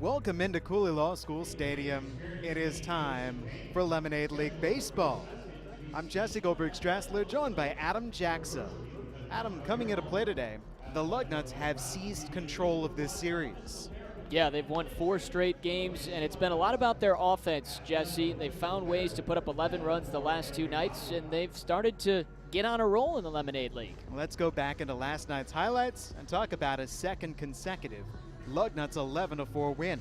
Welcome into Cooley Law School Stadium. It is time for Lemonade League Baseball. I'm Jesse Goldberg-Strassler, joined by Adam Jackson. Adam, coming into play today, the Lugnuts have seized control of this series. Yeah, they've won 4 straight games, and it's been a lot about their offense, Jesse. They've found ways to put up 11 runs the last 2 nights, and they've started to get on a roll in the Lemonade League. Let's go back into last night's highlights and talk about a second consecutive Lugnuts 11-4 win.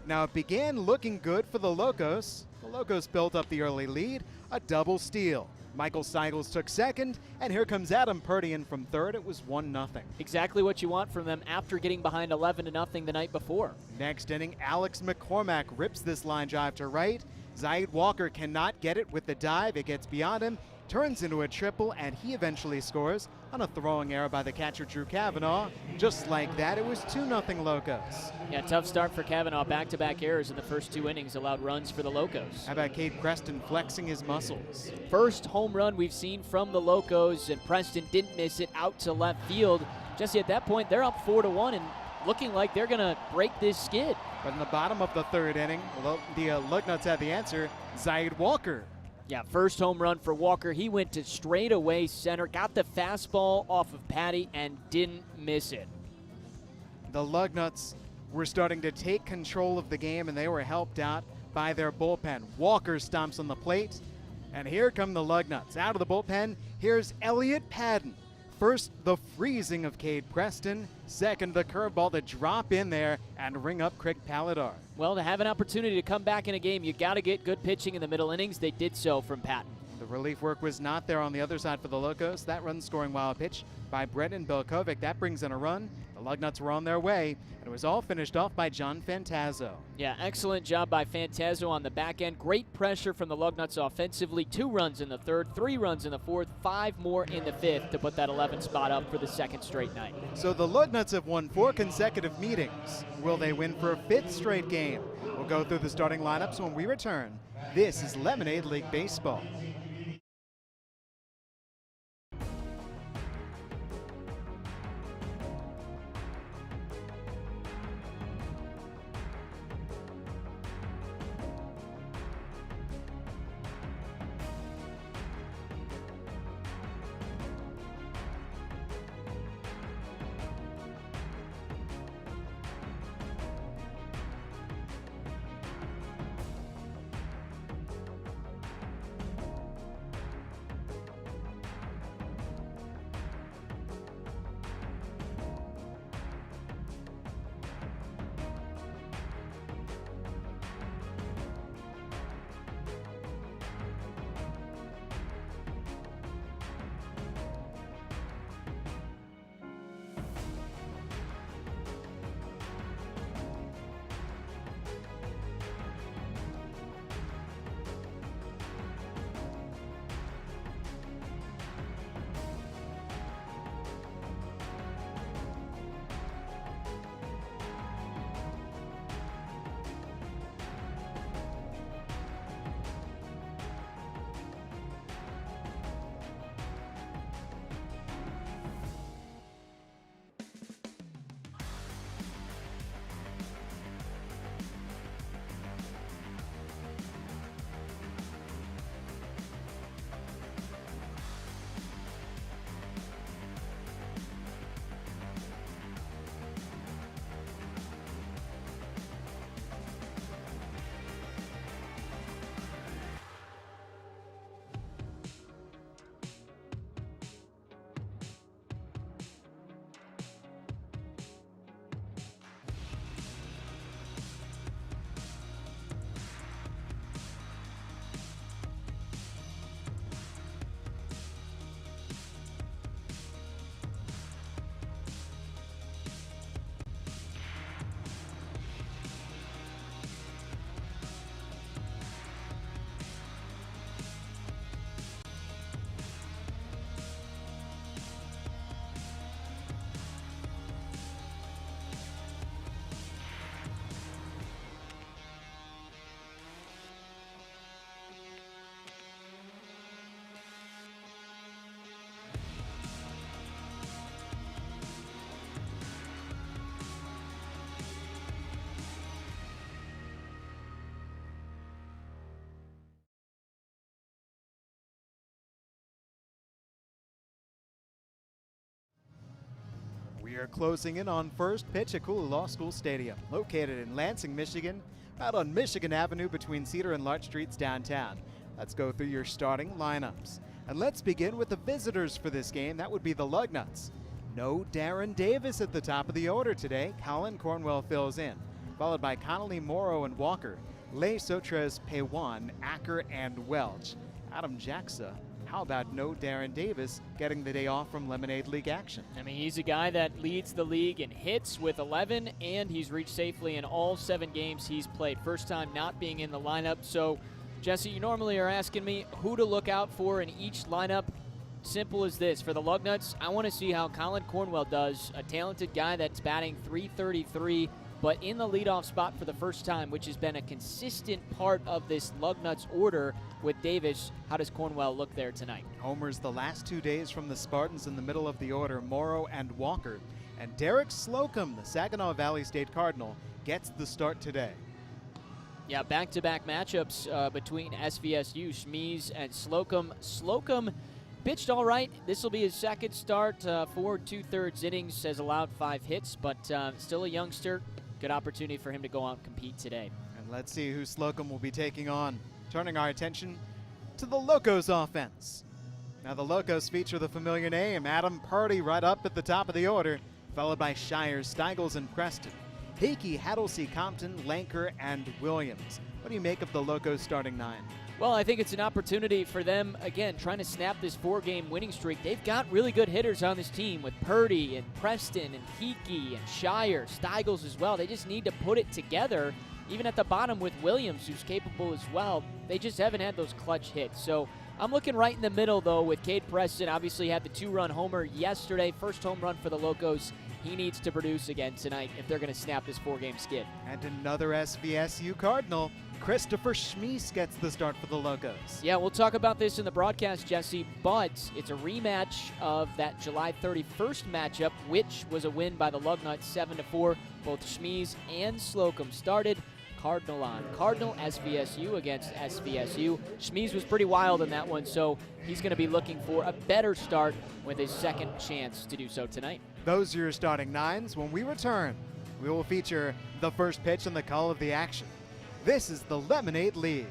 Now, it began looking good for the Locos. The Locos built up the early lead, a double steal. Michael Seigels took second, and here comes Adam Perdian from third. It was 1-0. Exactly what you want from them after getting behind 11-0 the night before. Next inning, Alex McCormack rips this line drive to right. Zaid Walker cannot get it with the dive. It gets beyond him, turns into a triple, and he eventually scores on a throwing error by the catcher Drew Cavanaugh. Just like that, it was 2-0 Locos. Yeah, tough start for Cavanaugh. Back-to-back errors in the first 2 innings allowed runs for the Locos. How about Cade Preston flexing his muscles? First home run we've seen from the Locos, and Preston didn't miss it out to left field. Jesse, at that point, they're up 4-1 and looking like they're going to break this skid. But in the bottom of the third inning, the Lugnuts had the answer. Zaid Walker. Yeah, first home run for Walker. He went to straightaway center, got the fastball off of Patty, and didn't miss it. The Lugnuts were starting to take control of the game, and they were helped out by their bullpen. Walker stomps on the plate, and here come the Lugnuts. Out of the bullpen, here's Elliot Padden. First, the freezing of Cade Preston. Second, the curveball to drop in there and ring up Craig Paladar. Well, to have an opportunity to come back in a game, you got to get good pitching in the middle innings. They did so from Patton. The relief work was not there on the other side for the Locos. That run scoring wild pitch by Brendan Belkovic. That brings in a run. The Lugnuts were on their way, and it was all finished off by John Fantazzo. Yeah, excellent job by Fantazzo on the back end. Great pressure from the Lugnuts offensively. 2 runs in the third, 3 runs in the fourth, 5 more in the fifth to put that 11 spot up for the second straight night. So the Lugnuts have won 4 consecutive meetings. Will they win for a 5th straight game? We'll go through the starting lineups when we return. This is Lemonade League Baseball. We are closing in on first pitch at Cooley Law School Stadium, located in Lansing, Michigan, out on Michigan Avenue between Cedar and Larch Streets downtown. Let's go through your starting lineups. And let's begin with the visitors for this game. That would be the Lugnuts. No Darren Davis at the top of the order today. Colin Cornwell fills in, followed by Connolly, Morrow, and Walker. Lay Sotres, Paywan, Acker, and Welch. Adam Jacksa. How about no Darren Davis getting the day off from Lemonade League action? I mean, he's a guy that leads the league in hits with 11, and he's reached safely in all 7 games he's played. First time not being in the lineup. So, Jesse, you normally are asking me who to look out for in each lineup. Simple as this. For the Lugnuts, I want to see how Colin Cornwell does, a talented guy that's batting .333, but in the leadoff spot for the first time, which has been a consistent part of this Lugnuts order with Davis. How does Cornwell look there tonight? Homers the last 2 days from the Spartans in the middle of the order, Morrow and Walker. And Derek Slocum, the Saginaw Valley State Cardinal, gets the start today. Yeah, back-to-back matchups between SVSU, Schmies, and Slocum. Slocum pitched all right. This will be his second start, 4 2/3 innings, has allowed 5 hits, but still a youngster. Good opportunity for him to go out and compete today. And let's see who Slocum will be taking on. Turning our attention to the Locos offense. Now the Locos feature the familiar name, Adam Purdy, right up at the top of the order, followed by Shires, Steigels, and Preston. Hickey, Hattlesey, Compton, Lanker, and Williams. What do you make of the Locos starting 9? Well, I think it's an opportunity for them, again, trying to snap this 4-game winning streak. They've got really good hitters on this team with Purdy and Preston and Hickey and Shire, Steigels as well. They just need to put it together, even at the bottom with Williams, who's capable as well. They just haven't had those clutch hits. So I'm looking right in the middle, though, with Cade Preston. Obviously had the 2-run homer yesterday, first home run for the Locos. He needs to produce again tonight if they're going to snap this 4-game skid. And another SVSU Cardinal, Christopher Schmies, gets the start for the Locos. Yeah, we'll talk about this in the broadcast, Jesse, but it's a rematch of that July 31st matchup, which was a win by the Lugnuts 7-4. Both Schmies and Slocum started. Cardinal on Cardinal, SVSU against SVSU. Schmies was pretty wild in that one, so he's going to be looking for a better start with his second chance to do so tonight. Those are your starting 9s. When we return, we will feature the first pitch and the call of the action. This is the Lemonade League.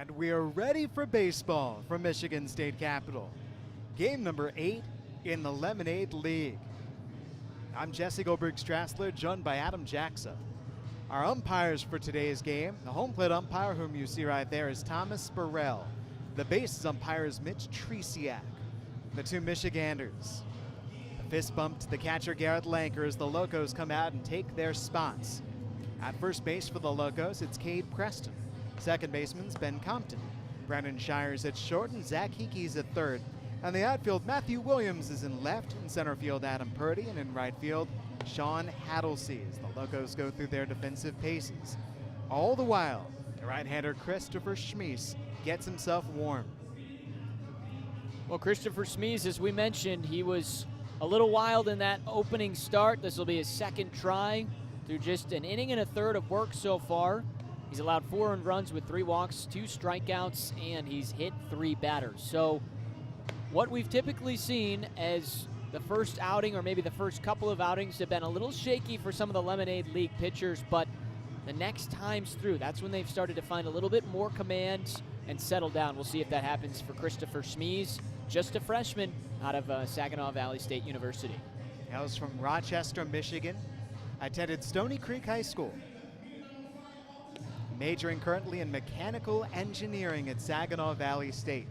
And we are ready for baseball from Michigan State Capitol. Game number 8 in the Lemonade League. I'm Jesse Goldberg-Strassler, joined by Adam Jackson. Our umpires for today's game, the home plate umpire, whom you see right there, is Thomas Burrell. The bases umpire is Mitch Tresiak. The two Michiganders. The fist bump to the catcher, Garrett Lanker, as the Locos come out and take their spots. At first base for the Locos, it's Cade Preston. Second baseman's Ben Compton. Brandon Shires at short and Zach Hickey's at third. On the outfield, Matthew Williams is in left. In center field, Adam Purdy. And in right field, Sean Haddlesey, as the Locos go through their defensive paces. All the while, the right-hander Christopher Schmies gets himself warm. Well, Christopher Schmies, as we mentioned, he was a little wild in that opening start. This will be his second try through just an inning and a third of work so far. He's allowed 4 earned runs with 3 walks, 2 strikeouts, and he's hit 3 batters. So what we've typically seen as the first outing, or maybe the first couple of outings, have been a little shaky for some of the Lemonade League pitchers, but the next times through, that's when they've started to find a little bit more command and settle down. We'll see if that happens for Christopher Schmies, just a freshman out of Saginaw Valley State University. He was from Rochester, Michigan. Attended Stony Creek High School. Majoring currently in mechanical engineering at Saginaw Valley State.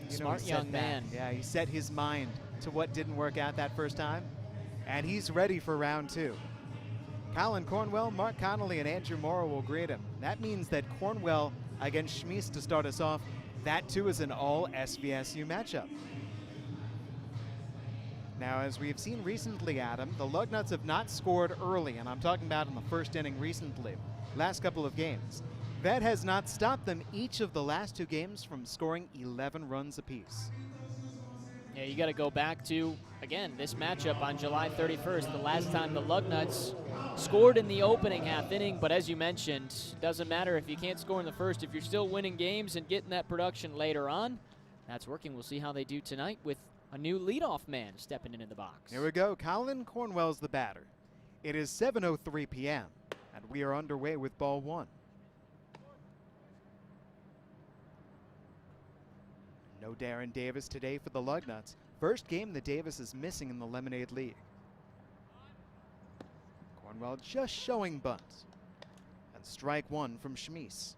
Smart young man. Yeah, he set his mind to what didn't work out that first time, and he's ready for round 2. Colin Cornwell, Mark Connolly, and Andrew Morrow will greet him. That means that Cornwell against Schmies to start us off. That too is an all SVSU matchup. Now, as we've seen recently, Adam, the Lugnuts have not scored early, and I'm talking about in the first inning recently, last couple of games. That has not stopped them each of the last 2 games from scoring 11 runs apiece. Yeah, you got to go back to, again, this matchup on July 31st, the last time the Lugnuts scored in the opening half inning. But as you mentioned, doesn't matter if you can't score in the first. If you're still winning games and getting that production later on, that's working. We'll see how they do tonight with a new leadoff man stepping into the box. Here we go. Colin Cornwell's the batter. It is 7:03 p.m., and we are underway with ball 1. No Darren Davis today for the Lugnuts. First game that Davis is missing in the Lemonade League. Cornwell just showing bunt. And strike 1 from Schmies.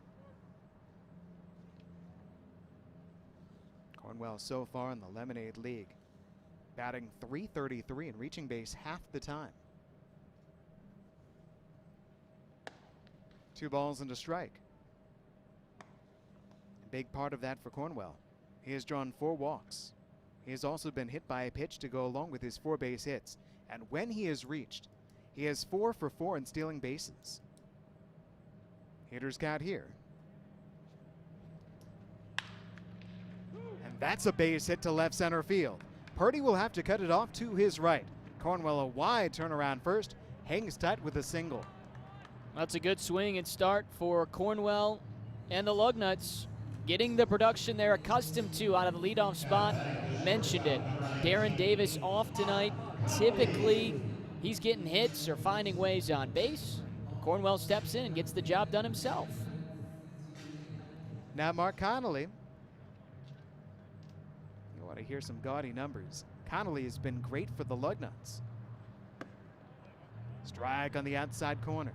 Cornwell so far in the Lemonade League, batting .333 and reaching base half the time. 2 balls and a strike. A big part of that for Cornwell. He has drawn 4 walks. He has also been hit by a pitch to go along with his 4 base hits. And when he is reached, he has 4 for 4 in stealing bases. Hitter's count here. And that's a base hit to left center field. Purdy will have to cut it off to his right. Cornwell a wide turnaround first, hangs tight with a single. That's a good swing and start for Cornwell and the Lugnuts. Getting the production they're accustomed to out of the leadoff spot. Mentioned it. Darren Davis off tonight. Typically, he's getting hits or finding ways on base. Cornwell steps in and gets the job done himself. Now Mark Connolly. You want to hear some gaudy numbers. Connolly has been great for the Lugnuts. Strike on the outside corner.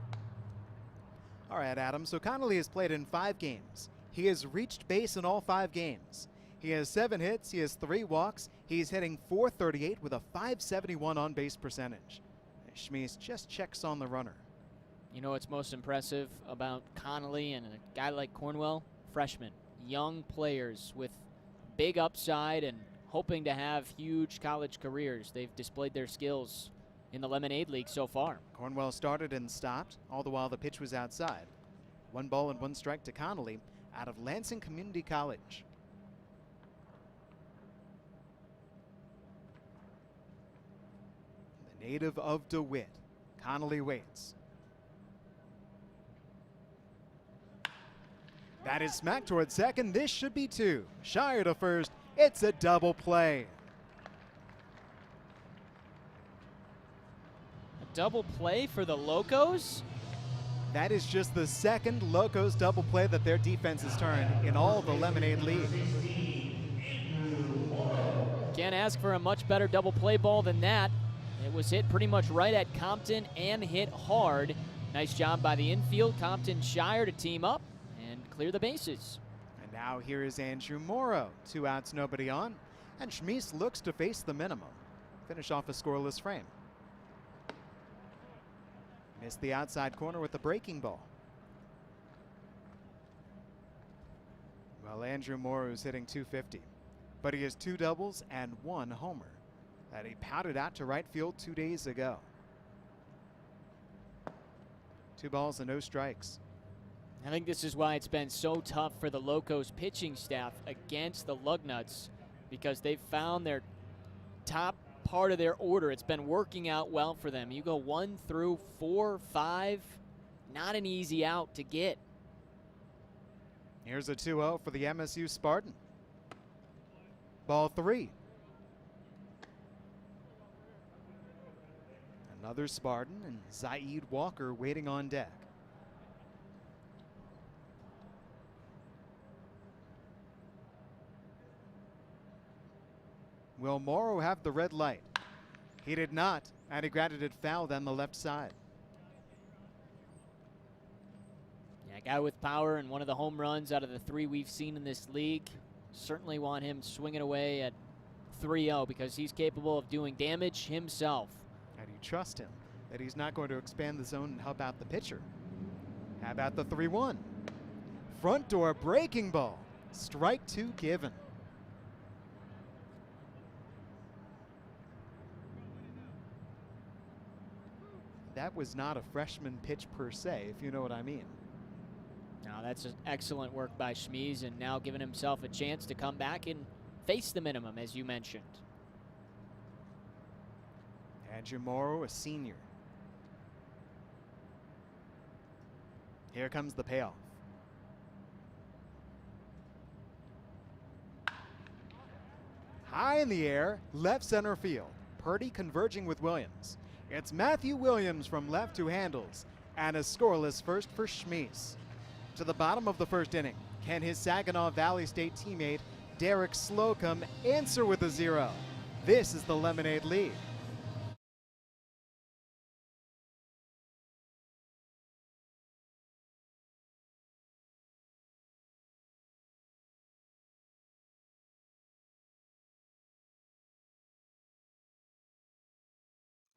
All right, Adam. So Connolly has played in 5 games. He has reached base in all 5 games. He has 7 hits. He has 3 walks. He's hitting .438 with a .571 on-base percentage. Schmies just checks on the runner. You know what's most impressive about Connolly and a guy like Cornwell? Freshmen, young players with big upside and hoping to have huge college careers. They've displayed their skills in the Lemonade League so far. Cornwell started and stopped, all the while the pitch was outside. 1 ball and 1 strike to Connolly out of Lansing Community College. The native of DeWitt. Connolly waits. That is smacked toward second. This should be 2. Shire to first. It's a double play. A double play for the Locos? That is just the second Locos double play that their defense has turned in all the Lemonade League. Can't ask for a much better double play ball than that. It was hit pretty much right at Compton and hit hard. Nice job by the infield. Compton Shire to team up and clear the bases. And now here is Andrew Morrow. 2 outs, nobody on. And Schmies looks to face the minimum. Finish off a scoreless frame. Missed the outside corner with the breaking ball. Well, Andrew Morrow is hitting .250, but he has 2 doubles and 1 homer that he pounded out to right field 2 days ago. 2 balls and no strikes. I think this is why it's been so tough for the Locos pitching staff against the Lugnuts, because they've found their top part of their order. It's been working out well for them. You go 1 through 4, 5, not an easy out to get. Here's a 2-0 for the MSU Spartan. Ball 3. Another Spartan and Zaid Walker waiting on deck. Will Morrow have the red light? He did not, and he grounded it foul down the left side. Yeah, a guy with power and one of the home runs out of the 3 we've seen in this league. Certainly want him swinging away at 3-0 because he's capable of doing damage himself. And you trust him that he's not going to expand the zone and help out the pitcher. How about the 3-1? Front door breaking ball. Strike 2 given. That was not a freshman pitch per se, if you know what I mean. Now that's excellent work by Schmies, and now giving himself a chance to come back and face the minimum, as you mentioned. Andrew Morrow, a senior. Here comes the payoff. High in the air, left center field. Purdy converging with Williams. It's Matthew Williams from left who handles, and a scoreless first for Schmies. To the bottom of the first inning, can his Saginaw Valley State teammate Derek Slocum answer with a 0? This is the Lemonade League.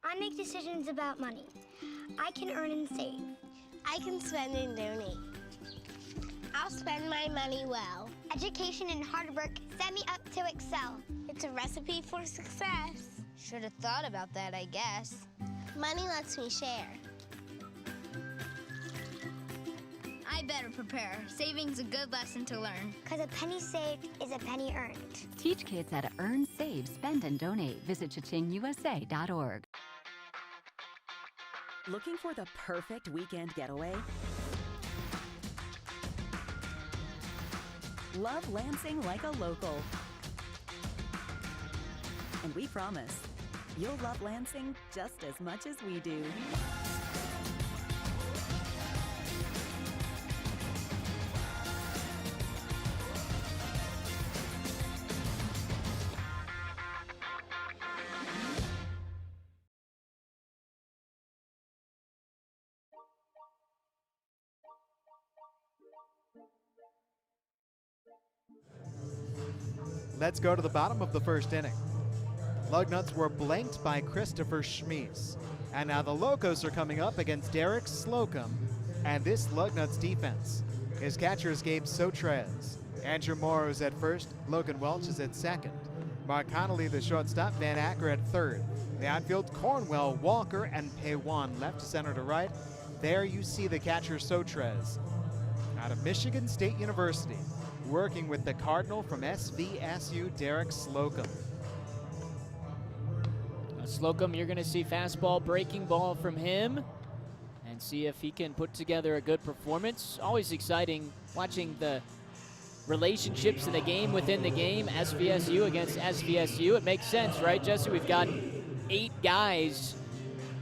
I make decisions about money. I can earn and save. I can spend and donate. I'll spend my money well. Education and hard work set me up to excel. It's a recipe for success. Should have thought about that, I guess. Money lets me share. I better prepare. Saving's a good lesson to learn. 'Cause a penny saved is a penny earned. Teach kids how to earn, save, spend, and donate. Visit chachingusa.org. Looking for the perfect weekend getaway? Love Lansing like a local. And we promise, you'll love Lansing just as much as we do. Let's go to the bottom of the first inning. Lugnuts were blanked by Christopher Schmies. And now the Locos are coming up against Derek Slocum and this Lugnuts defense. His catcher is Gabe Sotrez. Andrew Morrow is at first. Logan Welch is at second. Mark Connolly, the shortstop. Van Acker at third. The outfield, Cornwell, Walker, and Paywan left, center to right. There you see the catcher Sotrez out of Michigan State University, working with the Cardinal from SVSU, Derek Slocum. Slocum, you're going to see fastball, breaking ball from him, and see if he can put together a good performance. Always exciting watching the relationships in the game within the game, SVSU against SVSU. It makes sense, right, Jesse? We've got 8 guys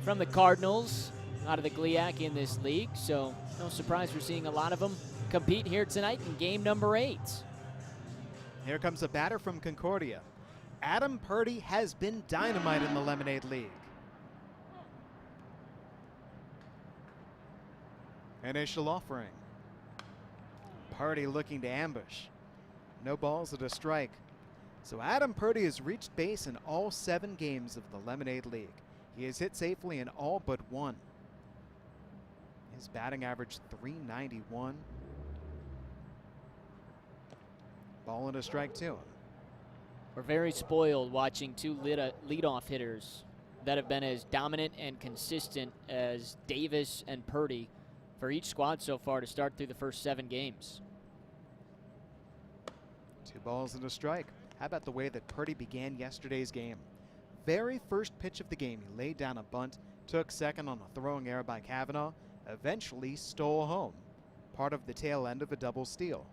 from the Cardinals. out of the GLIAC in this league, so no surprise we're seeing a lot of them compete here tonight in game number 8. Here comes a batter from Concordia. Adam Purdy has been dynamite in the Lemonade League. Initial offering. Purdy looking to ambush. No balls at a strike. So Adam Purdy has reached base in all 7 games of the Lemonade League. He has hit safely in all but 1. His batting average .391. Ball and a strike to him. We're very spoiled watching 2 leadoff hitters that have been as dominant and consistent as Davis and Purdy for each squad so far to start through the first 7 games. 2 balls and a strike. How about the way that Purdy began yesterday's game? Very first pitch of the game, he laid down a bunt, took second on a throwing error by Kavanaugh, eventually stole home, part of the tail end of a double steal.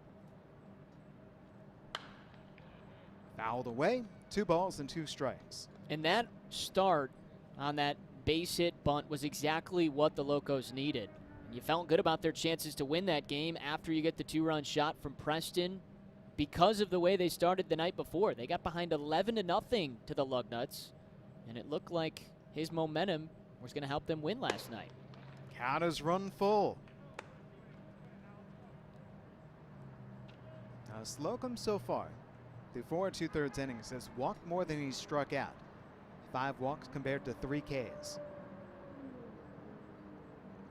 Fouled away, 2 balls and 2 strikes. And that start on that base hit bunt was exactly what the Locos needed. You felt good about their chances to win that game after you get the 2-run shot from Preston because of the way they started the night before. They got behind 11-0 to the Lugnuts, and it looked like his momentum was going to help them win last night. Count is run full. Now Slocum so far, through 4 2/3 innings, has walked more than he's struck out. 5 walks compared to 3 Ks.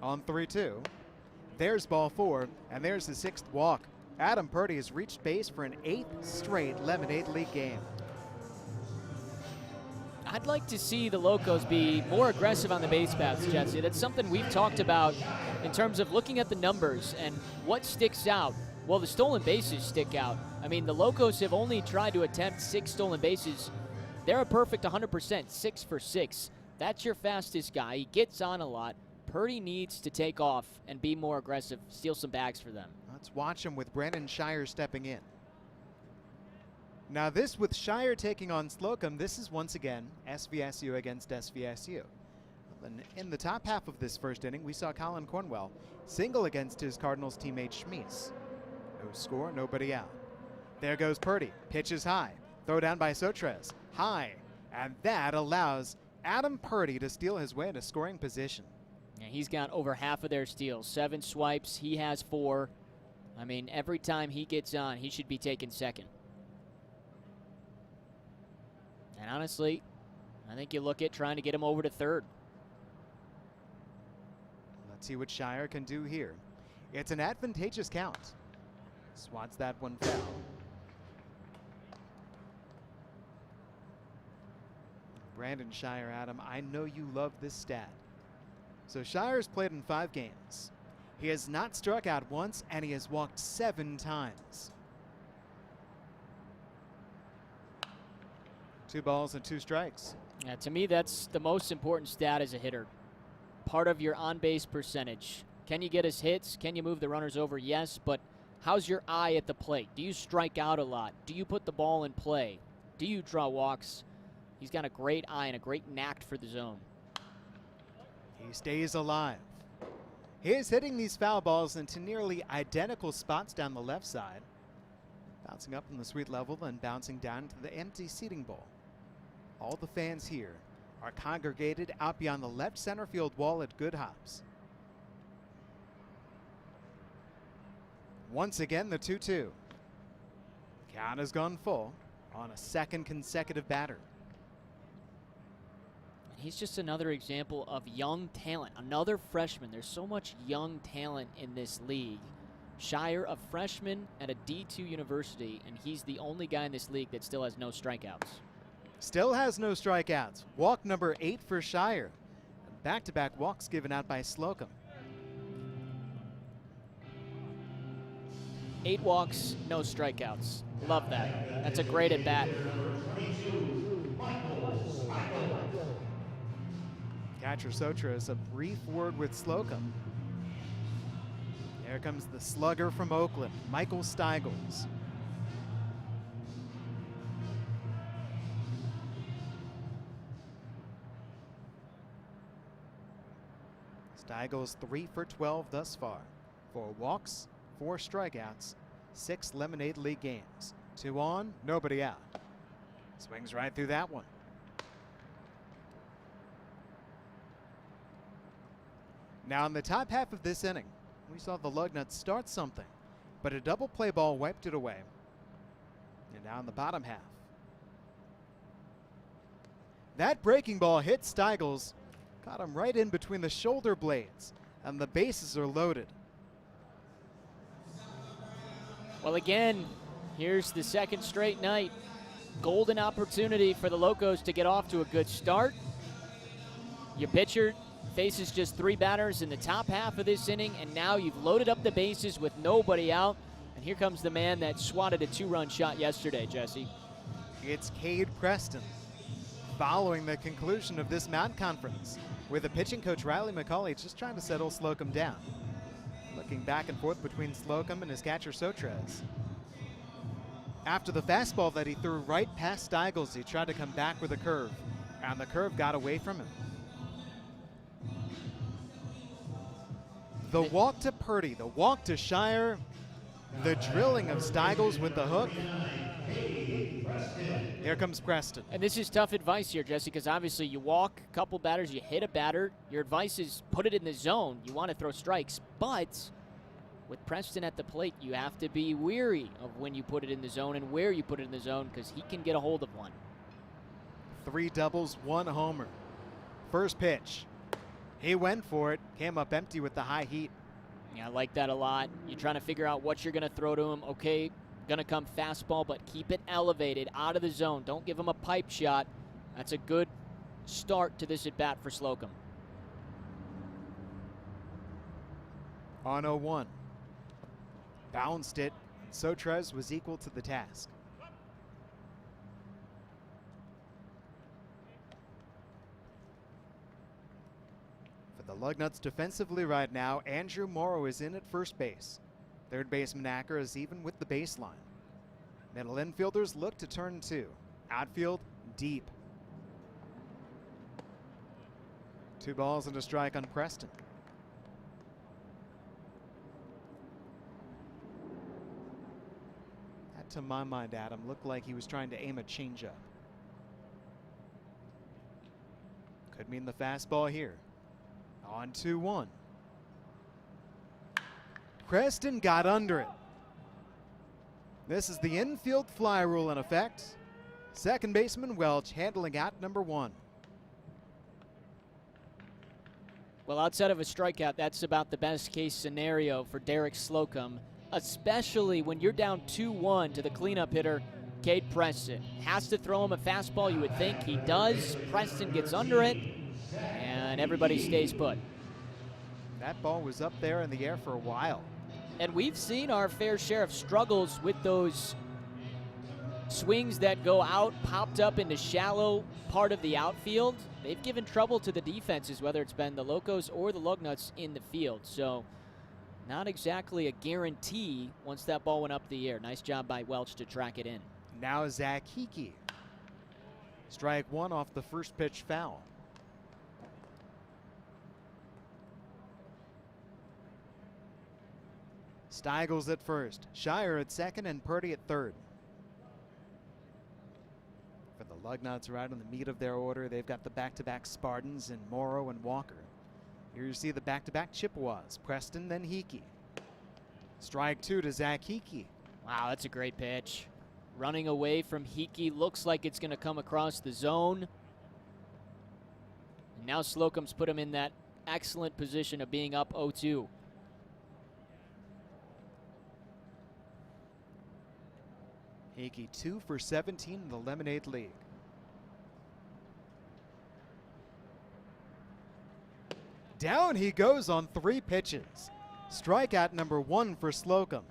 On 3-2, there's ball 4, and there's the 6th walk. Adam Purdy has reached base for an 8th straight Lemonade League game. I'd like to see the Locos be more aggressive on the base paths, Jesse. That's something we've talked about in terms of looking at the numbers and what sticks out. Well, the stolen bases stick out. I mean, the Locos have only tried to attempt 6 stolen bases. They're a perfect 100%, 6 for 6. That's your fastest guy. He gets on a lot. Purdy needs to take off and be more aggressive, steal some bags for them. Let's watch him with Brandon Shire stepping in. Now this with Shire taking on Slocum, this is once again SVSU against SVSU. And in the top half of this first inning, we saw Colin Cornwell single against his Cardinals teammate Schmies. No score, nobody out. There goes Purdy, pitches high, throw down by Sotres, high, and that allows Adam Purdy to steal his way into scoring position. Yeah, he's got over half of their steals, 7 swipes, he has 4. I mean, every time he gets on, he should be taking second. And honestly, I think you look at trying to get him over to third. Let's see what Shire can do here. It's an advantageous count. Swats that one foul. Brandon Shire, Adam, I know you love this stat. So Shire's played in 5 games. He has not struck out once, and he has walked 7 times. 2 balls and 2 strikes. Yeah, to me, that's the most important stat as a hitter. Part of your on-base percentage. Can you get his hits? Can you move the runners over? Yes, but how's your eye at the plate? Do you strike out a lot? Do you put the ball in play? Do you draw walks? He's got a great eye and a great knack for the zone. He stays alive. He is hitting these foul balls into nearly identical spots down the left side. Bouncing up from the suite level, then bouncing down to the empty seating bowl. All the fans here are congregated out beyond the left center field wall at Good Hops. Once again, the 2-2. Count has gone full on a 2nd consecutive batter. He's just another example of young talent, another freshman. There's so much young talent in this league. Shire, a freshman at a D2 university, and he's the only guy in this league that still has no strikeouts. Still has no strikeouts. Walk number 8 for Shire. Back-to-back walks given out by Slocum. 8 walks, no strikeouts. Love that. That's a great at-bat. Catcher Sotres, a brief word with Slocum. Here comes the slugger from Oakland, Michael Steigels. Steigels 3 for 12 thus far. 4 walks, 4 strikeouts, 6 Lemonade League games. 2 on, nobody out. Swings right through that one. Now in the top half of this inning, we saw the Lugnuts start something, but a double play ball wiped it away. And now in the bottom half, that breaking ball hit Steigels, caught him right in between the shoulder blades, and the bases are loaded. Well, again, here's the second straight night. Golden opportunity for the Locos to get off to a good start. Your pitcher faces just 3 batters in the top half of this inning, and now you've loaded up the bases with nobody out. And here comes the man that swatted a 2-run shot yesterday, Jesse. It's Cade Preston. Following the conclusion of this Mountain Conference, with the pitching coach Riley McCauley just trying to settle Slocum down. Looking back and forth between Slocum and his catcher Sotres. After the fastball that he threw right past Steigels, he tried to come back with a curve, and the curve got away from him. The walk to Purdy, the walk to Shire, the drilling of Steigels with the hook. Here comes Preston. And this is tough advice here, Jesse, because obviously you walk a couple batters, you hit a batter. Your advice is put it in the zone. You want to throw strikes. But with Preston at the plate, you have to be weary of when you put it in the zone and where you put it in the zone, because he can get a hold of one. 3 doubles, 1 homer. First pitch. He went for it, came up empty with the high heat. Yeah, I like that a lot. You're trying to figure out what you're going to throw to him. Okay, going to come fastball, but keep it elevated out of the zone. Don't give him a pipe shot. That's a good start to this at-bat for Slocum. On 0-1. Bounced it. Sotres was equal to the task. For the Lugnuts defensively right now, Andrew Morrow is in at first base. Third baseman Acker is even with the baseline. Middle infielders look to turn 2. Outfield deep. 2 balls and a strike on Preston. That, to my mind, Adam, looked like he was trying to aim a changeup. Could mean the fastball here. On 2-1. Preston got under it. This is the infield fly rule in effect. Second baseman Welch handling out number 1. Well, outside of a strikeout, that's about the best case scenario for Derek Slocum, especially when you're down 2-1 to the cleanup hitter, Cade Preston. Has to throw him a fastball, you would think. He does. Preston gets under it, and everybody stays put. That ball was up there in the air for a while. And we've seen our fair share of struggles with those swings that go out, popped up in the shallow part of the outfield. They've given trouble to the defenses, whether it's been the Locos or the Lugnuts in the field. So not exactly a guarantee once that ball went up the air. Nice job by Welch to track it in. Now Zach Hickey. Strike 1 off the first pitch foul. Steigels at first, Shire at second, and Purdy at third. For the Lugnuts right in the meat of their order, they've got the back-to-back Spartans in Morrow and Walker. Here you see the back-to-back Chippewas, Preston, then Hickey. Strike 2 to Zach Hickey. Wow, that's a great pitch. Running away from Hickey, looks like it's going to come across the zone. And now Slocum's put him in that excellent position of being up 0-2. Hickey 2 for 17 in the Lemonade League. Down he goes on 3 pitches. Strikeout number 1 for Slocum.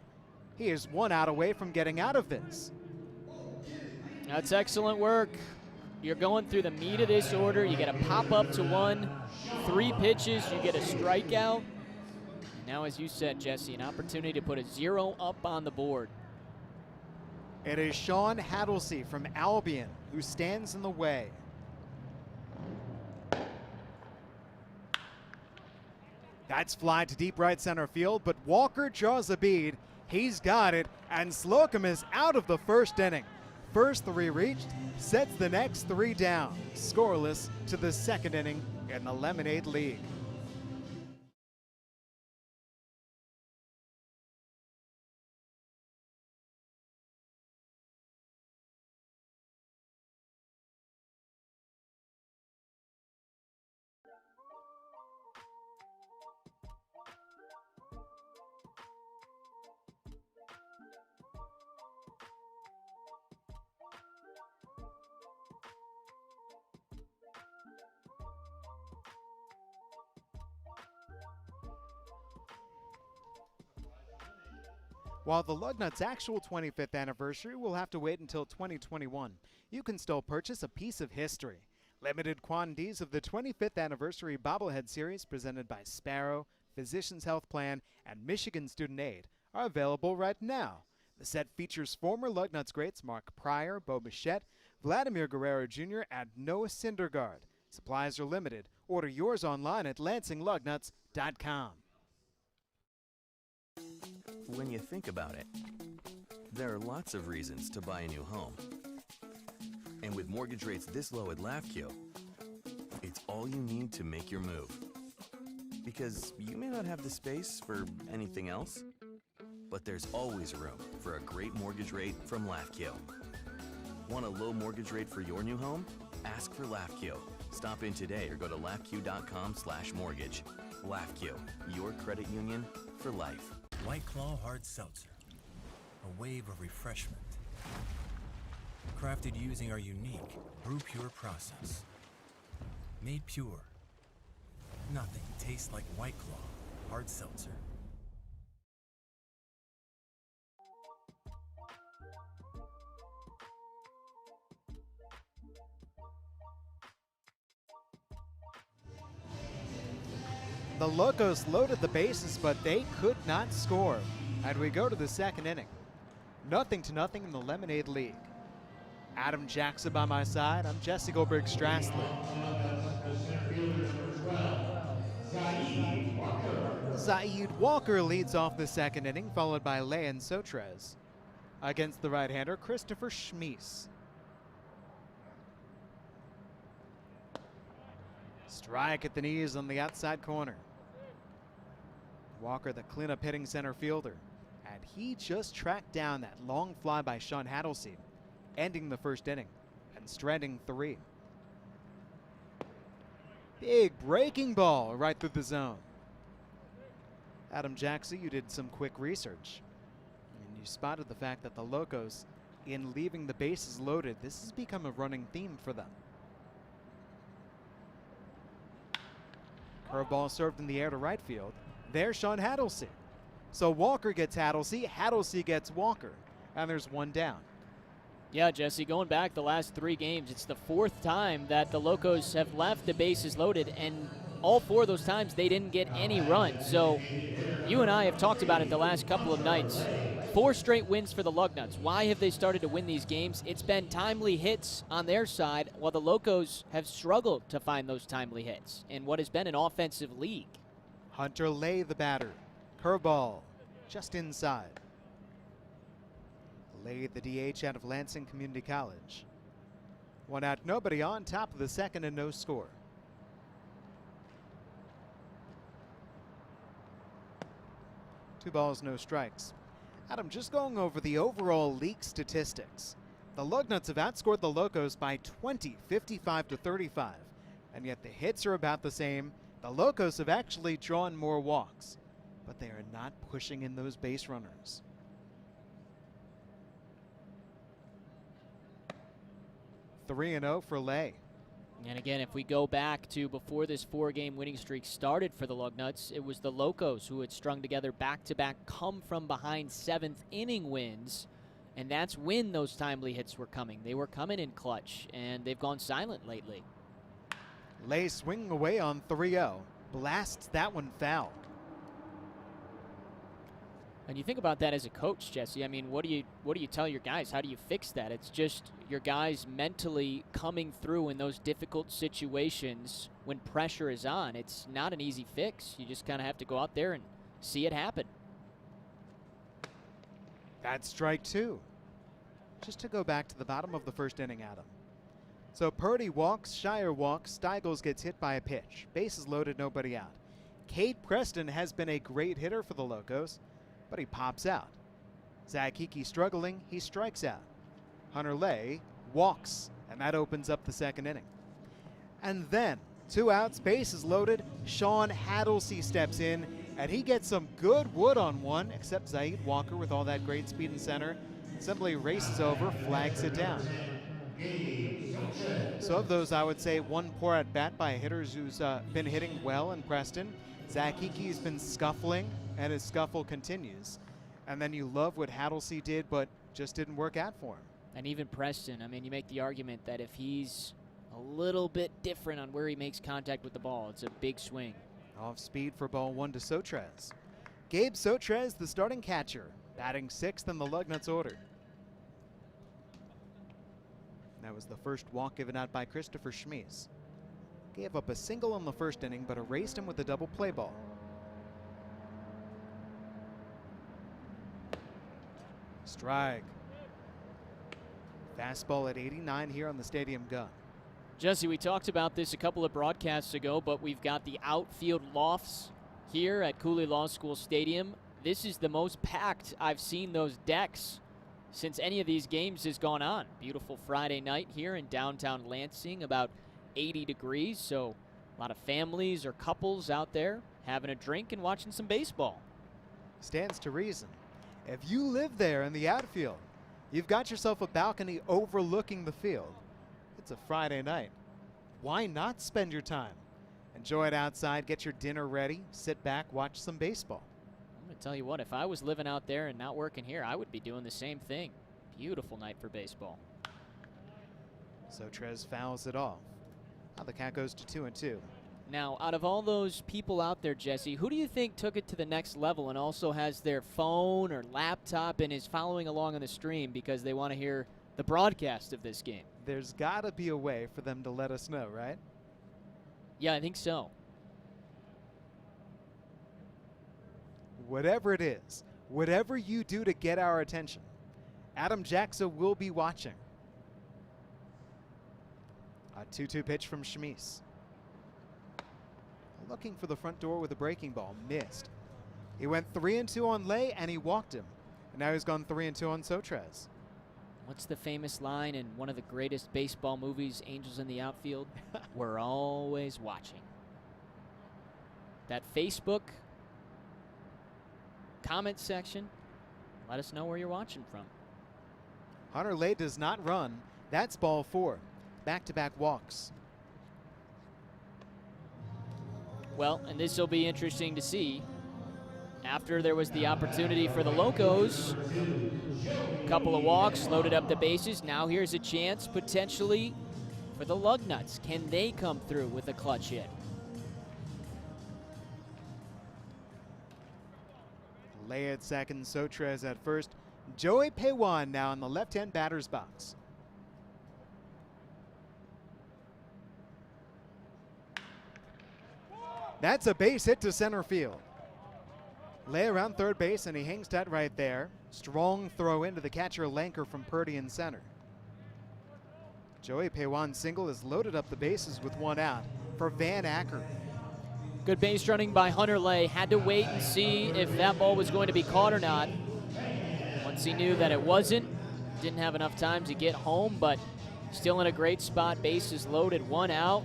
He is 1 out away from getting out of this. That's excellent work. You're going through the meat of this order. You get a pop up to 1, 3 pitches, you get a strikeout. And now, as you said, Jesse, an opportunity to put a 0 up on the board. It is Sean Hattlesey from Albion who stands in the way. Let's fly to deep right center field, but Walker draws a bead. He's got it, and Slocum is out of the first inning. First 3 reached, sets the next 3 down, scoreless to the second inning in the Lemonade League. While the Lugnuts' actual 25th anniversary will have to wait until 2021, you can still purchase a piece of history. Limited quantities of the 25th anniversary bobblehead series presented by Sparrow, Physicians Health Plan, and Michigan Student Aid are available right now. The set features former Lugnuts greats Mark Pryor, Bo Bichette, Vladimir Guerrero Jr., and Noah Syndergaard. Supplies are limited. Order yours online at LansingLugnuts.com. When you think about it, there are lots of reasons to buy a new home. And with mortgage rates this low at LAFCU, it's all you need to make your move. Because you may not have the space for anything else, but there's always room for a great mortgage rate from LAFCU. Want a low mortgage rate for your new home? Ask for LAFCU. Stop in today or go to LAFCU.com/mortgage. LAFCU, your credit union for life. White Claw Hard Seltzer, a wave of refreshment. Crafted using our unique Brew Pure process. Made pure. Nothing tastes like White Claw Hard Seltzer. The Locos loaded the bases, but they could not score. And we go to the second inning. 0-0 in the Lemonade League. Adam Jackson by my side. I'm Jesse Goldberg-Strassler. Zaid Walker leads off the second inning, followed by Leon Sotres. Against the right-hander, Christopher Schmies. Strike at the knees on the outside corner. Walker, the cleanup hitting center fielder. And he just tracked down that long fly by Sean Haddelsey, ending the first inning and stranding 3. Big breaking ball right through the zone. Adam Jackson, you did some quick research, and you spotted the fact that the Locos, in leaving the bases loaded, this has become a running theme for them. Curveball served in the air to right field. There's Sean Haddelsey. So Walker gets Haddelsey, Haddelsey gets Walker, and there's 1 down. Yeah, Jesse, going back the last 3 games, it's the 4th time that the Locos have left the bases loaded, and all 4 of those times they didn't get any runs. So you and I have talked about it the last couple of nights. 4 straight wins for the Lugnuts. Why have they started to win these games? It's been timely hits on their side, while the Locos have struggled to find those timely hits in what has been an offensive league. Hunter Lay, the batter. Curveball, just inside. Lay, the DH out of Lansing Community College. 1 out, nobody on, top of the second, and no score. Two balls, no strikes. Adam, just going over the overall league statistics. The Lugnuts have outscored the Locos by 20, 55-35. And yet the hits are about the same. The Locos have actually drawn more walks, but they are not pushing in those base runners. (3-0) for Lay. And again, if we go back to before this 4-game winning streak started for the Lugnuts, it was the Locos who had strung together back-to-back come-from-behind 7th-inning wins, and that's when those timely hits were coming. They were coming in clutch, and they've gone silent lately. Lay swinging away on 3-0. Blasts that one foul. And you think about that as a coach, Jesse. I mean, what do you tell your guys? How do you fix that? It's just your guys mentally coming through in those difficult situations when pressure is on. It's not an easy fix. You just kind of have to go out there and see it happen. That's strike 2. Just to go back to the bottom of the first inning, Adam. So Purdy walks, Shire walks, Steigels gets hit by a pitch. Bases loaded, nobody out. Cade Preston has been a great hitter for the Locos, but he pops out. Zach Hickey struggling, he strikes out. Hunter Lay walks, and that opens up the second inning. And then, 2 outs, bases loaded, Sean Hadlesey steps in, and he gets some good wood on one, except Zaid Walker, with all that great speed in center, simply races over, flags it down. So of those, I would say one poor at bat by a hitter who's been hitting well in Preston. Zach Hickey's been scuffling, and his scuffle continues. And then you love what Hadlesey did, but just didn't work out for him. And even Preston, I mean, you make the argument that if he's a little bit different on where he makes contact with the ball, it's a big swing. Off speed for ball 1 to Sotres. Gabe Sotres, the starting catcher, batting 6th in the Lugnuts order. That was the first walk given out by Christopher Schmies. Gave up a single in the first inning, but erased him with a double play ball. Strike. Fastball at 89 here on the stadium gun. Jesse, we talked about this a couple of broadcasts ago, but we've got the outfield lofts here at Cooley Law School Stadium. This is the most packed I've seen those decks since any of these games has gone on. Beautiful Friday night here in downtown Lansing, about 80 degrees, so a lot of families or couples out there having a drink and watching some baseball. Stands to reason. If you live there in the outfield, you've got yourself a balcony overlooking the field. It's a Friday night. Why not spend your time? Enjoy it outside, get your dinner ready, sit back, watch some baseball. I'm going to tell you what, if I was living out there and not working here, I would be doing the same thing. Beautiful night for baseball. Sotres fouls it off. Now the count goes to 2-2. Now, out of all those people out there, Jesse, who do you think took it to the next level and also has their phone or laptop and is following along on the stream because they want to hear the broadcast of this game? There's got to be a way for them to let us know, right? Yeah, I think so. Whatever it is, whatever you do to get our attention, Adam Jackson will be watching. A 2-2 pitch from Schmies. Looking for the front door with a breaking ball. Missed. He went 3-2 on Lay, and he walked him. And now he's gone 3-2 on Sotres. What's the famous line in one of the greatest baseball movies, Angels in the Outfield? We're always watching. That Facebook comment section, let us know where you're watching from. Hunter Lay does not run. That's ball 4. Back-to-back walks. Well, and this will be interesting to see. After there was the opportunity for the Locos, a couple of walks, loaded up the bases. Now here's a chance potentially for the Lugnuts. Can they come through with a clutch hit? Lay at second, Sotres at first. Joey Pewan now in the left-hand batter's box. That's a base hit to center field. Lay around third base, and he hangs that right there. Strong throw into the catcher Lanker from Purdy in center. Joey Pewan's single has loaded up the bases with 1 out for Van Acker. Good base running by Hunter Lay. Had to wait and see if that ball was going to be caught or not. Once he knew that it wasn't, didn't have enough time to get home, but still in a great spot. Bases loaded, 1 out.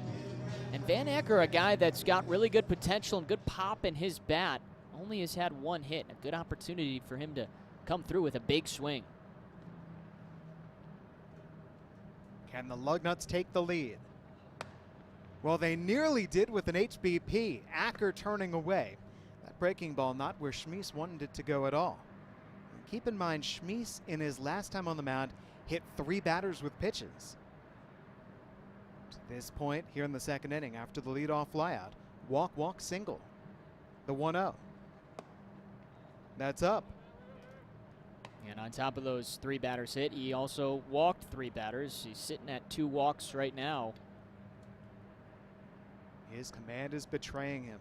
And Van Acker, a guy that's got really good potential and good pop in his bat, only has had 1 hit. A good opportunity for him to come through with a big swing. Can the Lugnuts take the lead? Well, they nearly did with an HBP. Acker turning away. That breaking ball not where Schmies wanted it to go at all. And keep in mind, Schmies in his last time on the mound hit 3 batters with pitches. To this point here in the second inning, after the leadoff flyout, walk, single. The 1-0. That's up. And on top of those 3 batters hit, he also walked 3 batters. He's sitting at 2 walks right now. His command is betraying him.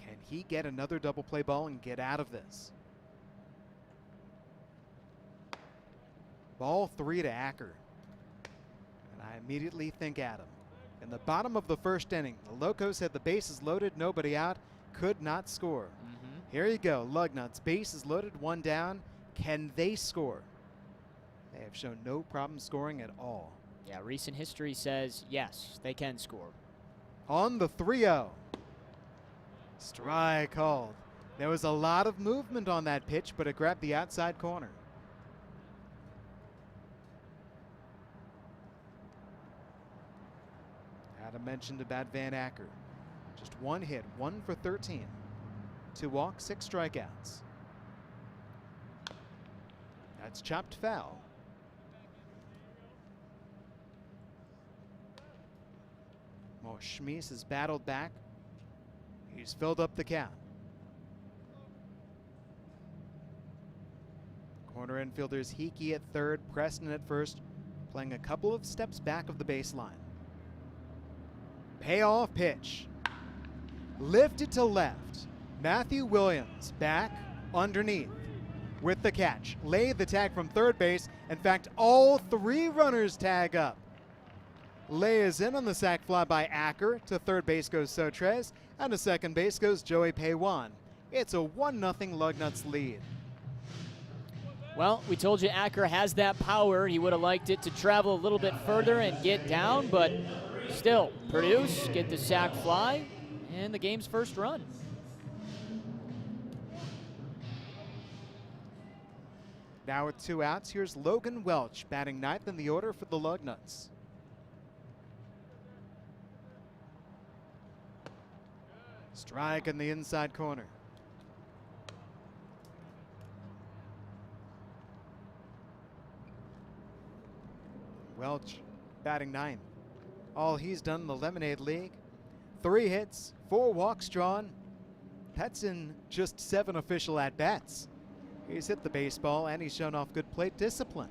Can he get another double play ball and get out of this? Ball 3 to Acker. And I immediately think Adam. In the bottom of the first inning, the Locos had the bases loaded, nobody out, could not score. Here you go, Lugnuts, bases loaded, 1 down. Can they score? They have shown no problem scoring at all. Yeah, recent history says yes, they can score. On the 3-0. Strike called. There was a lot of movement on that pitch, but it grabbed the outside corner. Adam mentioned about Van Acker. Just 1 hit, 1 for 13. 2 walks, 6 strikeouts. That's chopped foul. Well, Schmies has battled back. He's filled up the count. Corner infielders Hickey at third, Preston at first, playing a couple of steps back of the baseline. Payoff pitch. Lifted to left. Matthew Williams back underneath with the catch. Laid the tag from third base. In fact, all 3 runners tag up. Lay is in on the sac fly by Acker. To third base goes Sotres, and to second base goes Joey Paywan. It's a 1-0 Lugnuts lead. Well, we told you Acker has that power. He would have liked it to travel a little bit further and get down, but still produce, get the sac fly, and the game's first run. Now with 2 outs, here's Logan Welch batting 9th in the order for the Lugnuts. Strike in the inside corner. Welch batting 9th. All he's done in the Lemonade League, 3 hits, 4 walks drawn. That's in just 7 official at-bats. He's hit the baseball and he's shown off good plate discipline.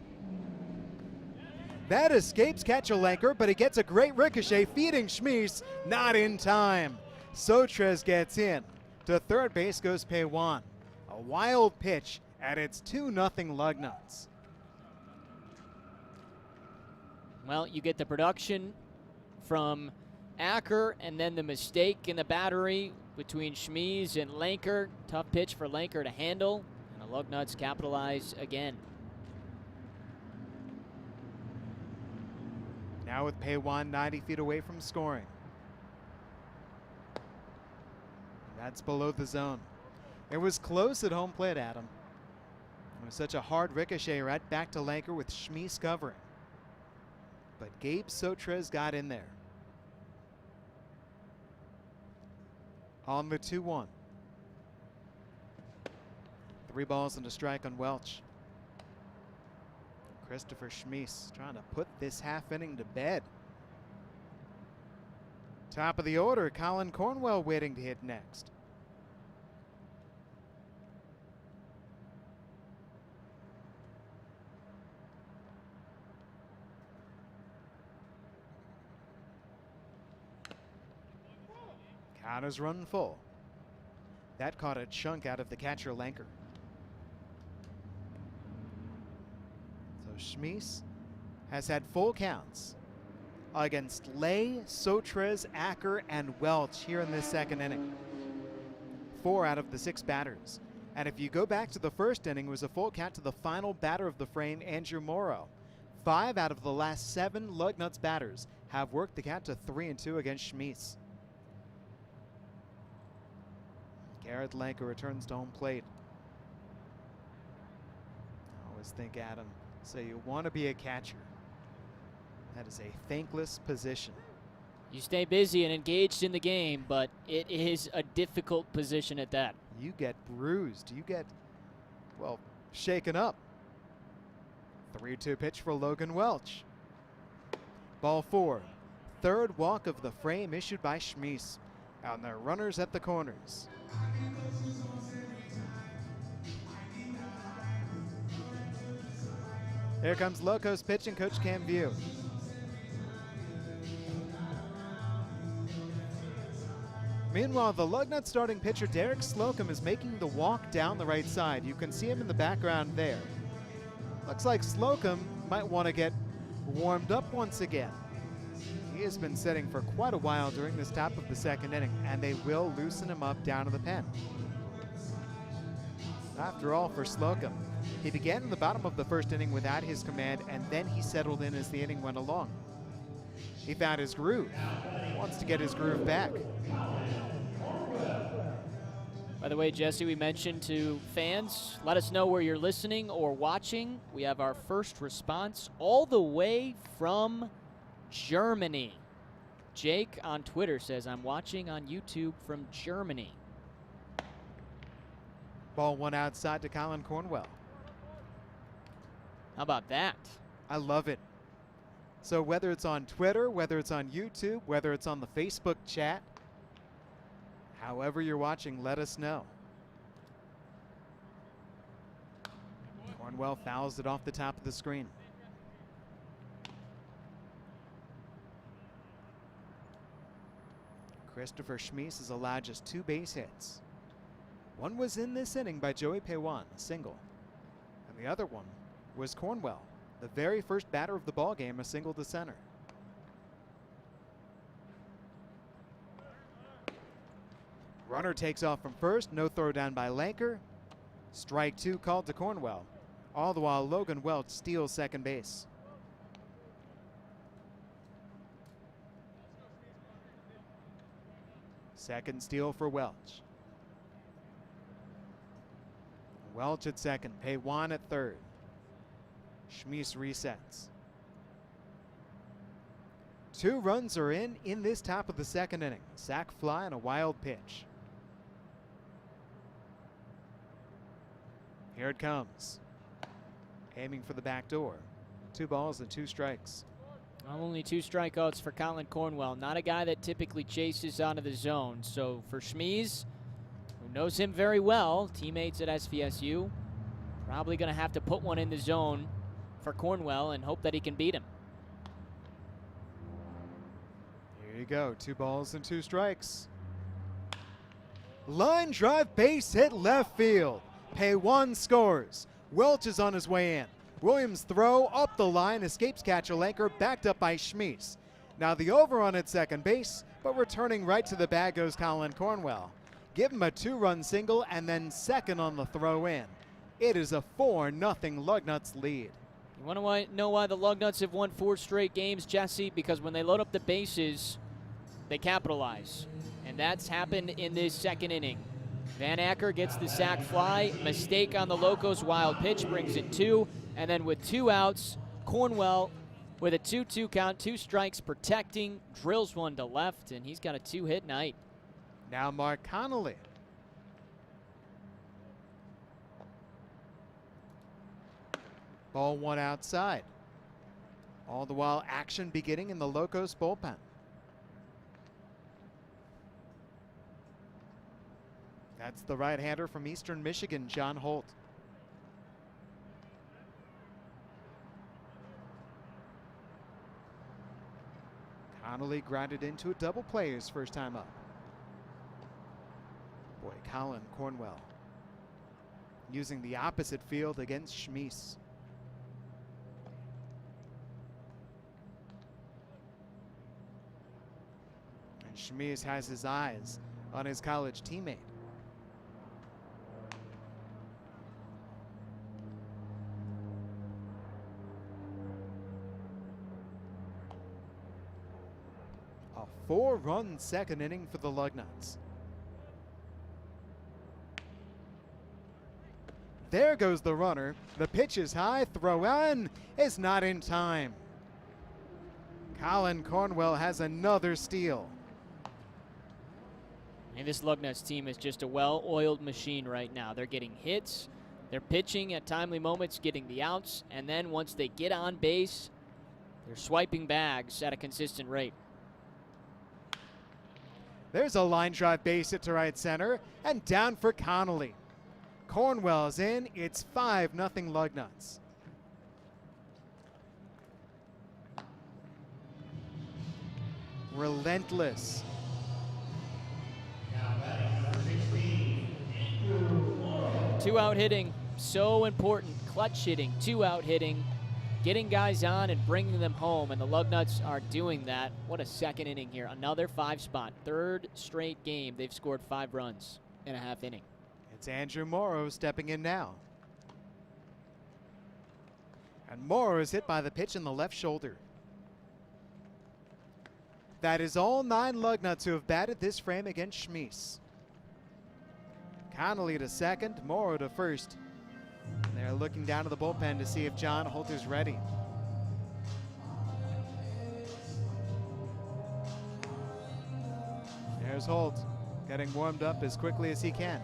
That escapes catcher Lanker, but he gets a great ricochet feeding Schmies, not in time. Sotres gets in. To third base goes Paywan. A wild pitch, and it's 2-0 Lugnuts. Well, you get the production from Acker and then the mistake in the battery between Schmies and Lanker. Tough pitch for Lanker to handle, and the Lugnuts capitalize again. Now with Paywan 90 feet away from scoring. That's below the zone. It was close at home plate, Adam. It was such a hard ricochet right back to Lanker with Schmies covering. But Gabe Sotres got in there. On the 2-1. 3 balls and a strike on Welch. Christopher Schmies trying to put this half inning to bed. Top of the order, Colin Cornwell waiting to hit next. Counters run full. That caught a chunk out of the catcher Lanker. So Schmies has had full counts against Lay, Sotres, Acker, and Welch here in this second inning. 4 out of the 6 batters. And if you go back to the first inning, it was a full count to the final batter of the frame, Andrew Morrow. 5 out of the last 7 Lugnuts batters have worked the count to 3-2 against Schmies. Garrett Lanker returns to home plate. I always think, Adam, so you want to be a catcher. That is a thankless position. You stay busy and engaged in the game, but it is a difficult position at that. You get bruised. You get, well, shaken up. 3-2 pitch for Logan Welch. Ball 4. Third walk of the frame issued by Schmies. And their runners at the corners. Here comes Locos pitch and Coach Cam View. Meanwhile, the Lugnuts starting pitcher Derek Slocum is making the walk down the right side. You can see him in the background there. Looks like Slocum might want to get warmed up once again. He has been sitting for quite a while during this top of the second inning, and they will loosen him up down to the pen. After all, for Slocum, he began in the bottom of the first inning without his command, and then he settled in as the inning went along. He found his groove, wants to get his groove back. By the way, Jesse, we mentioned to fans, let us know where you're listening or watching. We have our first response all the way from Germany. Jake on Twitter says, I'm watching on YouTube from Germany. Ball one outside to Colin Cornwell. How about that? I love it. So whether it's on Twitter, whether it's on YouTube, whether it's on the Facebook chat, however you're watching, let us know. Cornwell fouls it off the top of the screen. Christopher Schmies has allowed just 2 base hits. One was in this inning by Joey Peiwan, a single. And the other one was Cornwell, the very first batter of the ball game, a single to center. Runner takes off from first, no throw down by Lanker. Strike 2 called to Cornwell. All the while Logan Welch steals second base. Second steal for Welch. Welch at second, Peiwan at third. Schmies resets. 2 runs are in this top of the second inning. Sac fly and a wild pitch. Here it comes. Aiming for the back door. 2 balls and 2 strikes. Well, only 2 strikeouts for Colin Cornwell. Not a guy that typically chases out of the zone. So for Schmies, who knows him very well, teammates at SVSU, probably going to have to put one in the zone for Cornwell and hope that he can beat him. Here you go. 2 balls and 2 strikes. Line drive, base hit left field. Peiwan scores. Welch is on his way in. Williams throw up the line, escapes catcher Lanker, backed up by Schmies. Now the overrun at second base, but returning right to the bag goes Colin Cornwell. Give him a 2-run single and then second on the throw in. It is a 4-0 Lugnuts lead. You want to know why the Lugnuts have won 4 straight games, Jesse? Because when they load up the bases, they capitalize. And that's happened in this second inning. Van Acker gets the sac fly. Mistake on the Locos wild pitch brings it 2. And then with 2 outs, Cornwell with a 2-2 count, 2 strikes protecting, drills one to left, and he's got a 2-hit night. Now Mark Connolly. Ball 1 outside. All the while action beginning in the Locos bullpen. That's the right-hander from Eastern Michigan, John Holt. Connolly grounded into a double play his first time up. Boy, Colin Cornwell using the opposite field against Schmies. And Schmies has his eyes on his college teammate. A 4-run second inning for the Lugnuts. There goes the runner. The pitch is high. Throw in is not in time. Colin Cornwell has another steal. And this Lugnuts team is just a well-oiled machine right now. They're getting hits. They're pitching at timely moments, getting the outs. And then once they get on base, they're swiping bags at a consistent rate. There's a line drive base hit to right center and down for Connolly. Cornwell's in. It's 5-0 Lugnuts. relentless. Two-out hitting, so important. Clutch hitting, two-out hitting, getting guys on and bringing them home, and the Lugnuts are doing that. What a second inning here. Another 5-spot. Third straight game they've scored 5 runs in a half inning. It's Andrew Morrow stepping in now. And Morrow is hit by the pitch in the left shoulder. That is all 9 Lugnuts who have batted this frame against Schmies. Connolly to second, Morrow to first. And they're looking down to the bullpen to see if John Holt is ready. There's Holt, getting warmed up as quickly as he can.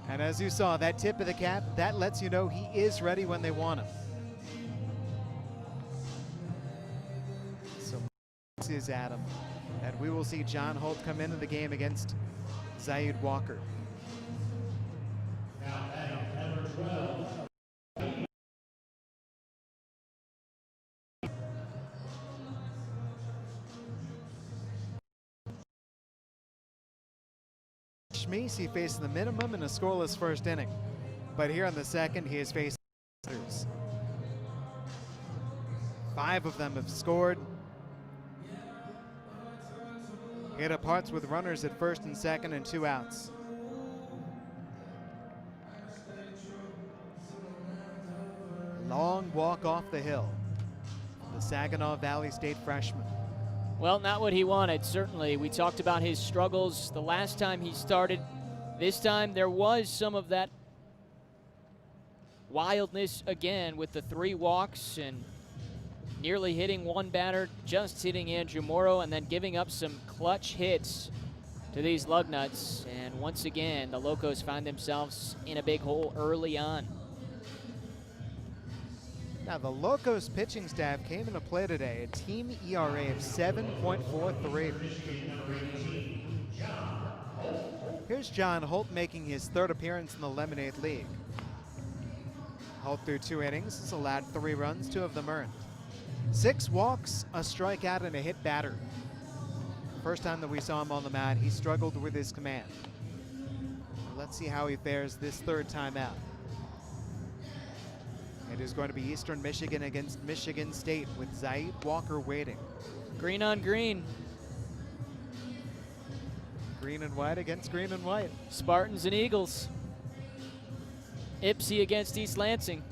And as you saw, that tip of the cap, that lets you know he is ready when they want him. So this is Adam, and we will see John Holt come into the game against Zaid Walker. Schmies, he faced the minimum in a scoreless first inning. But here in the second, he has faced others. 5 of them have scored. Hit up Hearts with runners at first and second and 2 outs. Long walk off the hill. The Saginaw Valley State freshman. Well, not what he wanted, certainly. We talked about his struggles the last time he started. This time there was some of that wildness again with the 3 walks and nearly hitting 1 batter, just hitting Andrew Morrow, and then giving up some clutch hits to these Lugnuts. And once again, the Locos found themselves in a big hole early on. Now, the Locos pitching staff came into play today, a team ERA of 7.43. Here's John Holt making his 3rd appearance in the Lemonade League. Holt through 2 innings has allowed 3 runs, 2 of them earned. 6 walks, a strikeout, and a hit batter. First time that we saw him on the mound, he struggled with his command. Let's see how he fares this 3rd time out. It is going to be Eastern Michigan against Michigan State with Zaid Walker waiting. Green on green. Green and white against green and white. Spartans and Eagles. Ipsy against East Lansing.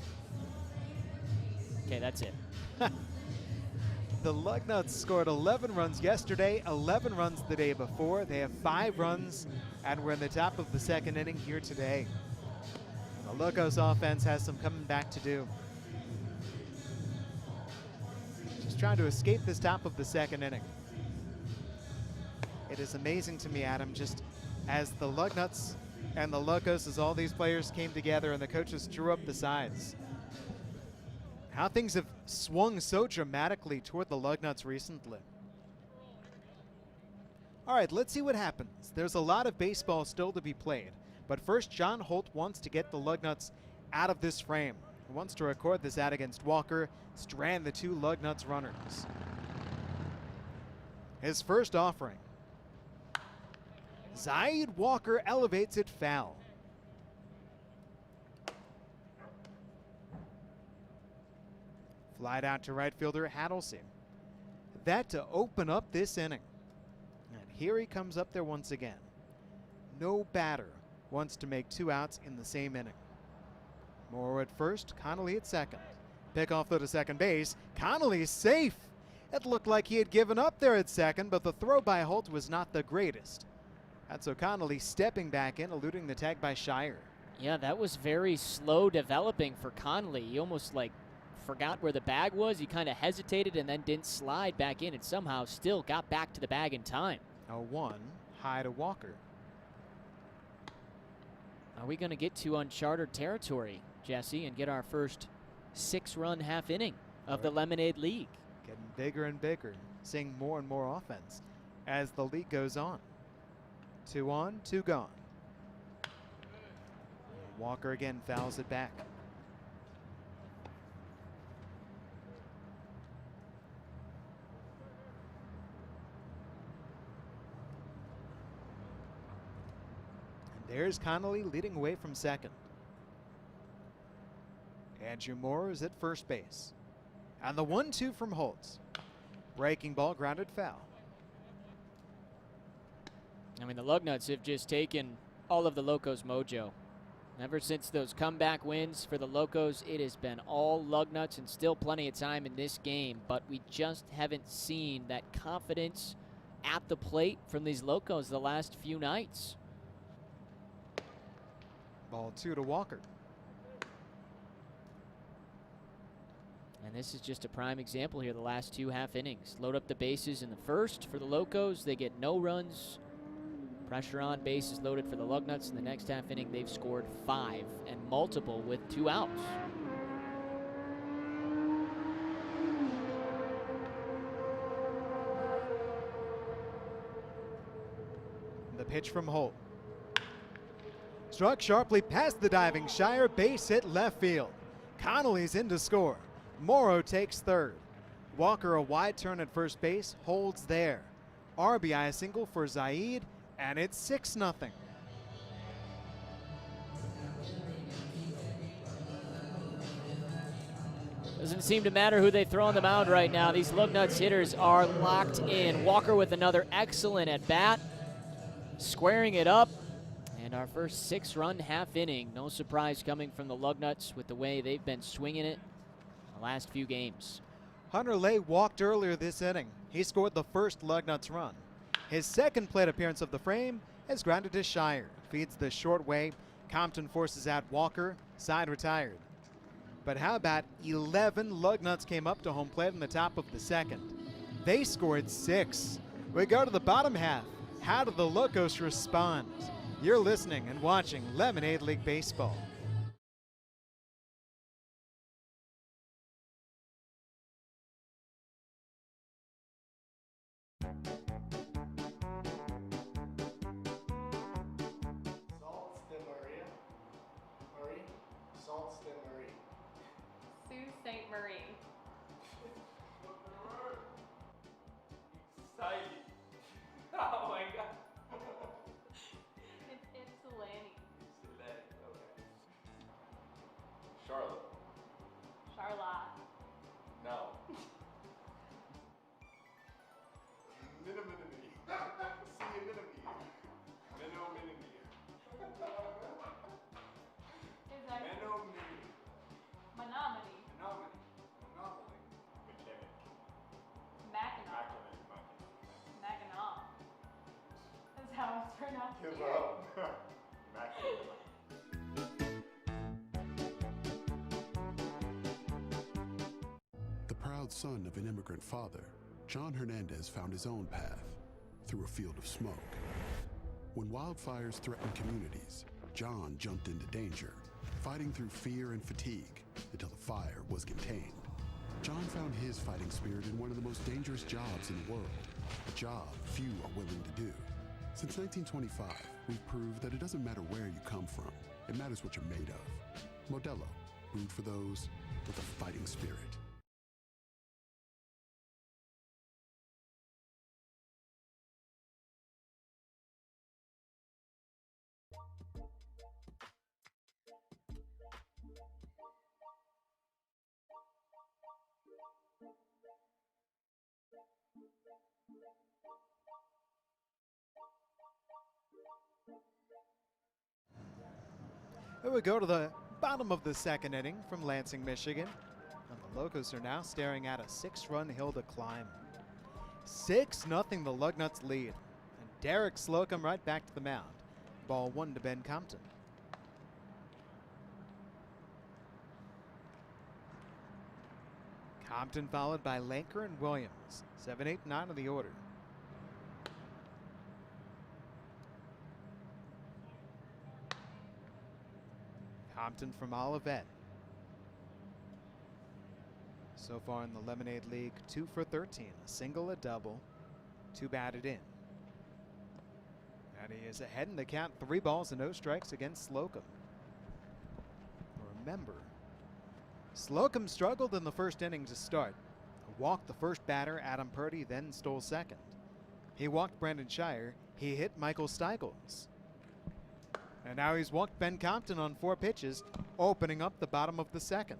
Okay, that's it. The Lugnuts scored 11 runs yesterday, 11 runs the day before. They have 5 runs, and we're in the top of the 2nd inning here today. The Locos offense has some coming back to do. Just trying to escape this top of the 2nd inning. It is amazing to me, Adam, just as the Lugnuts and the Locos, as all these players came together and the coaches drew up the sides, how things have swung so dramatically toward the Lugnuts recently. All right, let's see what happens. There's a lot of baseball still to be played. But first, John Holt wants to get the Lugnuts out of this frame. He wants to record this out against Walker, strand the 2 Lugnuts runners. His first offering. Zaid Walker elevates it foul. Flied out to right fielder Hadlesey. That to open up this inning. And here he comes up there once again. No batter wants to make 2 outs in the same inning. Morrow at first, Connolly at second. Pickoff though to second base. Connolly's safe. It looked like he had given up there at second, but the throw by Holt was not the greatest. That's O'Connolly stepping back in, eluding the tag by Shire. Yeah, that was very slow developing for Connolly. He almost like forgot where the bag was. He kind of hesitated and then didn't slide back in and somehow still got back to the bag in time. A 1 high to Walker. Are we going to get to uncharted territory, Jesse, and get our first 6-run half inning of the Lemonade League? Getting bigger and bigger, seeing more and more offense as the league goes on. 2 on, 2 gone. Walker again fouls it back. There's Connolly leading away from second. Andrew Moore is at first base. And the 1-2 from Holtz. Breaking ball, grounded foul. I mean, the Lugnuts have just taken all of the Locos' mojo. Ever since those comeback wins for the Locos, it has been all Lugnuts and still plenty of time in this game, but we just haven't seen that confidence at the plate from these Locos the last few nights. Ball 2 to Walker. And this is just a prime example here, the last 2 half innings. Load up the bases in the first for the Locos. They get no runs. Pressure on, bases loaded for the Lugnuts. In the next half inning, they've scored 5 and multiple with 2 outs. The pitch from Holt. Struck sharply past the diving Shire, base hit left field. Connolly's in to score. Morrow takes third. Walker a wide turn at first base, holds there. RBI single for Zaid, and it's 6-0. Doesn't seem to matter who they throw on the mound right now. These Lugnuts hitters are locked in. Walker with another excellent at bat, squaring it up. And our first 6-run half inning. No surprise coming from the Lugnuts with the way they've been swinging it the last few games. Hunter Lay walked earlier this inning. He scored the first Lugnuts run. His second plate appearance of the frame is grounded to Shire. Feeds the short way. Compton forces out Walker. Side retired. But how about 11 Lugnuts came up to home plate in the top of the second? They scored 6. We go to the bottom half. How did the Locos respond? You're listening and watching Lemonade League Baseball. Sault Ste. Marie. Oh my god. It's Ypsilanti. Okay. Charlotte. Charlotte. No. Menominee. See you, Menominee. Menominee. Is that Menominee. Menominee? Menominee. Menominee. McKinnon. Mackinac. Mackinac. That's how it's pronounced Give here. up. Mackinac. The proud son of an immigrant father, John Hernandez found his own path through a field of smoke. When wildfires threatened communities, John jumped into danger, fighting through fear and fatigue until the fire was contained. John found his fighting spirit in one of the most dangerous jobs in the world, a job few are willing to do. Since 1925, we've proved that it doesn't matter where you come from, it matters what you're made of. Modelo, brewed for those with a fighting spirit. Here we go to the bottom of the second inning from Lansing, Michigan. And the Locos are now staring at a 6-run hill to climb. 6-0 the Lugnuts lead. And Derek Slocum right back to the mound. Ball 1 to Ben Compton. Compton followed by Lanker and Williams. 7, 8, 9 of the order. Compton from Olivet. So far in the Lemonade League, 2 for 13. A single, a double, 2 batted in. And he is ahead in the count, 3 balls and no strikes against Slocum. Remember, Slocum struggled in the first inning to start. Walked the first batter, Adam Purdy, then stole second. He walked Brandon Shire. He hit Michael Steigels. And now he's walked Ben Compton on 4 pitches, opening up the bottom of the second.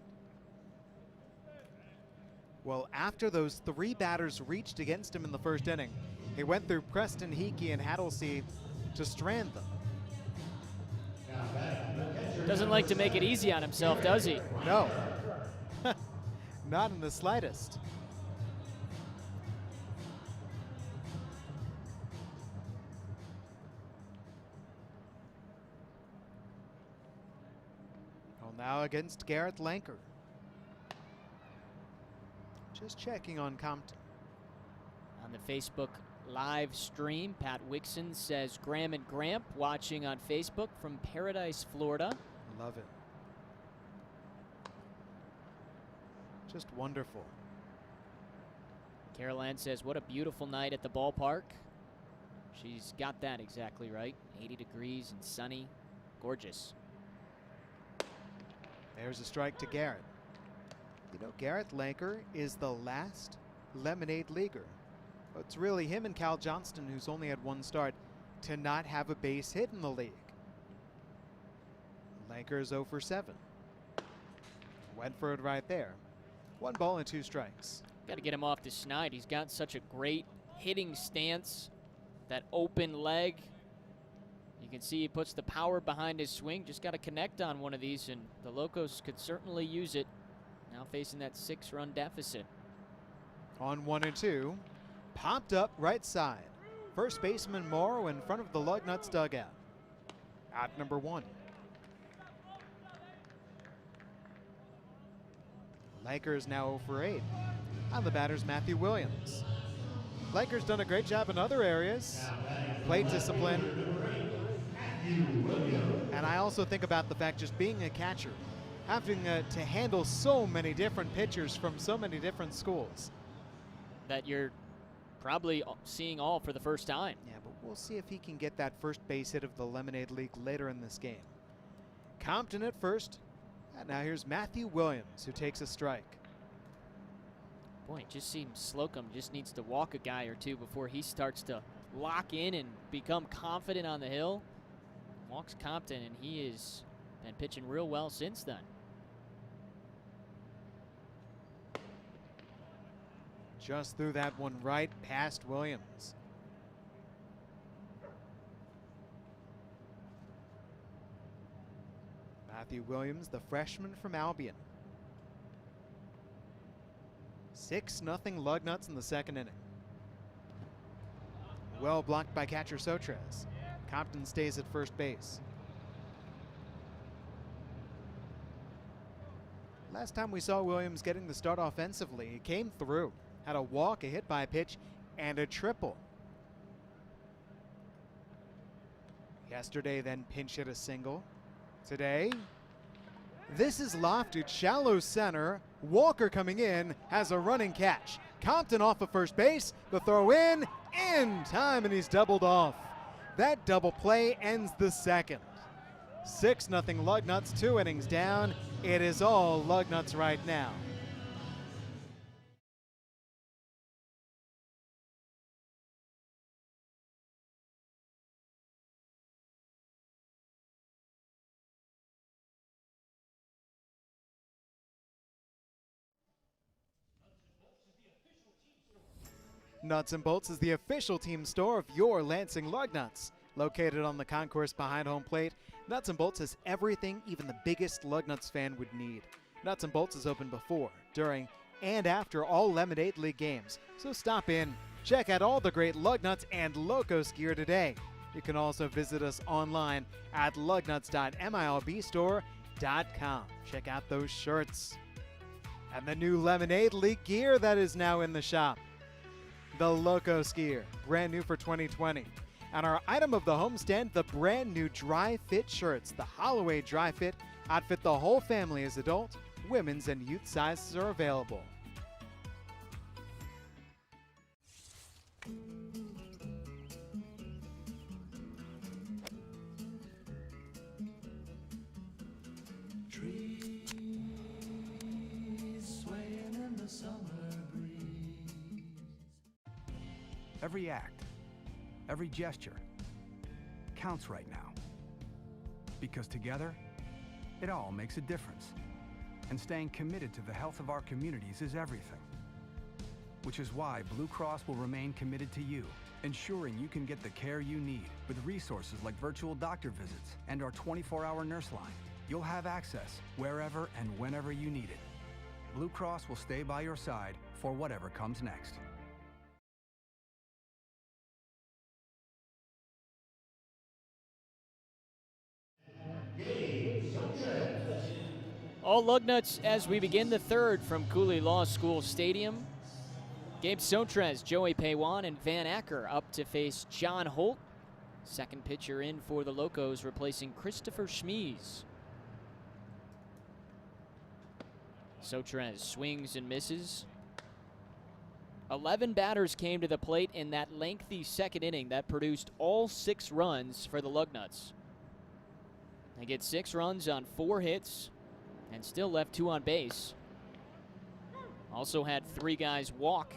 Well, after those 3 batters reached against him in the first inning, he went through Preston Hickey and Haddlesey to strand them. Doesn't like to make it easy on himself, does he? No, not in the slightest. Well, now against Garrett Lanker. Just checking on Compton. On the Facebook live stream, Pat Wixon says Graham and Gramp watching on Facebook from Paradise, Florida. Love it. Just wonderful. Carol Ann says, what a beautiful night at the ballpark. She's got that exactly right. 80 degrees and sunny. Gorgeous. There's a strike to Garrett. You know, Garrett Lanker is the last Lemonade Leaguer. It's really him and Cal Johnston, who's only had 1 start, to not have a base hit in the league. Lanker is 0 for 7. Went for it right there. 1 ball and 2 strikes. Got to get him off the snide. He's got such a great hitting stance, that open leg. You can see he puts the power behind his swing. Just got to connect on one of these, and the Locos could certainly use it. Now facing that 6-run deficit. On 1 and 2. Popped up right side. First baseman Morrow in front of the Lugnuts dugout. At number 1. Lanker is now 0 for 8. On the batter's Matthew Williams. Lanker's done a great job in other areas. Plate discipline. And I also think about the fact, just being a catcher, having to handle so many different pitchers from so many different schools. That you're probably seeing all for the first time. Yeah, but we'll see if he can get that first base hit of the Lemonade League later in this game. Compton at first. And now here's Matthew Williams, who takes a strike. Boy, it just seems Slocum just needs to walk a guy or 2 before he starts to lock in and become confident on the hill. Walks Compton, and he has been pitching real well since then. Just threw that one right past Williams. Matthew Williams, the freshman from Albion. 6-0 Lugnuts in the second inning. Well blocked by catcher Sotres. Compton stays at first base. Last time we saw Williams getting the start offensively, he came through. Had a walk, a hit by pitch, and a triple. Yesterday, then pinch hit a single. Today, this is lofted shallow center. Walker coming in, has a running catch. Compton off of first base. The throw in time, and he's doubled off. That double play ends the second. 6-0 Lugnuts, 2 innings down. It is all Lugnuts right now. Nuts and Bolts is the official team store of your Lansing Lugnuts. Located on the concourse behind home plate, Nuts and Bolts has everything even the biggest Lugnuts fan would need. Nuts and Bolts is open before, during, and after all Lemonade League games. So stop in, check out all the great Lugnuts and Locos gear today. You can also visit us online at lugnuts.milbstore.com. Check out those shirts. And the new Lemonade League gear that is now in the shop. The Locos gear, brand new for 2020. And our item of the homestand, the brand new Dry Fit shirts. The Holloway Dry Fit outfit the whole family as adult, women's, and youth sizes are available. Trees swaying in the summer breeze. Every act, every gesture counts right now. Because together, it all makes a difference. And staying committed to the health of our communities is everything. Which is why Blue Cross will remain committed to you, ensuring you can get the care you need with resources like virtual doctor visits and our 24-hour nurse line. You'll have access wherever and whenever you need it. Blue Cross will stay by your side for whatever comes next. All Lugnuts as we begin the third from Cooley Law School Stadium. Gabe Sotres, Joey Paywan, and Van Acker up to face John Holt. Second pitcher in for the Locos, replacing Christopher Schmies. Sotres swings and misses. 11 batters came to the plate in that lengthy second inning that produced all 6 runs for the Lugnuts. They get 6 runs on 4 hits and still left 2 on base. Also had 3 guys walk.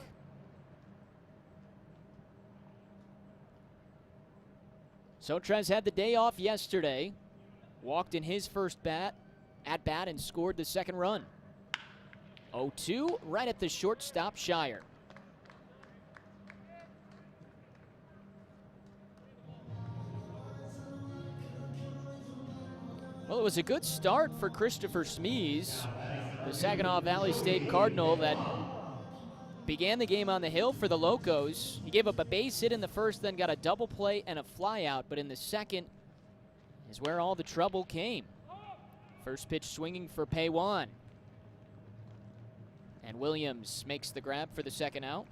Sotres had the day off yesterday. Walked in his first at bat and scored the second run. 0-2 right at the shortstop Shire. Well, it was a good start for Christopher Schmies, the Saginaw Valley State Cardinal that began the game on the hill for the Locos. He gave up a base hit in the first, then got a double play and a fly out, but in the second is where all the trouble came. First pitch swinging for Paywan. And Williams makes the grab for the second out.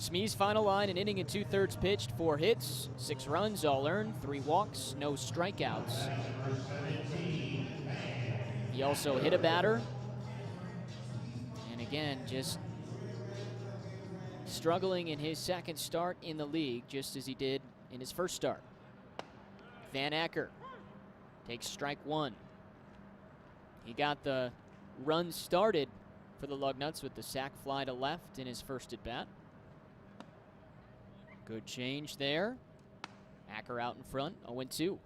Schmies' final line, an inning and 2/3 pitched, 4 hits, 6 runs, all earned, 3 walks, no strikeouts. He also hit a batter. And again, just struggling in his second start in the league, just as he did in his first start. Van Acker takes strike 1. He got the run started for the Lugnuts with the sac fly to left in his first at bat. Good change there. Acker out in front, 0-2.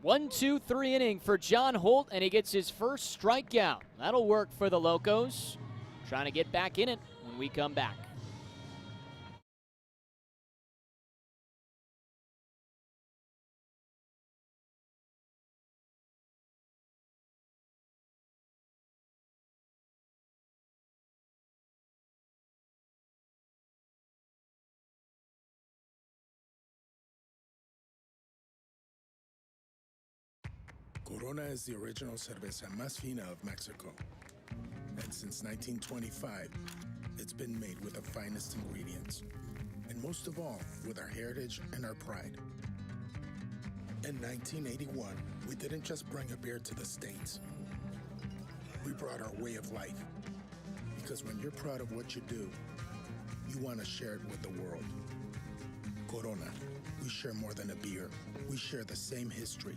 One, 2, 3 inning for John Holt, and he gets his first strikeout. That'll work for the Locos. Trying to get back in it when we come back. Corona is the original cerveza más fina of Mexico. And since 1925, it's been made with the finest ingredients. And most of all, with our heritage and our pride. In 1981, we didn't just bring a beer to the States. We brought our way of life. Because when you're proud of what you do, you want to share it with the world. Corona, we share more than a beer. We share the same history.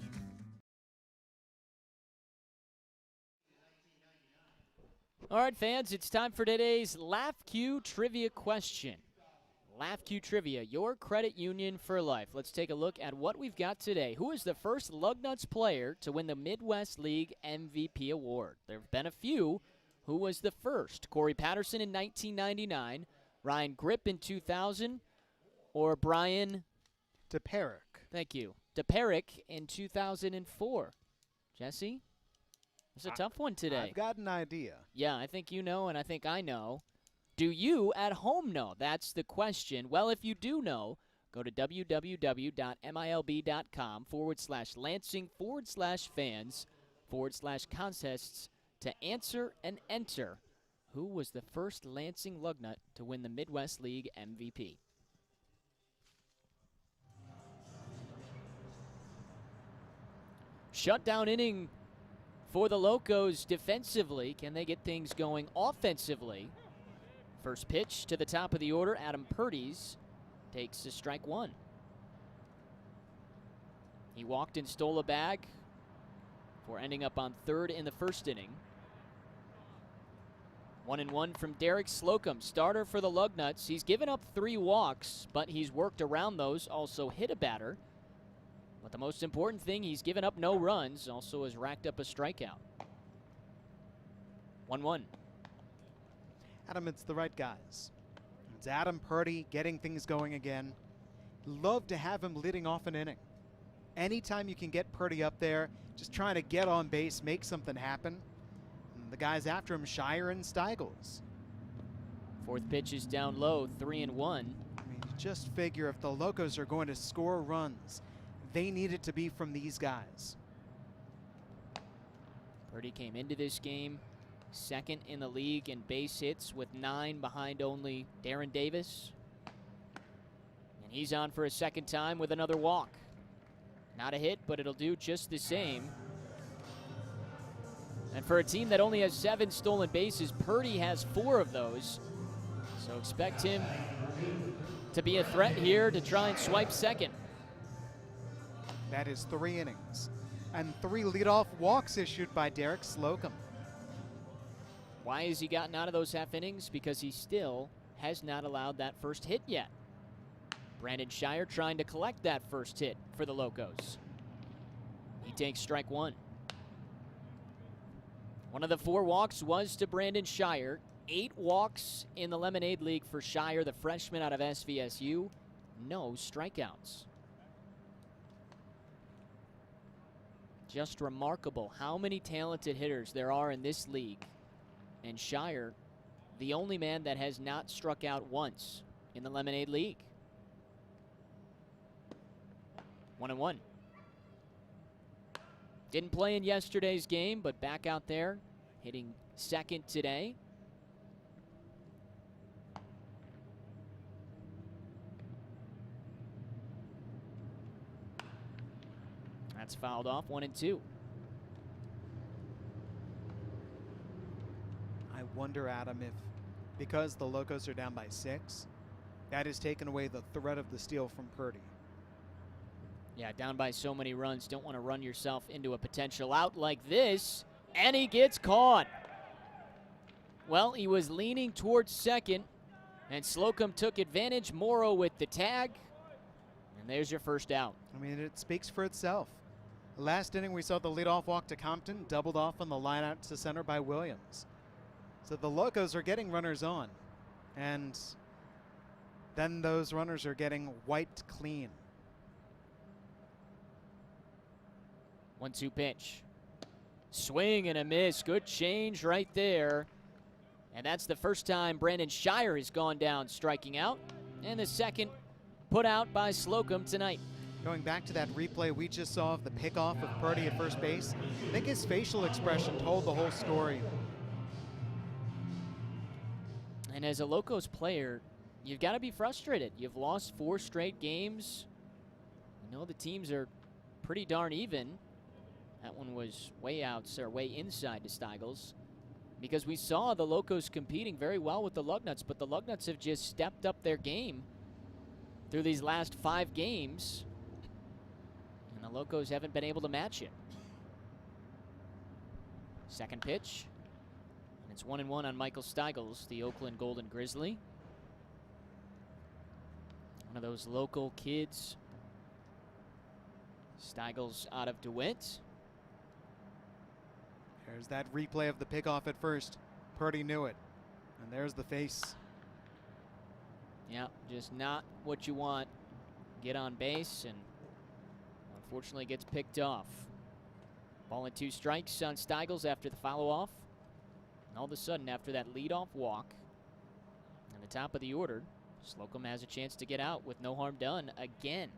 All right, fans, it's time for today's LaughQ Trivia question. LaughQ Trivia, your credit union for life. Let's take a look at what we've got today. Who is the first Lugnuts player to win the Midwest League MVP award? There have been a few. Who was the first? Corey Patterson in 1999, Ryan Grip in 2000, or Brian DePerick. Thank you. DePerick in 2004. Jesse? It's a tough one today. I've got an idea. Yeah, I think you know, and I think I know. Do you at home know? That's the question. Well, if you do know, go to www.milb.com/Lansing/fans/contests to answer and enter who was the first Lansing Lugnut to win the Midwest League MVP. Shutdown inning for the Locos defensively. Can they get things going offensively? First pitch to the top of the order, Adam Purdy's takes a strike 1. He walked and stole a bag before ending up on third in the first inning. 1-1 from Derek Slocum, starter for the Lugnuts. He's given up 3 walks, but he's worked around those, also hit a batter. But the most important thing, he's given up no runs, also has racked up a strikeout. 1-1. Adam, it's the right guys. It's Adam Purdy getting things going again. Love to have him leading off an inning. Anytime you can get Purdy up there, just trying to get on base, make something happen. And the guys after him, Shire and Steigels. 4th pitch is down low, 3-1. I mean, you just figure if the Locos are going to score runs, they need it to be from these guys. Purdy came into this game second in the league in base hits with 9 behind only Darren Davis. And he's on for a second time with another walk. Not a hit, but it'll do just the same. And for a team that only has 7 stolen bases, Purdy has 4 of those. So expect him to be a threat here to try and swipe second. That is 3 innings. And 3 leadoff walks issued by Derek Slocum. Why has he gotten out of those half innings? Because he still has not allowed that first hit yet. Brandon Shire trying to collect that first hit for the Locos. He takes strike 1. One of the 4 walks was to Brandon Shire. 8 walks in the Lemonade League for Shire, the freshman out of SVSU. No strikeouts. Just remarkable how many talented hitters there are in this league. And Shire, the only man that has not struck out once in the Lemonade League. 1-1. Didn't play in yesterday's game, but back out there, hitting second today. That's fouled off, 1-2. I wonder, Adam, if because the Locos are down by 6, that has taken away the threat of the steal from Purdy. Yeah, down by so many runs, don't want to run yourself into a potential out like this, and he gets caught. Well, he was leaning towards second, and Slocum took advantage. Morrow with the tag, and there's your first out. I mean, it speaks for itself. Last inning, we saw the leadoff walk to Compton, doubled off on the line out to center by Williams. So the Locos are getting runners on, and then those runners are getting wiped clean. 1-2 pitch. Swing and a miss. Good change right there. And that's the first time Brandon Shire has gone down striking out, and the second put out by Slocum tonight. Going back to that replay we just saw of the pickoff of Purdy at first base, I think his facial expression told the whole story. And as a Locos player, you've got to be frustrated. You've lost 4 straight games. You know the teams are pretty darn even. That one was way inside to Steigels. Because we saw the Locos competing very well with the Lugnuts, but the Lugnuts have just stepped up their game through these last 5 games. And the Locos haven't been able to match it. Second pitch. And it's 1-1 on Michael Steigels, the Oakland Golden Grizzly. One of those local kids. Steigels out of DeWitt. There's that replay of the pickoff at first. Purdy knew it. And there's the face. Yeah, just not what you want. Get on base, and unfortunately gets picked off. Ball and 2 strikes on Steigels after the follow-off. And all of a sudden, after that leadoff walk, at the top of the order, Slocum has a chance to get out with no harm done again.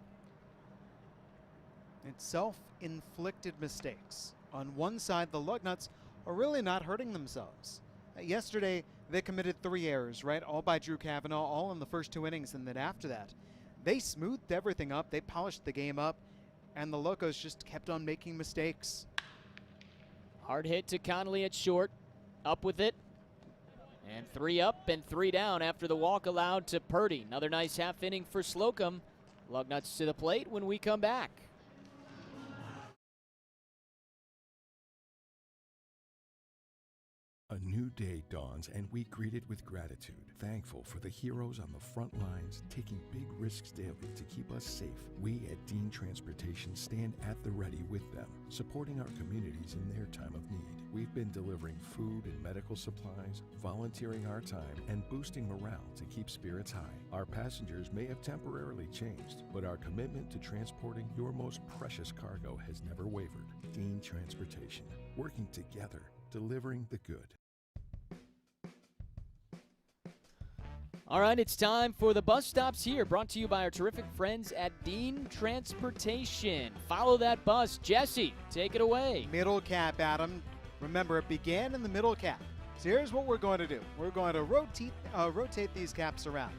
It's self-inflicted mistakes. On one side, the Lugnuts are really not hurting themselves. Yesterday, they committed 3 errors, right? All by Drew Cavanaugh, all in the first 2 innings. And then after that, they smoothed everything up. They polished the game up. And the Locos just kept on making mistakes. Hard hit to Connolly at short. Up with it. And 3 up and 3 down after the walk allowed to Purdy. Another nice half inning for Slocum. Lugnuts to the plate when we come back. A new day dawns and we greet it with gratitude, thankful for the heroes on the front lines taking big risks daily to keep us safe. We at Dean Transportation stand at the ready with them, supporting our communities in their time of need. We've been delivering food and medical supplies, volunteering our time, and boosting morale to keep spirits high. Our passengers may have temporarily changed, but our commitment to transporting your most precious cargo has never wavered. Dean Transportation, working together, delivering the good. All right, it's time for the bus stops here, brought to you by our terrific friends at Dean Transportation. Follow that bus. Jesse, take it away. Middle cap, Adam. Remember, it began in the middle cap. So here's what we're going to do. We're going to rotate these caps around.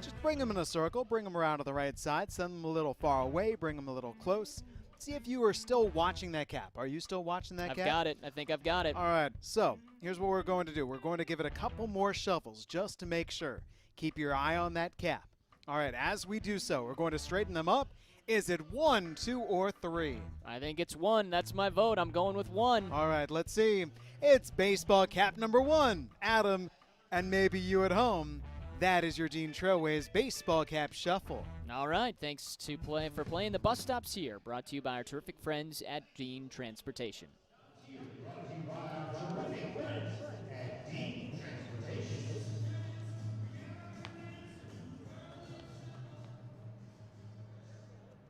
Just bring them in a circle, bring them around to the right side, send them a little far away, bring them a little close. See if you are still watching that cap. Are you still watching that cap? I've got it. I think I've got it. All right, so here's what we're going to do. We're going to give it a couple more shuffles just to make sure. Keep your eye on that cap. All right, as we do so, we're going to straighten them up. Is it 1, 2, or 3? I think it's 1. That's my vote. I'm going with 1. All right, let's see. It's baseball cap number 1. Adam, and maybe you at home, that is your Dean Trailways baseball cap shuffle. All right, thanks for playing the bus stops here, brought to you by our terrific friends at Dean Transportation.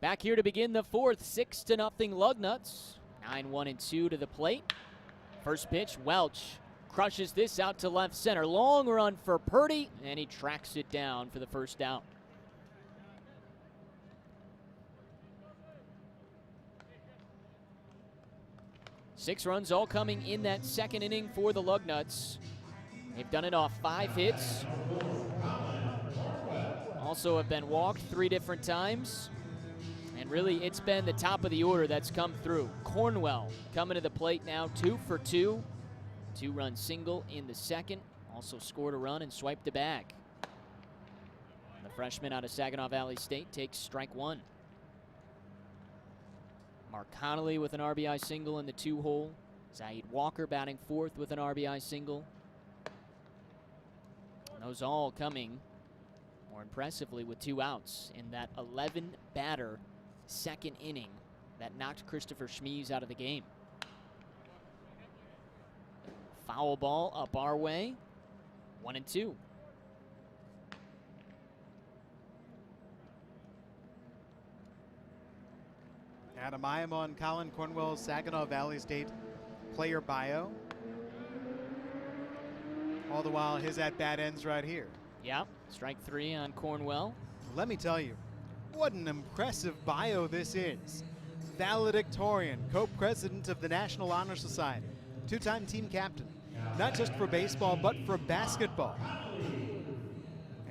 Back here to begin the fourth, 6-0 Lugnuts. 9-1-2 to the plate. First pitch, Welch crushes this out to left center. Long run for Purdy, and he tracks it down for the first out. Six runs all coming in that second inning for the Lugnuts. They've done it off 5 hits. Also have been walked 3 different times. And really, it's been the top of the order that's come through. Cornwell coming to the plate now, 2 for 2. 2-run single in the second. Also scored a run and swiped the bag. The freshman out of Saginaw Valley State takes strike 1. Mark Connolly with an RBI single in the 2-hole. Zaid Walker batting 4th with an RBI single. And those all coming more impressively with 2 outs in that 11-batter second inning that knocked Christopher Schmies out of the game. Foul ball up our way. 1-2. Adam, I am on Colin Cornwell's Saginaw Valley State player bio. All the while, his at-bat ends right here. Yeah, strike 3 on Cornwell. Let me tell you, what an impressive bio this is. Valedictorian, co-president of the National Honor Society, 2-time team captain, not just for baseball, but for basketball.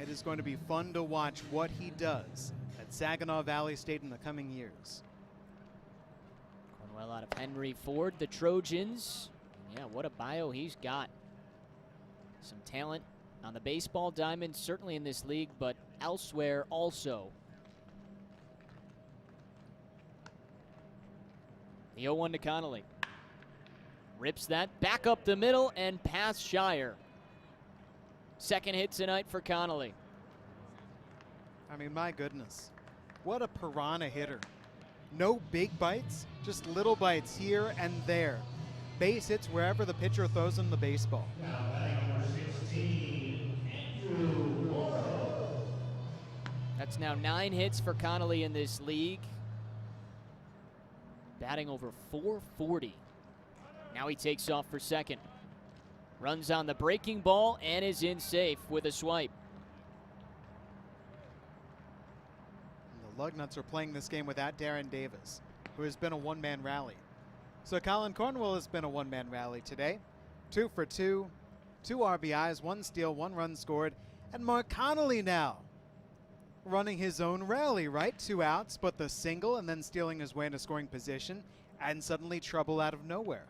It is going to be fun to watch what he does at Saginaw Valley State in the coming years. Cornwell out of Henry Ford, the Trojans. Yeah, what a bio he's got. Some talent on the baseball diamond, certainly in this league, but elsewhere also. The 0-1 to Connolly. Rips that back up the middle and past Shire. Second hit tonight for Connolly. I mean, my goodness. What a piranha hitter. No big bites, just little bites here and there. Base hits wherever the pitcher throws him the baseball. That's now 9 hits for Connolly in this league. Batting over 440. Now he takes off for second. Runs on the breaking ball and is in safe with a swipe. The Lugnuts are playing this game without Darren Davis, who has been a one-man rally. So Colin Cornwell has been a one-man rally today. 2 for 2, 2 RBIs, 1 steal, 1 run scored. And Mark Connolly now running his own rally, right? 2 outs, but the single and then stealing his way into scoring position, and suddenly trouble out of nowhere.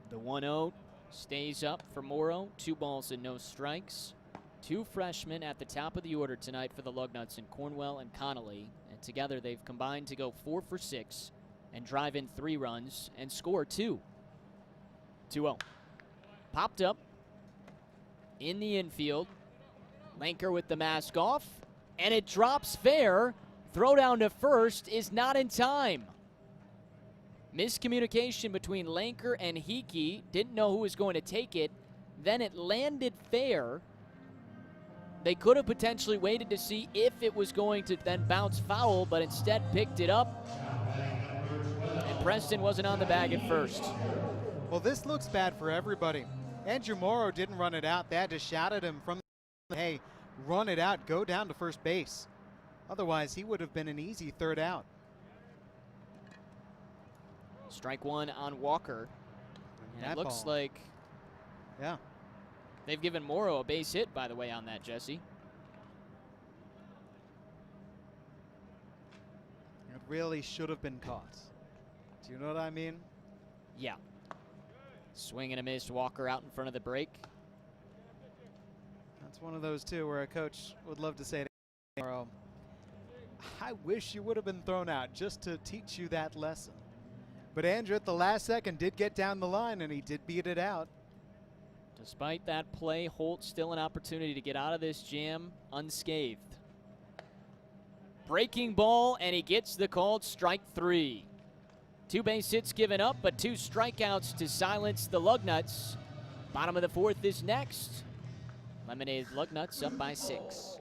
The 1-0 stays up for Morrow. 2 balls and no strikes. 2 freshmen at the top of the order tonight for the Lugnuts in Cornwell and Connolly. And together they've combined to go 4 for 6 and drive in 3 runs and score 2. 2-0. Popped up in the infield. Lanker with the mask off, and it drops fair. Throw down to first is not in time. Miscommunication between Lanker and Hickey. Didn't know who was going to take it. Then it landed fair. They could have potentially waited to see if it was going to then bounce foul, but instead picked it up. And Preston wasn't on the bag at first. Well, this looks bad for everybody. Andrew Morrow didn't run it out. They had to shout at him from the, hey, run it out, go down to first base. Otherwise, he would have been an easy third out. Strike one on Walker. And it looks ball. like Yeah. they've given Morrow a base hit, by the way, on that, Jesse. It really should have been caught. Do you know what I mean? Yeah. Swing and a miss. Walker out in front of the break. That's one of those, too, where a coach would love to say to Morrow, I wish you would have been thrown out just to teach you that lesson. But Andrew, at the last second, did get down the line, and he did beat it out. Despite that play, Holt still an opportunity to get out of this jam unscathed. Breaking ball, and he gets the called strike 3. 2 base hits given up, but 2 strikeouts to silence the Lugnuts. Bottom of the 4th is next. Lemonade Lugnuts up by 6.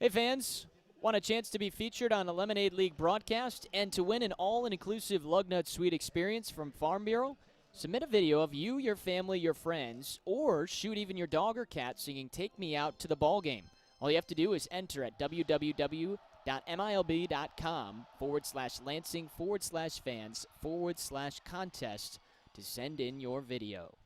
Hey fans, want a chance to be featured on a Lemonade League broadcast and to win an all-inclusive Lugnut Suite experience from Farm Bureau? Submit a video of you, your family, your friends, or shoot even your dog or cat singing Take Me Out to the Ball Game. All you have to do is enter at www.milb.com/Lansing/fans/contest to send in your video.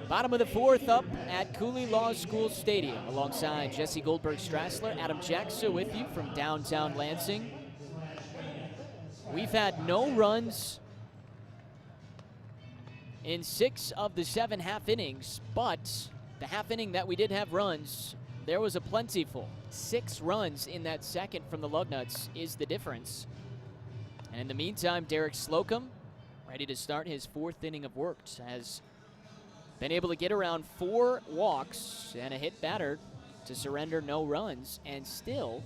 Bottom of the 4th up at Cooley Law School Stadium alongside Jesse Goldberg-Strassler, Adam Jackson with you from downtown Lansing. We've had no runs in 6 of the 7 half innings, but the half inning that we did have runs, there was a plentiful. 6 runs in that second from the Lugnuts is the difference. And in the meantime, Derek Slocum, ready to start his 4th inning of work, has been able to get around 4 walks and a hit batter to surrender no runs, and still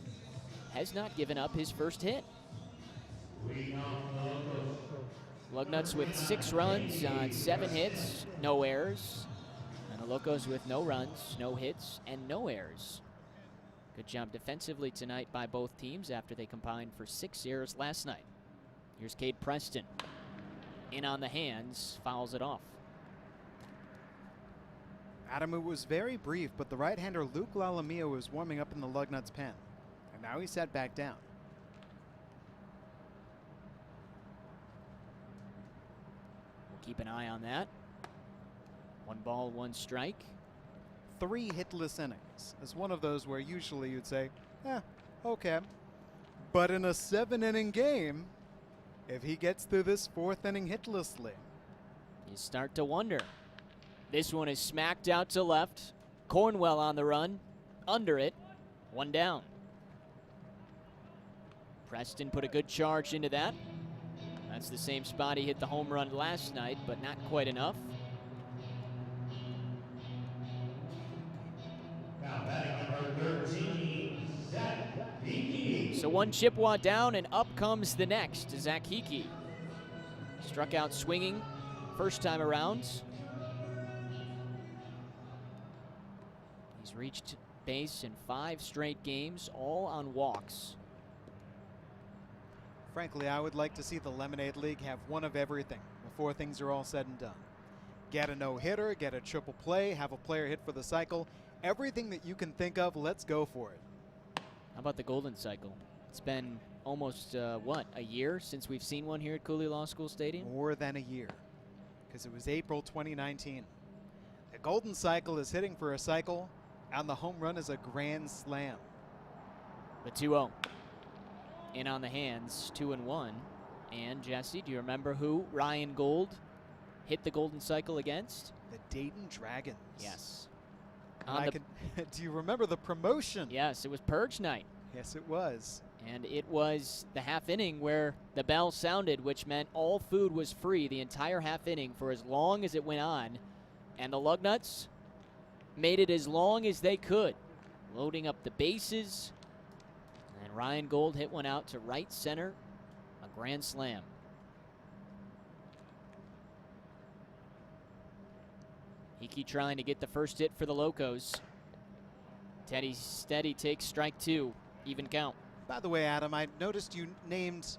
has not given up his first hit. Lugnuts with 6 runs on 7 hits, no errors. And the Locos with no runs, no hits, and no errors. Good job defensively tonight by both teams after they combined for 6 errors last night. Here's Cade Preston. In on the hands, fouls it off. Adam, it was very brief, but the right-hander Luke Lalamia was warming up in the Lugnuts pen. And now he's sat back down. We'll keep an eye on that. 1 ball, 1 strike. 3 hitless innings. It's one of those where usually you'd say, okay. But in a 7-inning game, if he gets through this 4th inning hitlessly, you start to wonder. This one is smacked out to left. Cornwell on the run. Under it. 1 down. Preston put a good charge into that. That's the same spot he hit the home run last night, but not quite enough. So 1 Chippewa down, and up comes the next. Zach Hickey. Struck out swinging first time around. He's reached base in 5 straight games, all on walks. frankly, I would like to see the Lemonade League have one of everything before things are all said and done. Get a no-hitter, get a triple play, have a player hit for the cycle. Everything that you can think of, let's go for it. How about the golden cycle? It's been almost, a year since we've seen one here at Cooley Law School Stadium? More than a year, because it was April 2019. The Golden Cycle is hitting for a cycle, and the home run is a grand slam. The 2-0. In on the hands, 2-1. And Jesse, do you remember who Ryan Gold hit the Golden Cycle against? The Dayton Dragons. Yes. Do you remember the promotion? Yes, it was Purge Night. Yes, it was. And it was the half inning where the bell sounded, which meant all food was free the entire half inning for as long as it went on. And the Lugnuts made it as long as they could, loading up the bases. And Ryan Gold hit one out to right center, a grand slam. Hickey trying to get the first hit for the Locos. Teddy Steady takes strike 2, even count. By the way, Adam, I noticed you named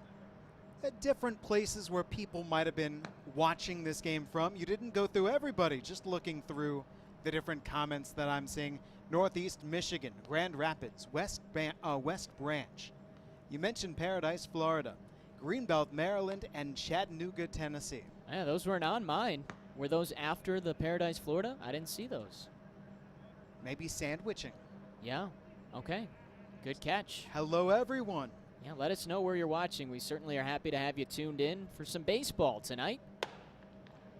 different places where people might have been watching this game from. You didn't go through everybody, just looking through the different comments that I'm seeing. Northeast Michigan, Grand Rapids, West Branch. You mentioned Paradise, Florida, Greenbelt, Maryland, and Chattanooga, Tennessee. Yeah, those weren't on mine. Were those after the Paradise, Florida? I didn't see those. Maybe sandwiching. Yeah, okay. Good catch. Hello, everyone. Yeah, let us know where you're watching. We certainly are happy to have you tuned in for some baseball tonight.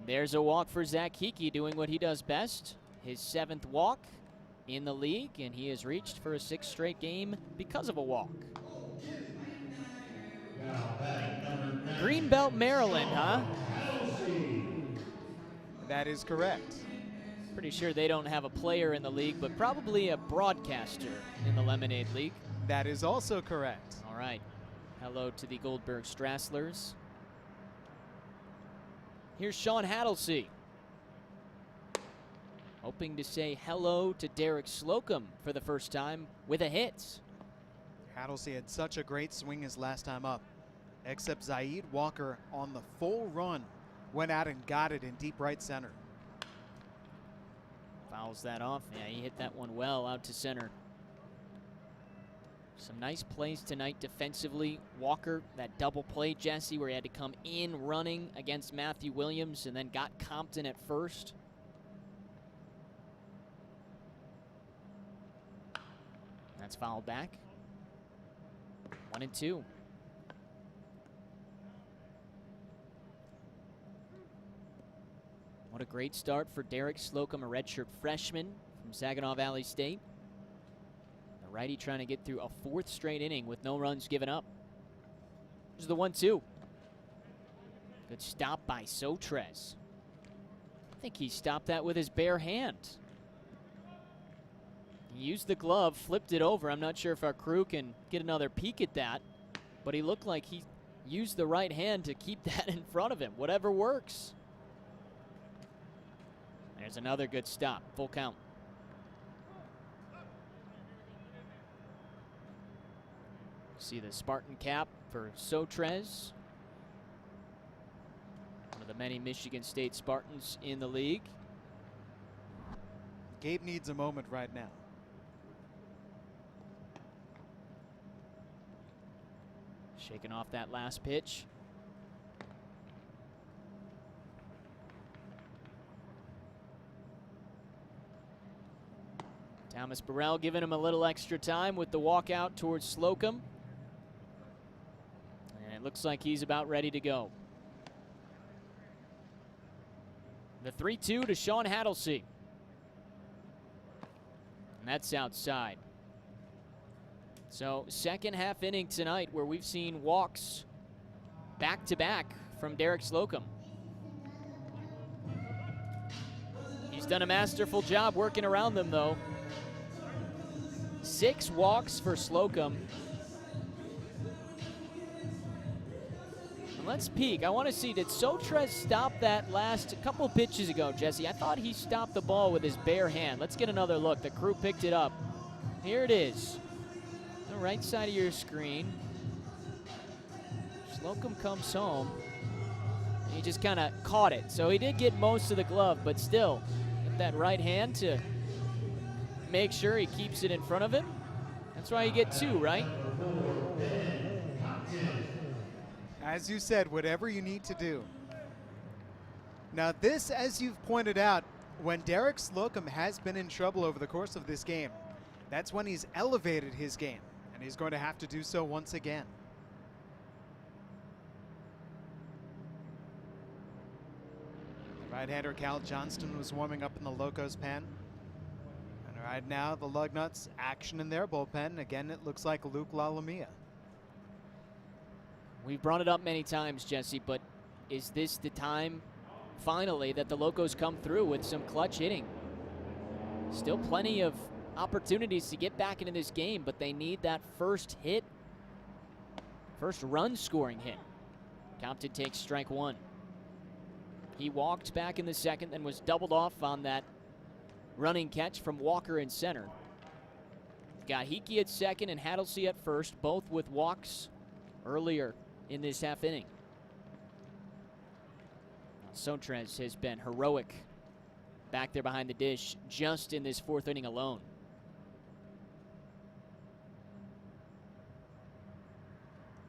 There's a walk for Zach Hickey doing what he does best. His 7th walk in the league, and he has reached for a 6th straight game because of a walk. Greenbelt, Maryland, huh? That is correct. Pretty sure they don't have a player in the league, but probably a broadcaster in the Lemonade League. That is also correct. All right. Hello to the Goldberg Strasslers. Here's Sean Hattlesey, hoping to say hello to Derek Slocum for the first time with a hit. Hattlesey had such a great swing his last time up, except Zaid Walker on the full run went out and got it in deep right center. Fouls that off. Yeah, he hit that one well out to center. Some nice plays tonight defensively. Walker, that double play, Jesse, where he had to come in running against Matthew Williams and then got Compton at first. That's fouled back. 1-2. What a great start for Derek Slocum, a redshirt freshman from Saginaw Valley State. The righty trying to get through a 4th straight inning with no runs given up. Here's the 1-2. Good stop by Sotres. I think he stopped that with his bare hand. He used the glove, flipped it over. I'm not sure if our crew can get another peek at that, but he looked like he used the right hand to keep that in front of him. Whatever works. There's another good stop. Full count. See the Spartan cap for Sotres, one of the many Michigan State Spartans in the league. Gabe needs a moment right now. Shaking off that last pitch. Thomas Burrell giving him a little extra time with the walkout towards Slocum. And it looks like he's about ready to go. The 3-2 to Sean Hattlesey. And that's outside. So second half inning tonight where we've seen walks back-to-back from Derek Slocum. He's done a masterful job working around them, though. 6 walks for Slocum. And let's peek. I want to see, did Sotres stop that last couple pitches ago, Jesse? I thought he stopped the ball with his bare hand. Let's get another look. The crew picked it up. Here it is. The right side of your screen. Slocum comes home. He just kind of caught it. So he did get most of the glove, but still, with that right hand to make sure he keeps it in front of him. That's why you get 2, right? As you said, whatever you need to do. Now this, as you've pointed out, when Derek Slocum has been in trouble over the course of this game, that's when he's elevated his game, and he's going to have to do so once again. The right-hander Cal Johnston was warming up in the Locos pen. And right now, the Lugnuts, action in their bullpen. Again, it looks like Luke Lalomia. We've brought it up many times, Jesse, but is this the time, finally, that the Locos come through with some clutch hitting? Still plenty of opportunities to get back into this game, but they need that first hit, first run-scoring hit. Compton takes strike one. He walked back in the second, then was doubled off on that running catch from Walker in center. Got Hickey at second and Hattlesey at first, both with walks earlier in this half inning. Sotres has been heroic back there behind the dish just in this fourth inning alone.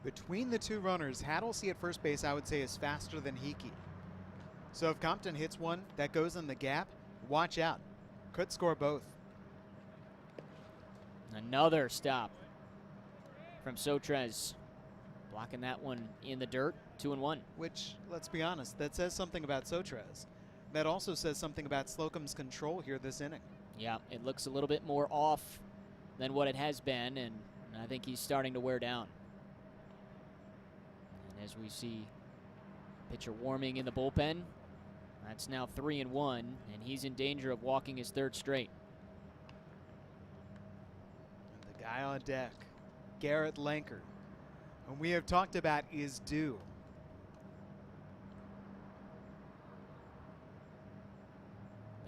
Between the two runners, Hattlesey at first base, I would say, is faster than Hickey. So if Compton hits one that goes in the gap, watch out. Could score both. Another stop from Sotres. Blocking that one in the dirt, 2-1. Which, let's be honest, that says something about Sotres. That also says something about Slocum's control here this inning. Yeah, it looks a little bit more off than what it has been, and I think he's starting to wear down. And as we see pitcher warming in the bullpen, that's now 3-1, and he's in danger of walking his third straight. And the guy on deck, Garrett Lanker, whom we have talked about, is due.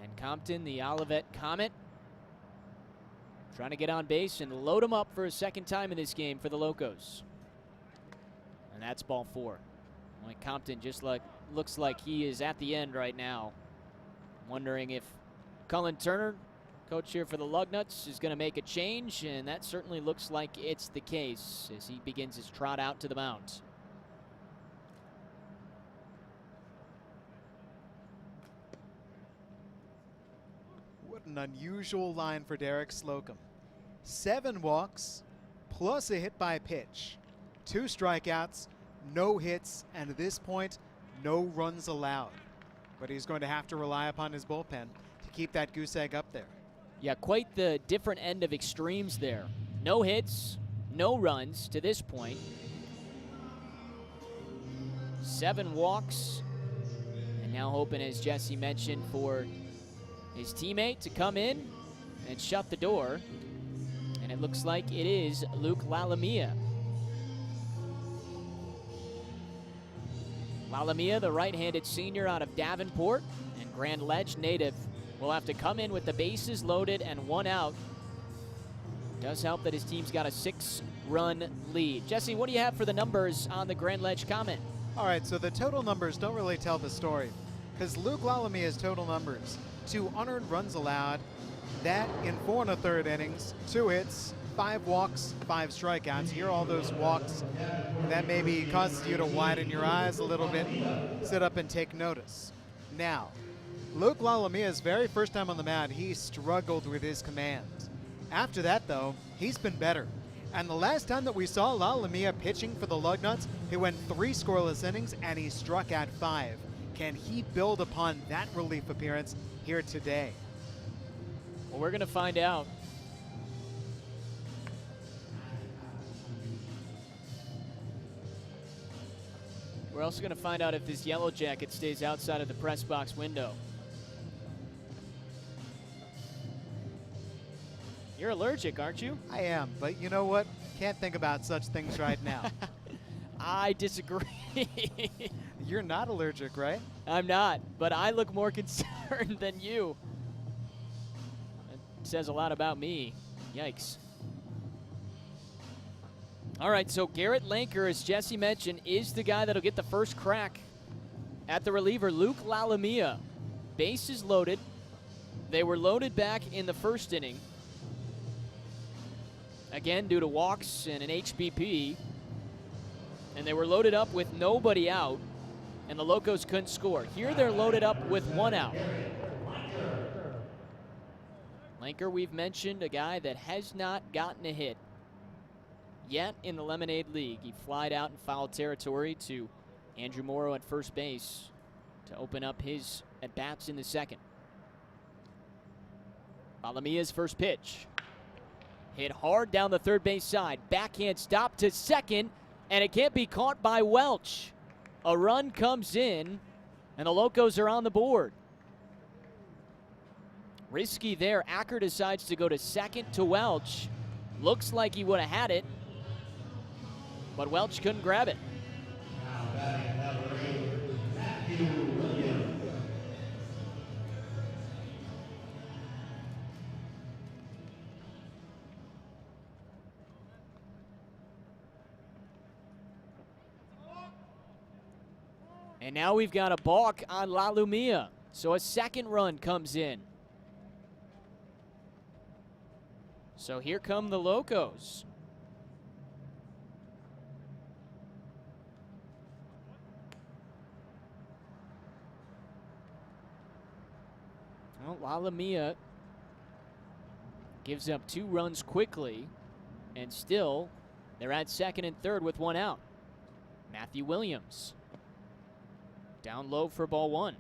And Compton, the Olivet Comet, trying to get on base and load him up for a second time in this game for the Locos. And that's ball four. Like Compton just looks like he is at the end right now. Wondering if Cullen Turner, coach here for the Lugnuts, is going to make a change, and that certainly looks like it's the case as he begins his trot out to the mound. What an unusual line for Derek Slocum. 7 walks plus a hit by pitch. 2 strikeouts, no hits, and at this point, no runs allowed. But he's going to have to rely upon his bullpen to keep that goose egg up there. Yeah, quite the different end of extremes there. No hits, no runs to this point. 7 walks. And now hoping, as Jesse mentioned, for his teammate to come in and shut the door. And it looks like it is Luke Lalomia. Lalomia, the right-handed senior out of Davenport and Grand Ledge native, will have to come in with the bases loaded and 1 out. Does help that his team's got a 6-run lead. Jesse, what do you have for the numbers on the Grand Ledge Comet? All right, so the total numbers don't really tell the story, because Luke Lalomia's total numbers: 2 unearned runs allowed, that in 4 1/3 innings, 2 hits, 5 walks, 5 strikeouts. Here, all those walks, that maybe causes you to widen your eyes a little bit, sit up and take notice. Now, Luke Lalomia's very first time on the mound, he struggled with his command. After that, though, he's been better. And the last time that we saw Lalomia pitching for the Lugnuts, he went 3 scoreless innings and he struck out 5. Can he build upon that relief appearance here today? Well, we're going to find out. We're also going to find out if this Yellow Jacket stays outside of the press box window. You're allergic, aren't you? I am, but you know what? Can't think about such things right now. I disagree. You're not allergic, right? I'm not, but I look more concerned than you. It says a lot about me. Yikes. All right, so Garrett Lanker, as Jesse mentioned, is the guy that'll get the first crack at the reliever, Luke Lalomia. Bases loaded. They were loaded back in the first inning. Again, due to walks and an HBP. and they were loaded up with nobody out, and the Locos couldn't score. Here they're loaded up with one out. Lanker, we've mentioned, a guy that has not gotten a hit yet in the Lemonade League. He flied out in foul territory to Andrew Morrow at first base to open up his at-bats in the second. Alamia's first pitch. Hit hard down the third base side. Backhand stop to second, and it can't be caught by Welch. A run comes in, and the Locos are on the board. Risky there. Acker decides to go to second to Welch. Looks like he would have had it, but Welch couldn't grab it. And now we've got a balk on La Lumia. So a second run comes in. So here come the Locos. Well, La Lumia gives up 2 runs quickly, and still they're at second and third with one out. Matthew Williams down low for ball 1.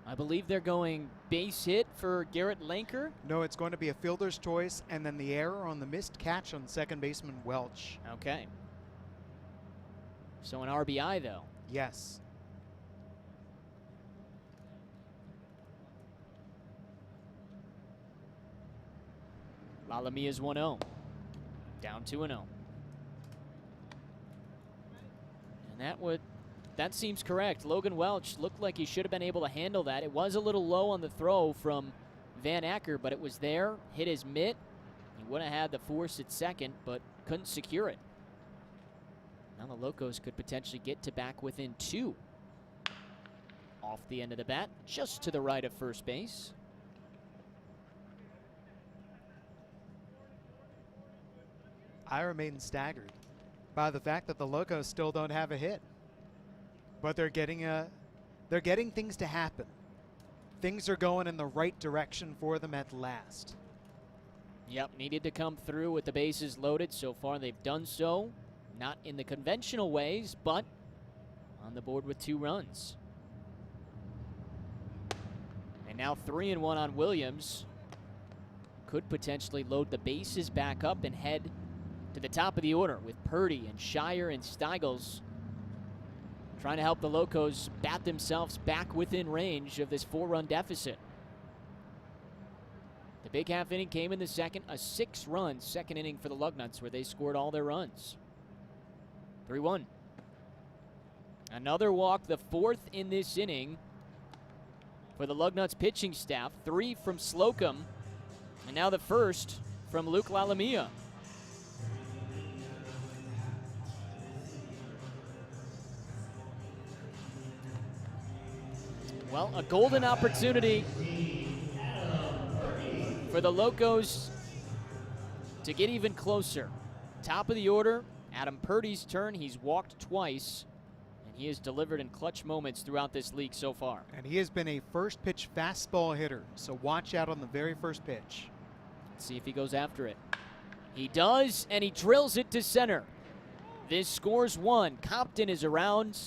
I believe they're going base hit for Garrett Lanker. No, it's going to be a fielder's choice, and then the error on the missed catch on second baseman Welch. Okay. So an RBI, though. Yes. La Lumia's 1-0. Down 2-0. And that seems correct. Logan Welch looked like he should have been able to handle that. It was a little low on the throw from Van Acker, but it was there, hit his mitt. He would have had the force at second, but couldn't secure it. Now the Locos could potentially get to back within 2. Off the end of the bat, just to the right of first base. I remain staggered by the fact that the Locos still don't have a hit. But they're getting things to happen. Things are going in the right direction for them at last. Yep, needed to come through with the bases loaded. So far they've done so. Not in the conventional ways, but on the board with 2 runs. And now 3-1 on Williams. Could potentially load the bases back up and head to the top of the order with Purdy and Shire and Steigels trying to help the Locos bat themselves back within range of this 4-run deficit. The big half inning came in the second, a 6-run second inning for the Lugnuts where they scored all their runs. 3-1. Another walk, the 4th in this inning for the Lugnuts pitching staff. 3 from Slocum, and now the first from Luke Lalumia. Well, a golden opportunity for the Locos to get even closer. Top of the order, Adam Purdy's turn. He's walked twice, and he has delivered in clutch moments throughout this league so far. And he has been a first pitch fastball hitter, so watch out on the very first pitch. Let's see if he goes after it. He does, and he drills it to center. This scores 1. Compton is around.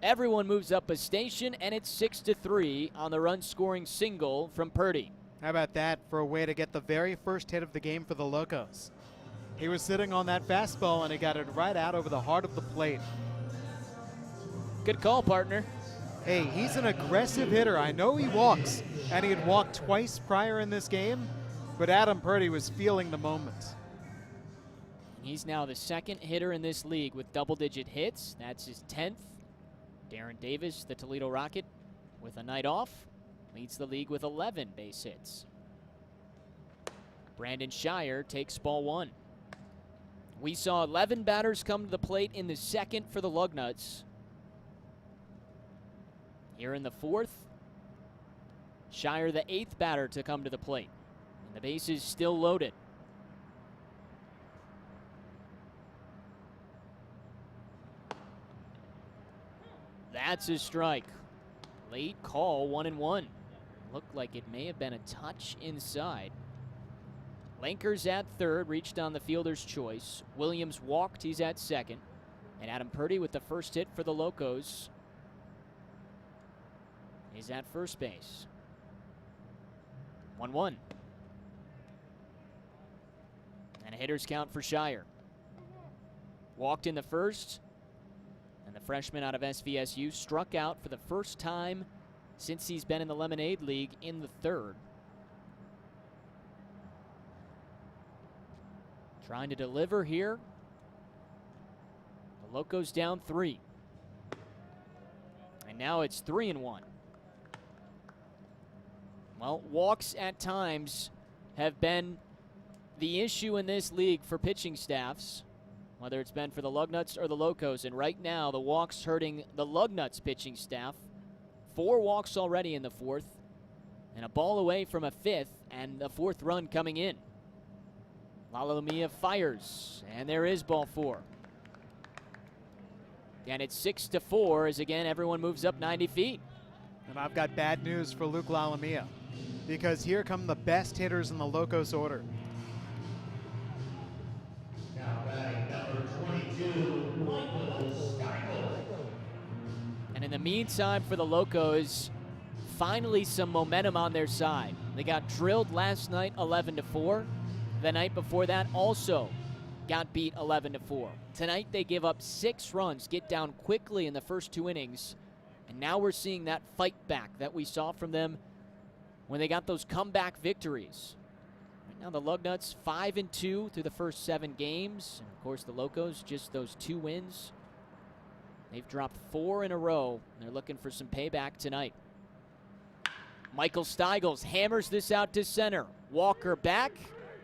Everyone moves up a station, and it's 6-3 on the run-scoring single from Purdy. How about that for a way to get the very first hit of the game for the Locos? He was sitting on that fastball, and he got it right out over the heart of the plate. Good call, partner. Hey, he's an aggressive hitter. I know he walks, and he had walked twice prior in this game, but Adam Purdy was feeling the moment. He's now the 2nd hitter in this league with double-digit hits. That's his 10th. Darren Davis, the Toledo Rocket, with a night off, leads the league with 11 base hits. Brandon Shire takes ball 1. We saw 11 batters come to the plate in the second for the Lugnuts. Here in the 4th, Shire the 8th batter to come to the plate. And the bases still loaded. That's a strike. Late call, 1-1. Looked like it may have been a touch inside. Lankers at third, reached on the fielder's choice. Williams walked, he's at second. And Adam Purdy with the first hit for the Locos is at first base. 1-1. And a hitter's count for Shire. Walked in the first, and the freshman out of SVSU struck out for the first time since he's been in the Lemonade League in the third. Trying to deliver here. The Locos down 3. And now it's 3-1. Well, walks at times have been the issue in this league for pitching staffs, whether it's been for the Lugnuts or the Locos. And right now, the walks hurting the Lugnuts pitching staff. 4 walks already in the fourth, and a ball away from a fifth, and the fourth run coming in. Lala Lumia fires, and there is ball 4. And it's 6-4 as, again, everyone moves up 90 feet. And I've got bad news for Luke Lalamia, because here come the best hitters in the Locos order. Now batting number 22, Michael Steigel. And in the meantime for the Locos, finally some momentum on their side. They got drilled last night 11-4. The night before that also got beat 11-4. Tonight they give up 6 runs, get down quickly in the first 2 innings, and now we're seeing that fight back that we saw from them when they got those comeback victories. Right now the Lugnuts 5-2 through the first 7 games, and of course the Locos just those 2 wins. They've dropped 4 in a row. They're looking for some payback tonight. Michael Steigels hammers this out to center. Walker back.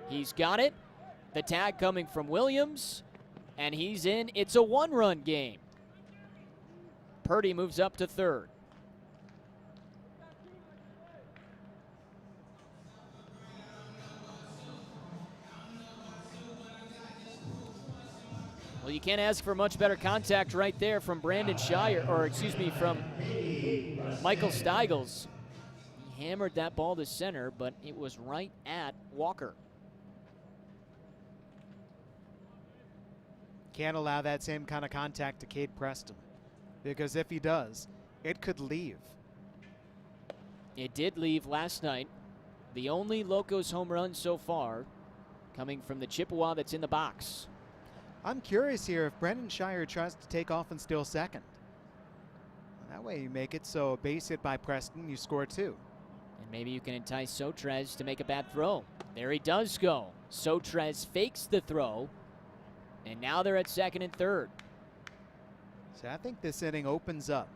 He's got it. The tag coming from Williams, and he's in. It's a 1-run game. Purdy moves up to third. Well, you can't ask for much better contact right there from Brandon Shire, or excuse me, from Michael Steigels. He hammered that ball to center, but it was right at Walker. Can't allow that same kind of contact to Cade Preston, because if he does, it could leave. It did leave last night. The only Locos home run so far coming from the Chippewa that's in the box. I'm curious here if Brendan Shire tries to take off and steal second. That way you make it so a base hit by Preston, you score 2. And maybe you can entice Sotrez to make a bad throw. There he does go. Sotrez fakes the throw. And now they're at second and third. So I think this inning opens up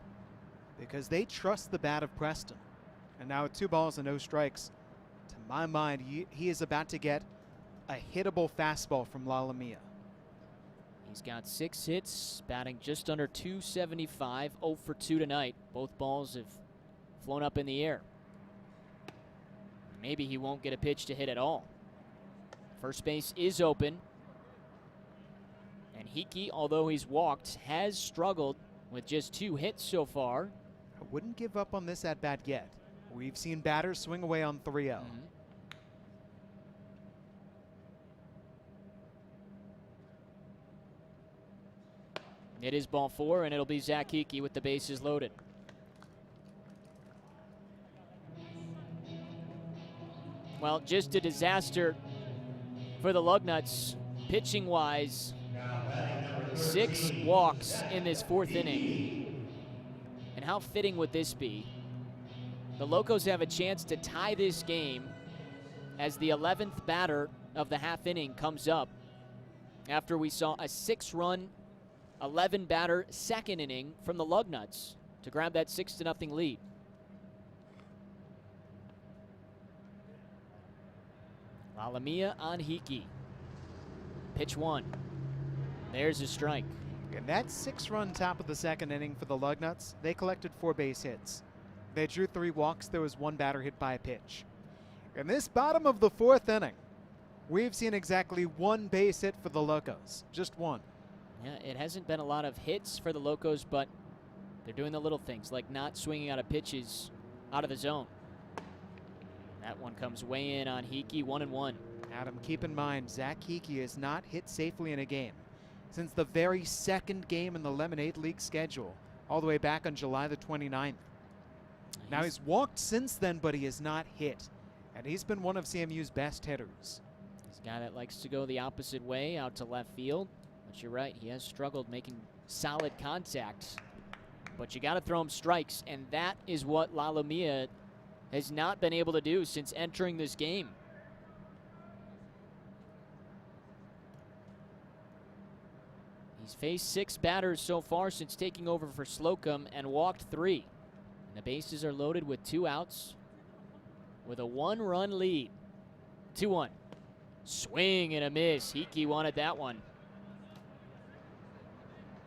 because they trust the bat of Preston. And now with 2 balls and no strikes, to my mind, he is about to get a hittable fastball from Lalamia. He's got 6 hits, batting just under 275, 0 for 2 tonight. Both balls have flown up in the air. Maybe he won't get a pitch to hit at all. First base is open. And Hickey, although he's walked, has struggled with just 2 hits so far. I wouldn't give up on this at bat yet. We've seen batters swing away on 3-0. It is ball 4, and it'll be Zach Hickey with the bases loaded. Well, just a disaster for the Lugnuts, pitching-wise. 6 walks in this 4th inning. And how fitting would this be? The Locos have a chance to tie this game as the 11th batter of the half inning comes up after we saw a 6-run, 11-batter second inning from the Lugnuts to grab that 6-0 lead. Lalamia on Hickey. Pitch 1. There's a strike. And that 6-run top of the 2nd inning for the Lugnuts, they collected 4 base hits. They drew 3 walks. There was 1 batter hit by a pitch. In this bottom of the 4th inning, we've seen exactly 1 base hit for the Locos. Just 1. Yeah, it hasn't been a lot of hits for the Locos, but They're doing the little things like not swinging out of pitches out of the zone. That one comes way in on Hickey, 1-1. Adam, keep in mind, Zach Hickey has not hit safely in a game since the very second game in the Lemonade League schedule, all the way back on July the 29th. Now he's walked since then, but he has not hit, and he's been one of CMU's best hitters. He's a guy that likes to go the opposite way out to left field, but you're right, he has struggled making solid contact. But you got to throw him strikes, and that is what La Lumia has not been able to do since entering this game. He's faced 6 batters so far since taking over for Slocum and walked 3. And the bases are loaded with 2 outs with a 1-run lead. 2-1. Swing and a miss. Hickey wanted that one.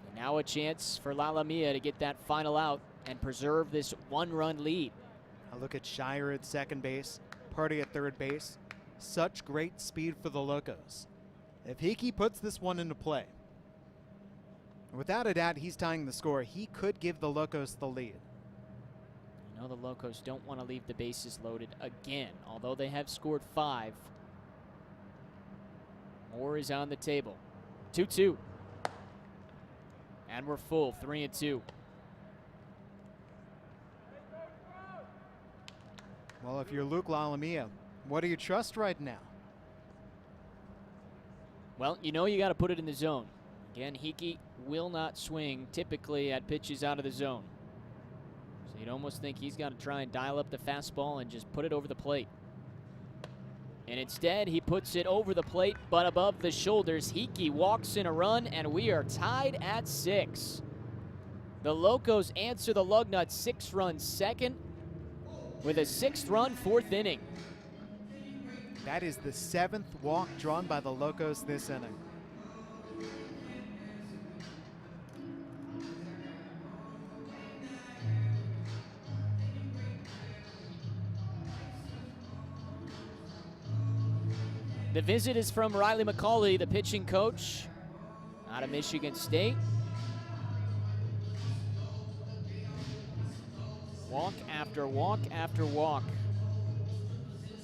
And now a chance for La Lumia to get that final out and preserve this 1-run lead. I look at Shire at second base, Purdy at third base. Such great speed for the Locos. If Hickey puts this one into play, without a doubt, he's tying the score. He could give the Locos the lead. I know the Locos don't want to leave the bases loaded again, although they have scored 5. More is on the table. 2-2. And we're full, 3-2. Well, if you're Luke LaLamia, what do you trust right now? Well, you know you got to put it in the zone. Again, Hickey will not swing typically at pitches out of the zone. So you'd almost think he's got to try and dial up the fastball and just put it over the plate. And instead, he puts it over the plate, but above the shoulders. Hickey walks in a run, and we are tied at 6. The Locos answer the Lugnuts 6-run second with a 6th-run 4th inning. That is the 7th walk drawn by the Locos this inning. The visit is from Riley McCauley, the pitching coach out of Michigan State. Walk after walk after walk.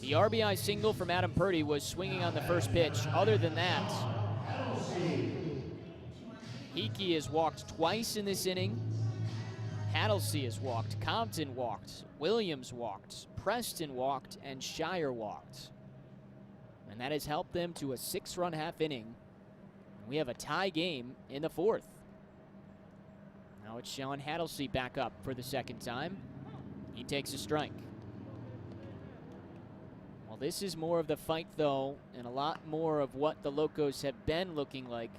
The RBI single from Adam Purdy was swinging on the first pitch. Other than that, Hickey has walked twice in this inning. Hattlesey has walked, Compton walked, Williams walked, Preston walked, and Shire walked. And that has helped them to a 6-run half inning. We have a tie game in the 4th. Now it's Sean Hattlesey back up for the second time. He takes a strike. Well, this is more of the fight, though, and a lot more of what the Locos have been looking like,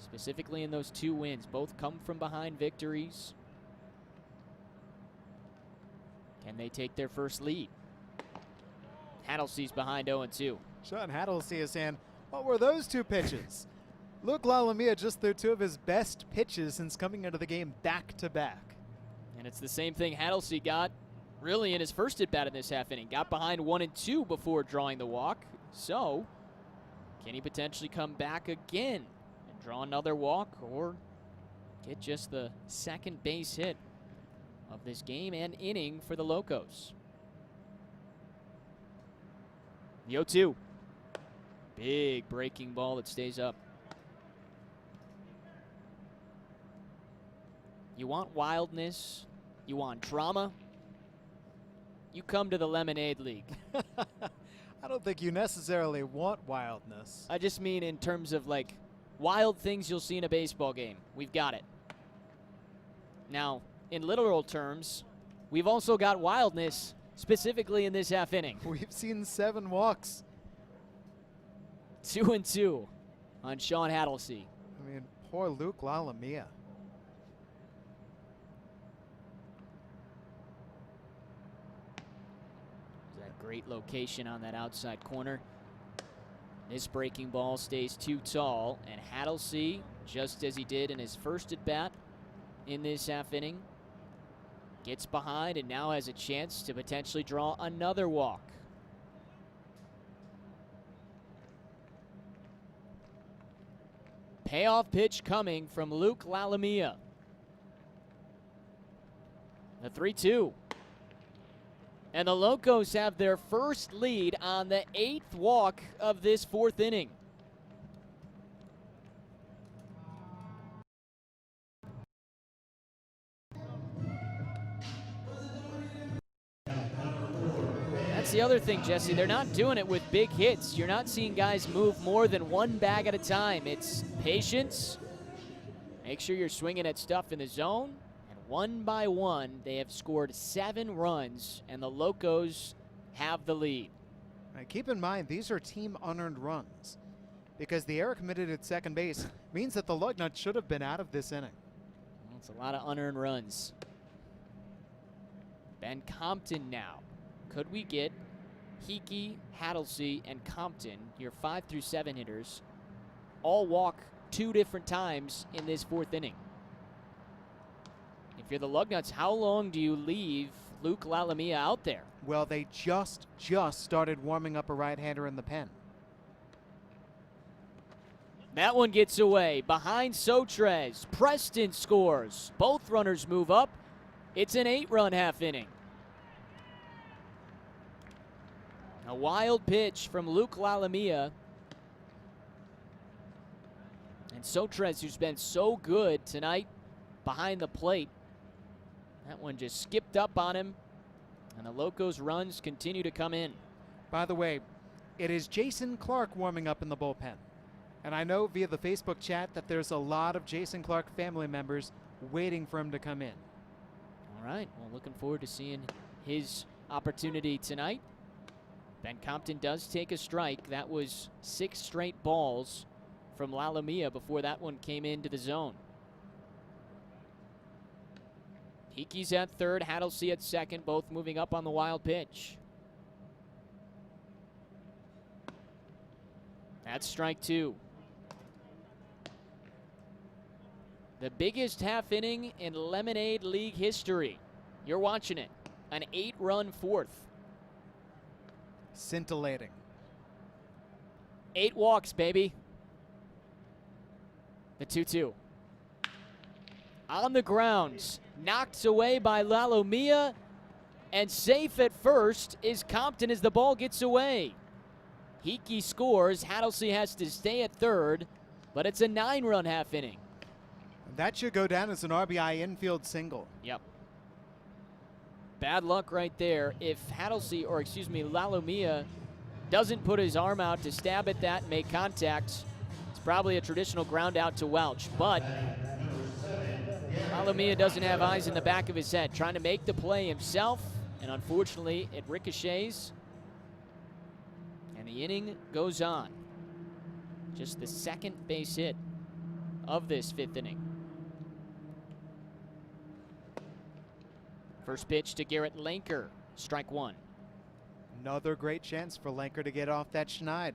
specifically in those 2 wins. Both come from behind victories. Can they take their first lead? Hattlesey's behind 0-2. Sean Hattlesey is saying, what were those 2 pitches? Luke LaLamia just threw 2 of his best pitches since coming into the game back-to-back. And it's the same thing Hattlesey got really in his first at-bat in this half inning. Got behind 1-2 before drawing the walk. So, can he potentially come back again and draw another walk or get just the second base hit of this game and inning for the Locos? The 0-2. Big breaking ball that stays up. You want wildness, you want drama, you come to the Lemonade League. I don't think you necessarily want wildness. I just mean in terms of like wild things you'll see in a baseball game. We've got it. Now, in literal terms, we've also got wildness specifically in this half inning. We've seen 7 walks. 2-2 on Sean Hattlesey. I mean, poor Luke LaLamia. That great location on that outside corner. This breaking ball stays too tall, and Hattlesey, just as he did in his first at bat in this half inning, gets behind and now has a chance to potentially draw another walk. Payoff pitch coming from Luke LaLamia. The 3-2. And the Locos have their first lead on the 8th walk of this 4th inning. That's the other thing, Jesse. They're not doing it with big hits. You're not seeing guys move more than one bag at a time. It's patience. Make sure you're swinging at stuff in the zone. And one by one, they have scored 7 runs, and the Locos have the lead. Now, keep in mind, these are team unearned runs, because the error committed at second base means that the Lugnuts should have been out of this inning. That's a lot of unearned runs. Ben Compton now. Could we get Hickey, Hattlesey, and Compton, your 5 through 7 hitters, all walk 2 different times in this 4th inning? If you're the Lugnuts, how long do you leave Luke Lallamia out there? Well, they just started warming up a right-hander in the pen. That one gets away. Behind Sotres, Preston scores. Both runners move up. It's an 8-run half inning. A wild pitch from Luke Lallamia. And Sotres, who's been so good tonight behind the plate. That one just skipped up on him. And the Locos' runs continue to come in. By the way, it is Jason Clark warming up in the bullpen. And I know via the Facebook chat that there's a lot of Jason Clark family members waiting for him to come in. All right, well, looking forward to seeing his opportunity tonight. Ben Compton does take a strike. That was 6 straight balls from Lallamia before that one came into the zone. Hickey's at third, Hattlesey at second, both moving up on the wild pitch. That's strike 2. The biggest half inning in Lemonade League history. You're watching it. An 8-run 4th. Scintillating. 8 walks, baby. The 2-2. On the grounds. Knocked away by Lallamia. And safe at first is Compton as the ball gets away. Hickey scores. Hattlesey has to stay at third. But it's a 9-run half inning. That should go down as an RBI infield single. Yep. Bad luck right there. If Lallamia doesn't put his arm out to stab at that and make contact, it's probably a traditional ground out to Welch. But Lallamia doesn't have eyes in the back of his head, trying to make the play himself, and unfortunately it ricochets, and the inning goes on. Just the second base hit of this 5th inning. First pitch to Garrett Lanker, strike 1. Another great chance for Lanker to get off that schneid.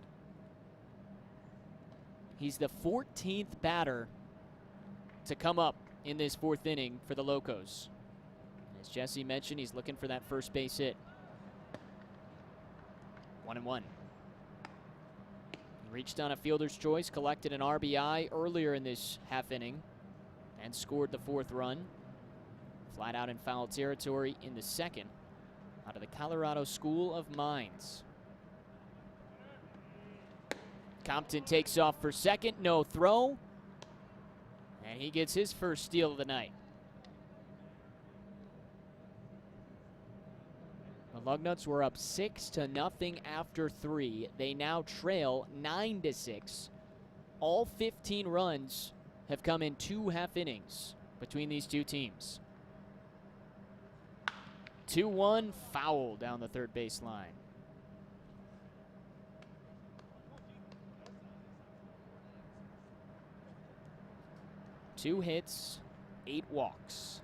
He's the 14th batter to come up in this 4th inning for the Locos. As Jesse mentioned, he's looking for that first base hit. 1-1. He reached on a fielder's choice, collected an RBI earlier in this half inning, and scored the 4th run. Flat out in foul territory in the 2nd, out of the Colorado School of Mines. Compton takes off for second, no throw. And he gets his first steal of the night. The Lugnuts were up 6-0 after 3. They now trail 9-6. All 15 runs have come in 2 half innings between these two teams. 2-1, foul down the third baseline. Two hits, 8 walks,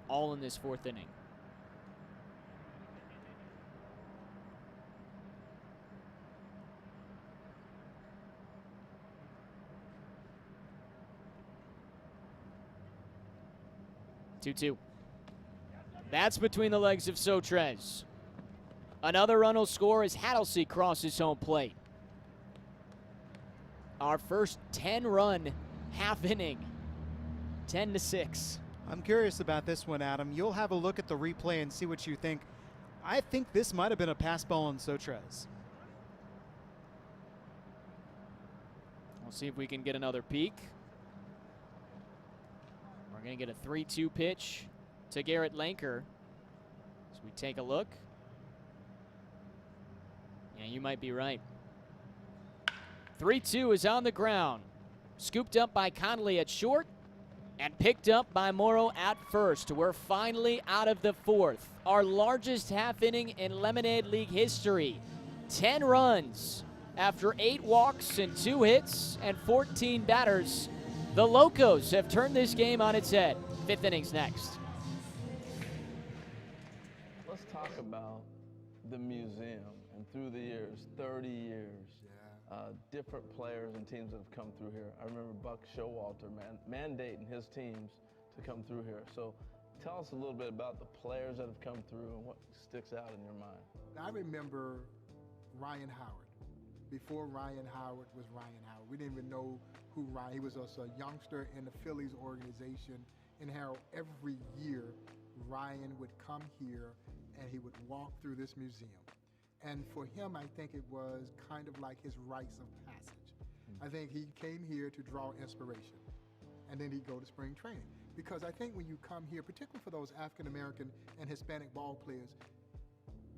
all in this 4th inning. Two. That's between the legs of Sotres. Another run will score as Hattlesey crosses home plate. Our first 10-run half inning. 10-6. I'm curious about this one, Adam. You'll have a look at the replay and see what you think. I think this might have been a pass ball on Sotres. We'll see if we can get another peek. We're going to get a 3-2 pitch to Garrett Lanker as we take a look. Yeah, you might be right. 3-2 is on the ground. Scooped up by Connolly at short and picked up by Morrow at first. We're finally out of the fourth. Our largest half inning in Lemonade League history. 10 runs after 8 walks and 2 hits and 14 batters. The Locos have turned this game on its head. 5th inning's next. Let's talk about the museum and through the years, 30 years. Different players and teams that have come through here. I remember Buck Showalter mandating his teams to come through here. So tell us a little bit about the players that have come through and what sticks out in your mind. I remember Ryan Howard. Before Ryan Howard was Ryan Howard. We didn't even know who Ryan, he was a youngster in the Phillies organization. And how every year Ryan would come here and he would walk through this museum. And for him, I think it was kind of like his rites of passage. I think he came here to draw inspiration, and then he'd go to spring training. Because I think when you come here, particularly for those African-American and Hispanic ball players,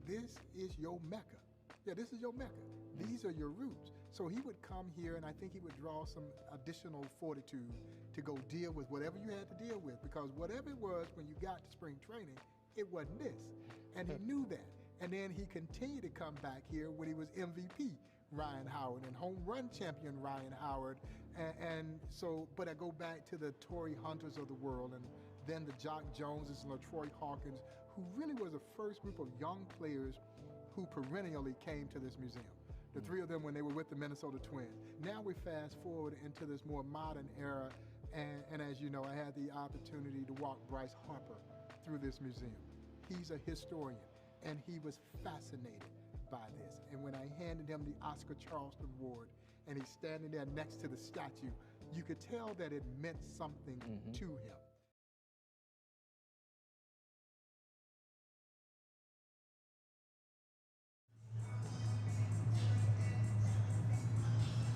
this is your Mecca. Yeah, this is your Mecca. These are your roots. So he would come here, and I think he would draw some additional fortitude to go deal with whatever you had to deal with. Because whatever it was when you got to spring training, it wasn't this. And he knew that. And then he continued to come back here when he was MVP Ryan Howard and home run champion Ryan Howard. And so, but I go back to the Torrey Hunters of the world and then the Jock Joneses and the Troy Hawkins, who really was the first group of young players who perennially came to this museum. The 3 of them when they were with the Minnesota Twins. Now we fast forward into this more modern era. And as you know, I had the opportunity to walk Bryce Harper through this museum. He's a historian. And he was fascinated by this. And when I handed him the Oscar Charleston Award, and he's standing there next to the statue, you could tell that it meant something to him.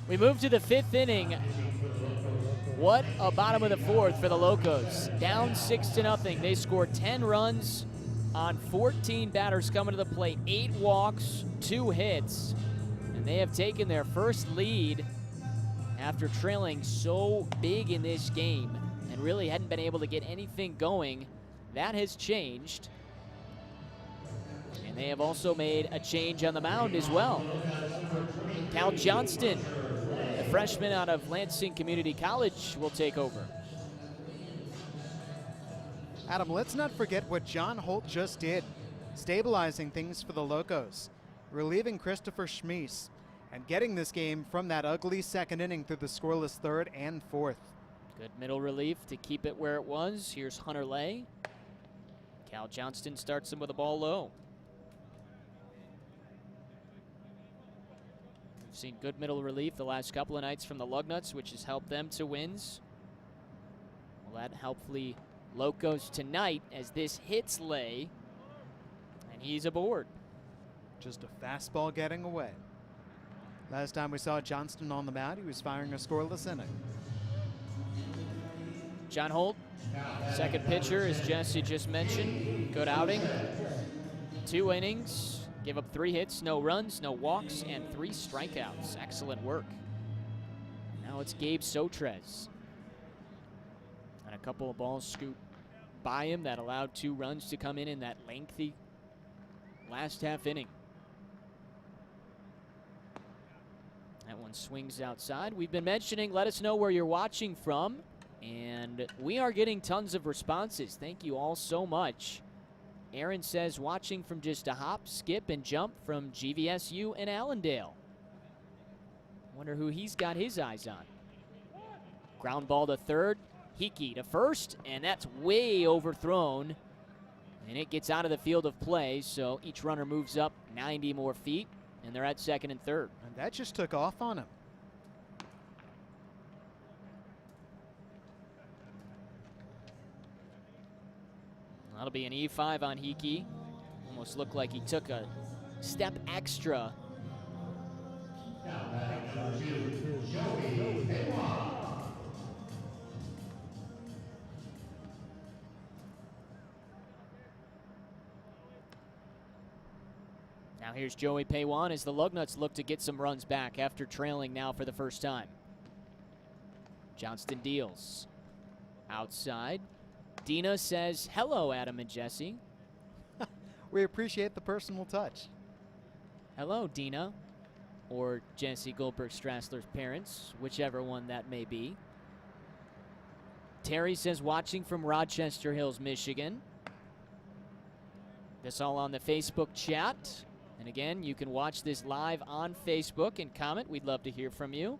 We move to the 5th inning. What a bottom of the 4th for the Locos. Down 6-0. They scored 10 runs on 14 batters coming to the plate, 8 walks, 2 hits, and they have taken their first lead after trailing so big in this game and really hadn't been able to get anything going. That has changed, and they have also made a change on the mound as well. Cal Johnston, the freshman out of Lansing Community College, will take over. Adam, let's not forget what John Holt just did, stabilizing things for the Locos, relieving Christopher Schmies, and getting this game from that ugly 2nd inning through the scoreless 3rd and 4th. Good middle relief to keep it where it was. Here's Hunter Lay. Cal Johnston starts him with a ball low. We've seen good middle relief the last couple of nights from the Lugnuts, which has helped them to wins. Well, that helpfully Locos tonight as this hits Lay, and he's aboard. Just a fastball getting away. Last time we saw Johnston on the mound, he was firing a scoreless inning. John Holt, second pitcher, as Jesse just mentioned. Good outing. 2 innings, gave up 3 hits, no runs, no walks, and 3 strikeouts. Excellent work. Now it's Gabe Sotres. And a couple of balls scooped by him that allowed 2 runs to come in that lengthy last half inning. That one swings outside. We've been mentioning, let us know where you're watching from, and we are getting tons of responses. Thank you all so much. Aaron says, watching from just a hop, skip, and jump from GVSU in Allendale. Wonder who he's got his eyes on. Ground ball to third. Hickey to first, and that's way overthrown. And it gets out of the field of play, so each runner moves up 90 more feet, and they're at 2nd and 3rd. And that just took off on him. That'll be an E5 on Hickey. Almost looked like he took a step extra. Now batting number 2, Joey Paywan. Now here's Joey Paywan as the Lugnuts look to get some runs back after trailing now for the first time. Johnston deals. Outside. Dina says, hello, Adam and Jesse. We appreciate the personal touch. Hello, Dina. Or Jesse Goldberg Strassler's parents, whichever one that may be. Terry says, watching from Rochester Hills, Michigan. This all on the Facebook chat. And again, you can watch this live on Facebook and comment. We'd love to hear from you.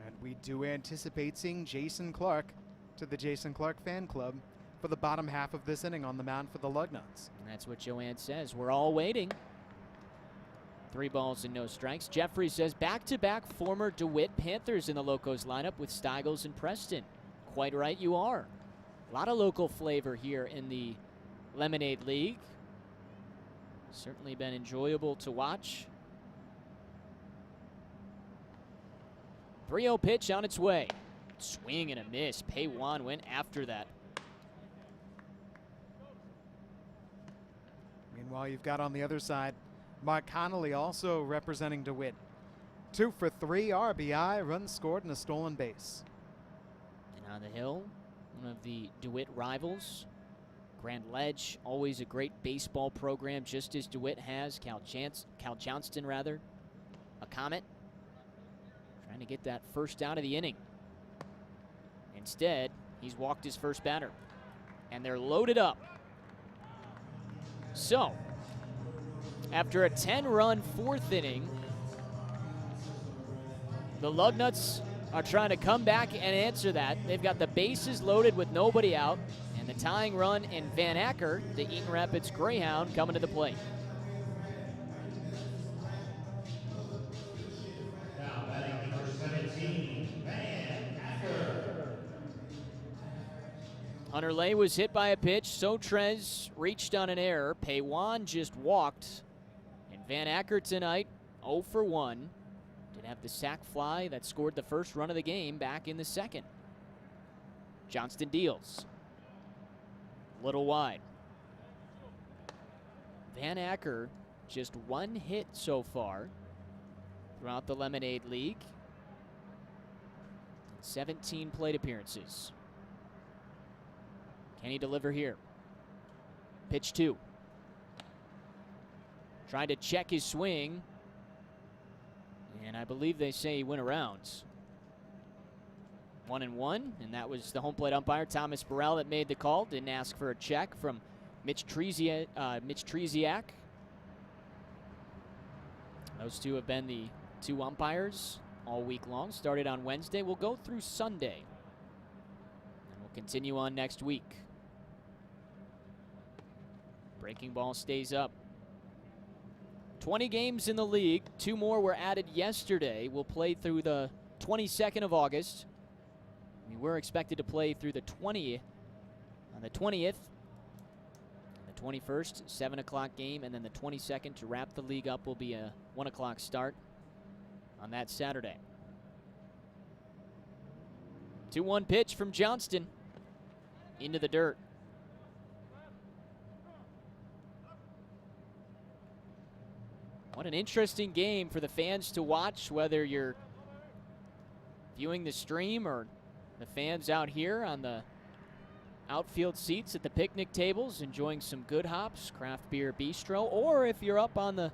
And we do anticipate seeing Jason Clark to the Jason Clark fan club for the bottom half of this inning on the mound for the Lugnuts. And that's what Joanne says. We're all waiting. 3 balls and no strikes. Jeffrey says back-to-back former DeWitt Panthers in the Locos lineup with Steigels and Preston. Quite right you are. A lot of local flavor here in the Lemonade League. Certainly been enjoyable to watch. 3-0 pitch on its way. Swing and a miss. Paywan went after that. Meanwhile, you've got on the other side Mark Connolly also representing DeWitt. 2 for 3 RBI, runs scored and a stolen base. And on the hill, one of the DeWitt rivals, Grand Ledge, always a great baseball program, just as DeWitt has. Cal Johnston, rather. A Comet. Trying to get that first out of the inning. Instead, he's walked his first batter. And they're loaded up. So, after a 10-run 4th inning, the Lugnuts are trying to come back and answer that. They've got the bases loaded with nobody out, and the tying run in Van Acker, the Eaton Rapids Greyhound, coming to the plate. Now batting number 17, Van Acker. Hunter Lay was hit by a pitch. Sotrez reached on an error. Paywan just walked. And Van Acker tonight, 0 for 1. Did have the sac fly that scored the first run of the game back in the second. Johnston deals. Little wide. Van Acker, just 1 hit so far throughout the Lemonade League. 17 plate appearances. Can he deliver here? Pitch 2. Trying to check his swing. And I believe they say he went around. 1-1, and that was the home plate umpire, Thomas Burrell, that made the call. Didn't ask for a check from Mitch Treziak. Those two have been the 2 umpires all week long. Started on Wednesday. We'll go through Sunday. And we'll continue on next week. Breaking ball stays up. 20 games in the league. 2 more were added yesterday. We'll play through the 22nd of August. We were expected to play through the 20th. On the 20th, the 21st, 7 o'clock game, and then the 22nd to wrap the league up will be a 1 o'clock start on that Saturday. 2-1 pitch from Johnston into the dirt. What an interesting game for the fans to watch, whether you're viewing the stream or the fans out here on the outfield seats at the picnic tables enjoying some Good Hops Craft Beer Bistro, or if you're up on the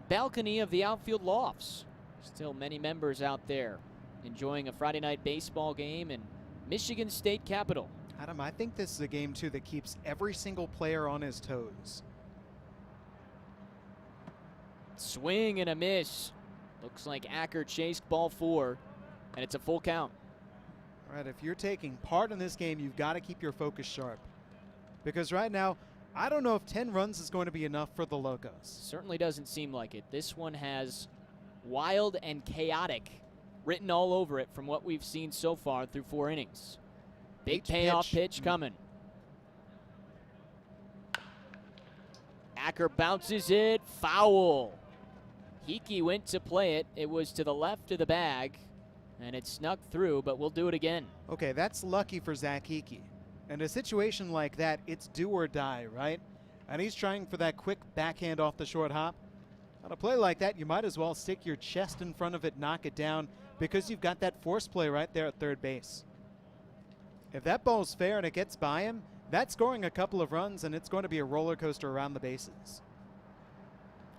balcony of the outfield lofts. Still many members out there enjoying a Friday night baseball game in Michigan State Capitol. Adam, I think this is a game, too, that keeps every single player on his toes. Swing and a miss. Looks like Acker chased ball 4, and it's a full count. All right, if you're taking part in this game, you've got to keep your focus sharp. Because right now, I don't know if 10 runs is going to be enough for the Locos. Certainly doesn't seem like it. This one has wild and chaotic written all over it from what we've seen so far through 4 innings. Big payoff pitch coming. Acker bounces it, foul. Hickey went to play it. It was to the left of the bag, and it snuck through, but we'll do it again. Okay, that's lucky for Zach Hickey. In a situation like that, it's do or die, right? And he's trying for that quick backhand off the short hop. On a play like that, you might as well stick your chest in front of it, knock it down, because you've got that force play right there at third base. If that ball's fair and it gets by him, that's scoring a couple of runs, and it's going to be a roller coaster around the bases.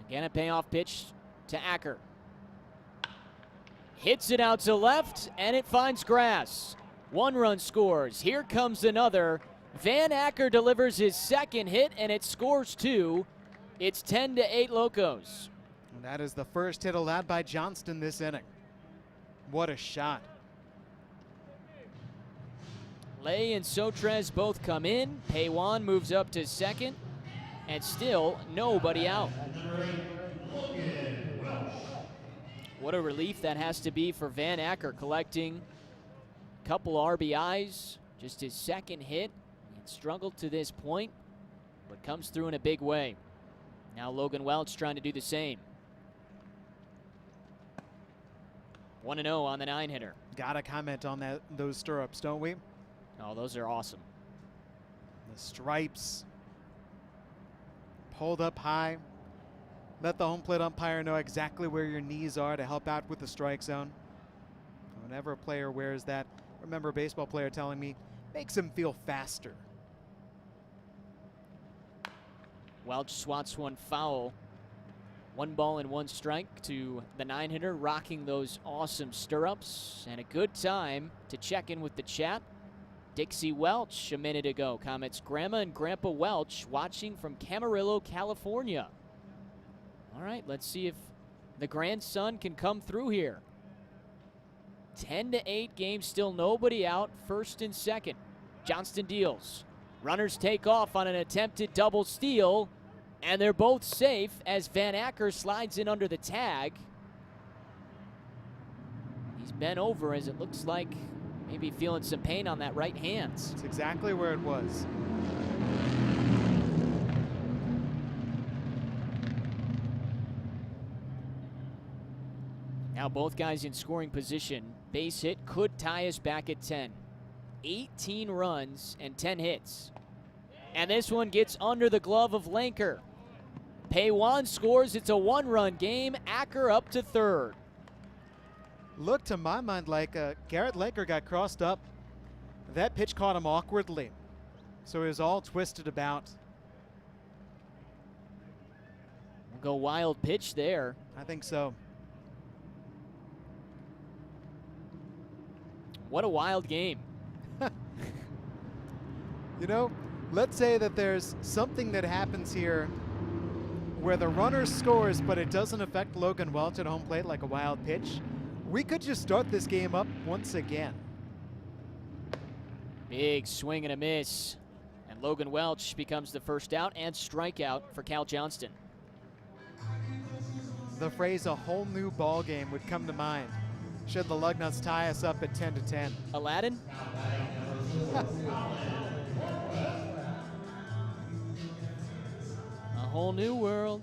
Again, a payoff pitch to Acker. Hits it out to left, and it finds grass. 1 run scores. Here comes another. Van Acker delivers his second hit, and it scores 2. It's 10-8 Locos. And that is the first hit allowed by Johnston this inning. What a shot. Lay and Sotres both come in. Paywan moves up to second, and still nobody out. What a relief that has to be for Van Acker, collecting a couple RBIs, just his second hit. He struggled to this point, but comes through in a big way. Now Logan Welch trying to do the same. 1-0 on the 9-hitter. Gotta comment on those stirrups, don't we? Oh, those are awesome. The stripes pulled up high. Let the home plate umpire know exactly where your knees are to help out with the strike zone. Whenever a player wears that, I remember a baseball player telling me, makes him feel faster. Welch swats one foul. 1 ball and 1 strike to the 9-hitter, rocking those awesome stirrups. And a good time to check in with the chat. Dixie Welch a minute ago comments, Grandma and Grandpa Welch watching from Camarillo, California. All right, let's see if the grandson can come through here. 10-8 game, still nobody out, first and second. Johnston deals. Runners take off on an attempted double steal, and they're both safe as Van Acker slides in under the tag. He's bent over as it looks like maybe feeling some pain on that right hand. That's exactly where it was. Now both guys in scoring position. Base hit could tie us back at 10. 18 runs and 10 hits. And this one gets under the glove of Lanker. Paywan scores. It's a 1-run game. Acker up to third. Looked to my mind like Garrett Lanker got crossed up. That pitch caught him awkwardly, so he was all twisted about. We'll go wild pitch there. I think so. What a wild game. You know, let's say that there's something that happens here where the runner scores, but it doesn't affect Logan Welch at home plate like a wild pitch. We could just start this game up once again. Big swing and a miss. And Logan Welch becomes the first out and strikeout for Cal Johnston. The phrase "a whole new ball game" would come to mind should the Lugnuts tie us up at 10-10. Aladdin? A whole new world.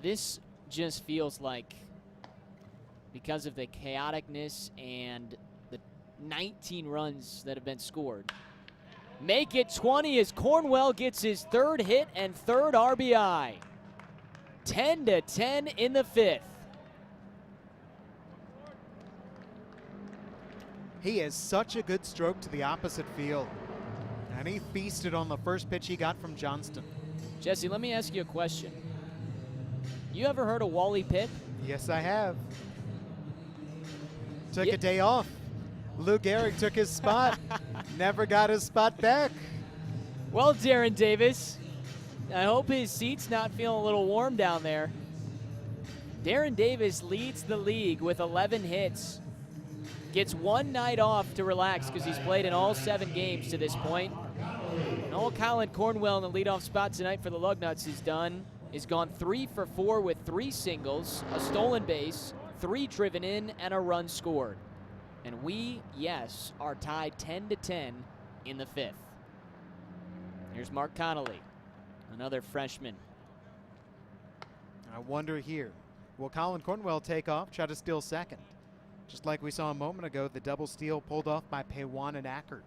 This just feels like, because of the chaoticness and the 19 runs that have been scored, make it 20 as Cornwell gets his third hit and third RBI. 10-10 in the 5th. He has such a good stroke to the opposite field, and he feasted on the first pitch he got from Johnston. Jesse, let me ask you a question. You ever heard of Wally Pipp? Yes, I have. Took a day off. Lou Gehrig took his spot. Never got his spot back. Well, Darren Davis, I hope his seat's not feeling a little warm down there. Darren Davis leads the league with 11 hits. Gets 1 night off to relax because he's played in all 7 games to this point. And all Colin Cornwell in the leadoff spot tonight for the Lugnuts is gone 3 for 4 with 3 singles, a stolen base, 3 driven in, and a run scored. And we, yes, are tied 10-10 in the 5th. Here's Mark Connolly, another freshman. I wonder here, will Colin Cornwell take off, try to steal second? Just like we saw a moment ago, the double steal pulled off by Paywan and Acker.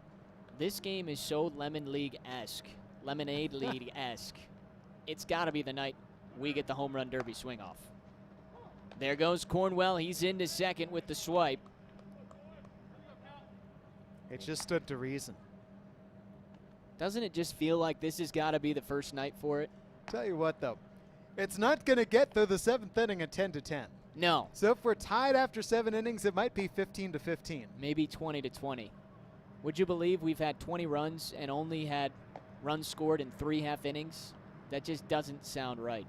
This game is so Lemon League-esque, Lemonade League-esque. It's got to be the night we get the home run derby swing off. There goes Cornwell. He's into second with the swipe. It just stood to reason. Doesn't it just feel like this has got to be the first night for it? Tell you what, though, it's not going to get through the 7th inning at 10-10. No. So if we're tied after 7 innings, it might be 15-15. Maybe 20-20. Would you believe we've had 20 runs and only had runs scored in 3 half innings? That just doesn't sound right.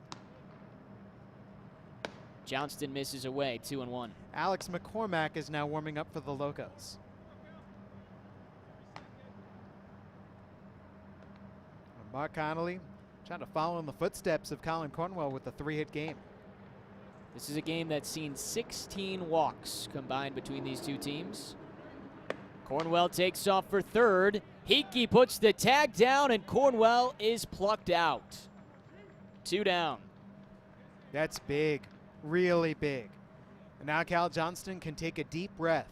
Johnston misses away, 2-1. Alex McCormack is now warming up for the Locos. Mark Connolly trying to follow in the footsteps of Colin Cornwell with a 3-hit game. This is a game that's seen 16 walks combined between these two teams. Cornwell takes off for third. Hickey puts the tag down, and Cornwell is plucked out. 2 down. That's big, really big. And now Cal Johnston can take a deep breath.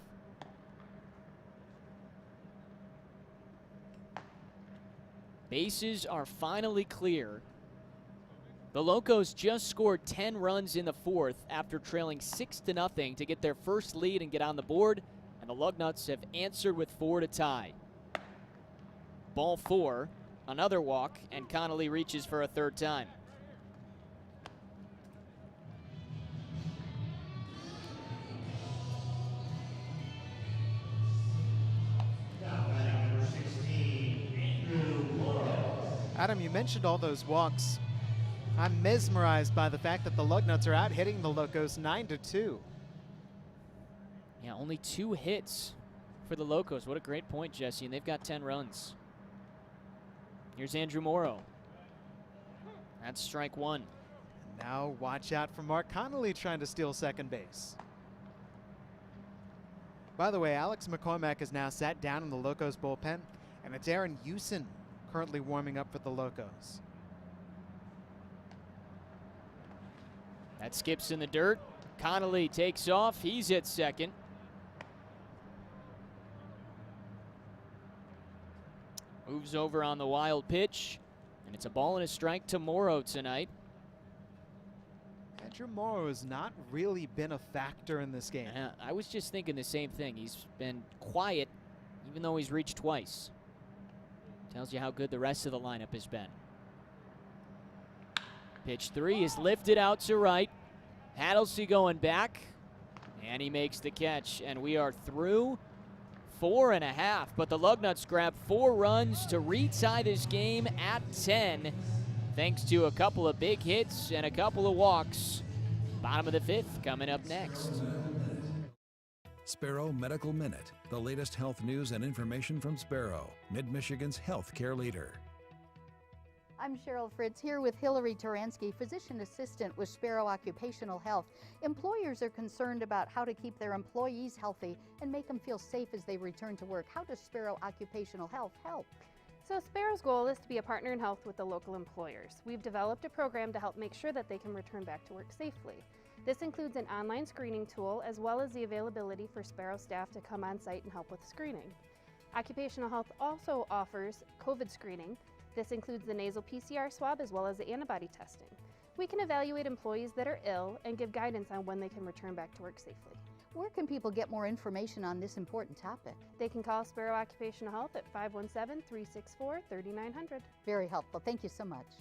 Bases are finally clear. The Locos just scored 10 runs in the 4th after trailing 6-0 to get their first lead and get on the board, and the Lugnuts have answered with 4 to tie. Ball 4, another walk, and Connolly reaches for a 3rd time. Adam, you mentioned all those walks. I'm mesmerized by the fact that the Lugnuts are out hitting the Locos 9-2. Yeah, only 2 hits for the Locos. What a great point, Jesse, and they've got 10 runs. Here's Andrew Morrow. That's strike 1. Now watch out for Mark Connolly trying to steal second base. By the way, Alex McCormack is now sat down in the Locos bullpen, and it's Aaron Houston currently warming up for the Locos. That skips in the dirt. Connolly takes off. He's at second. Moves over on the wild pitch, and it's a ball and a strike to Morrow tonight. Andrew Morrow has not really been a factor in this game. I was just thinking the same thing. He's been quiet, even though he's reached twice. Tells you how good the rest of the lineup has been. Pitch 3 is lifted out to right. Hadlesey going back, and he makes the catch, and we are through 4.5, but the Lugnuts grab 4 runs to retie this game at 10, thanks to a couple of big hits and a couple of walks. Bottom of the 5th coming up next. Sparrow Medical Minute, the latest health news and information from Sparrow, Mid-Michigan's healthcare leader. I'm Cheryl Fritz here with Hillary Turansky, physician assistant with Sparrow Occupational Health. Employers are concerned about how to keep their employees healthy and make them feel safe as they return to work. How does Sparrow Occupational Health help? So Sparrow's goal is to be a partner in health with the local employers. We've developed a program to help make sure that they can return back to work safely. This includes an online screening tool as well as the availability for Sparrow staff to come on site and help with screening. Occupational Health also offers COVID screening. This includes the nasal PCR swab as well as the antibody testing. We can evaluate employees that are ill and give guidance on when they can return back to work safely. Where can people get more information on this important topic? They can call Sparrow Occupational Health at 517-364-3900. Very helpful. Thank you so much.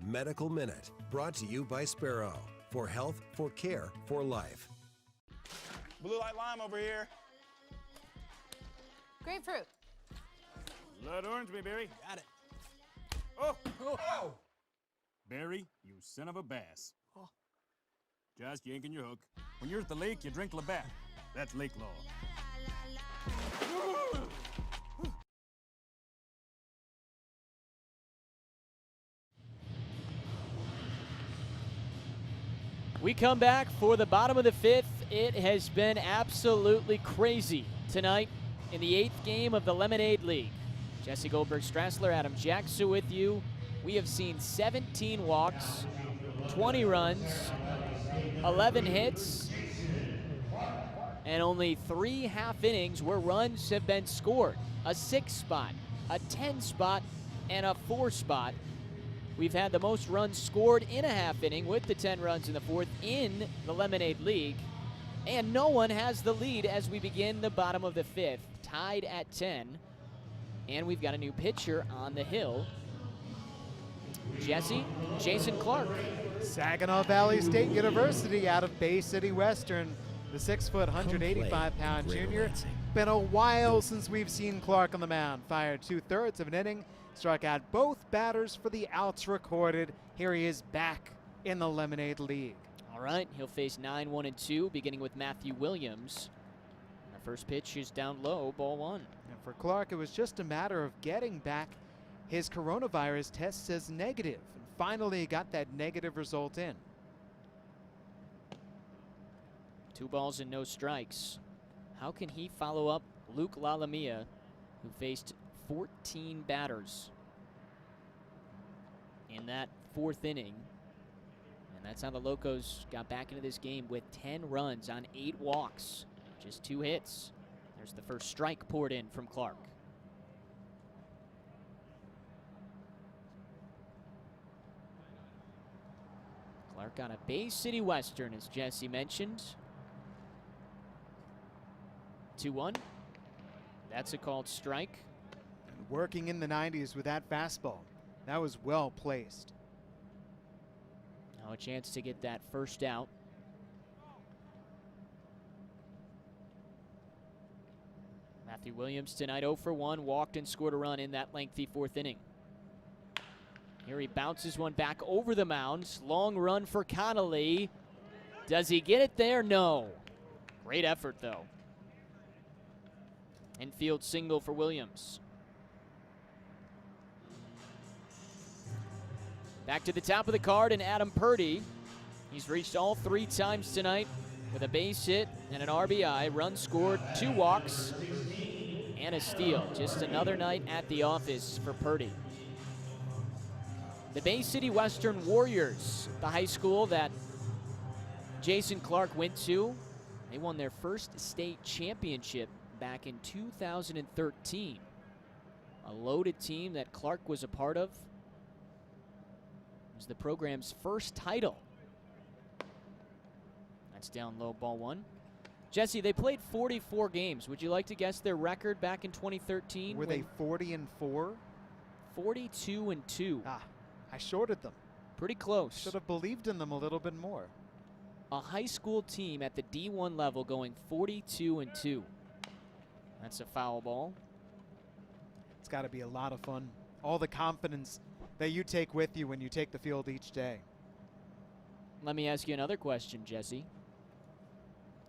Medical Minute, brought to you by Sparrow. For health, for care, for life. Blue light lime over here. Grapefruit. Blood orange, me, Barry. Got it. Oh! Oh! Barry, you son of a bass. Oh. Just yanking your hook. When you're at the lake, you drink Labatt. That's lake law. We come back for the bottom of the 5th. It has been absolutely crazy tonight in the 8th game of the Lemonade League. Jesse Goldberg-Strassler, Adam Jackson with you. We have seen 17 walks, 20 runs, 11 hits, and only 3 half innings where runs have been scored. A 6 spot, a 10 spot, and a 4 spot. We've had the most runs scored in a half inning with the 10 runs in the 4th in the Lemonade League. And no one has the lead as we begin the bottom of the 5th, tied at 10. And we've got a new pitcher on the hill. Jesse, Jason Clark. Saginaw Valley State University out of Bay City Western. The 6-foot, 185-pound junior. Been a while since we've seen Clark on the mound. Fired 2/3 of an inning. Struck out both batters for the outs recorded. Here he is back in the Lemonade League. All right, he'll face 9-1-2, beginning with Matthew Williams. The first pitch is down low, ball 1. And for Clark, it was just a matter of getting back his coronavirus test says negative, and finally got that negative result in. 2 balls and no strikes. How can he follow up Luke Lalamia, who faced 14 batters in that 4th inning? And that's how the Locos got back into this game with 10 runs on 8 walks, just 2 hits. There's the first strike poured in from Clark. Clark on a Bay City Western, as Jesse mentioned. 2-1. That's a called strike. And working in the 90s with that fastball. That was well placed. Now a chance to get that first out. Matthew Williams tonight 0 for 1, walked and scored a run in that lengthy 4th inning. Here he bounces one back over the mound. Long run for Connolly. Does he get it there? No. Great effort, though. Infield single for Williams. Back to the top of the card, and Adam Purdy. He's reached all 3 times tonight with a base hit and an RBI. Run scored, 2 walks, and a steal. Just another night at the office for Purdy. The Bay City Western Warriors, the high school that Jason Clark went to, they won their first state championship back in 2013. A loaded team that Clark was a part of. It was the program's first title. That's down low, ball 1. Jesse, they played 44 games. Would you like to guess their record back in 2013? Were they 40-4? 42-2. Ah, I shorted them. Pretty close. Should have believed in them a little bit more. A high school team at the D1 level going 42-2. That's a foul ball. It's got to be a lot of fun. All the confidence that you take with you when you take the field each day. Let me ask you another question, Jesse.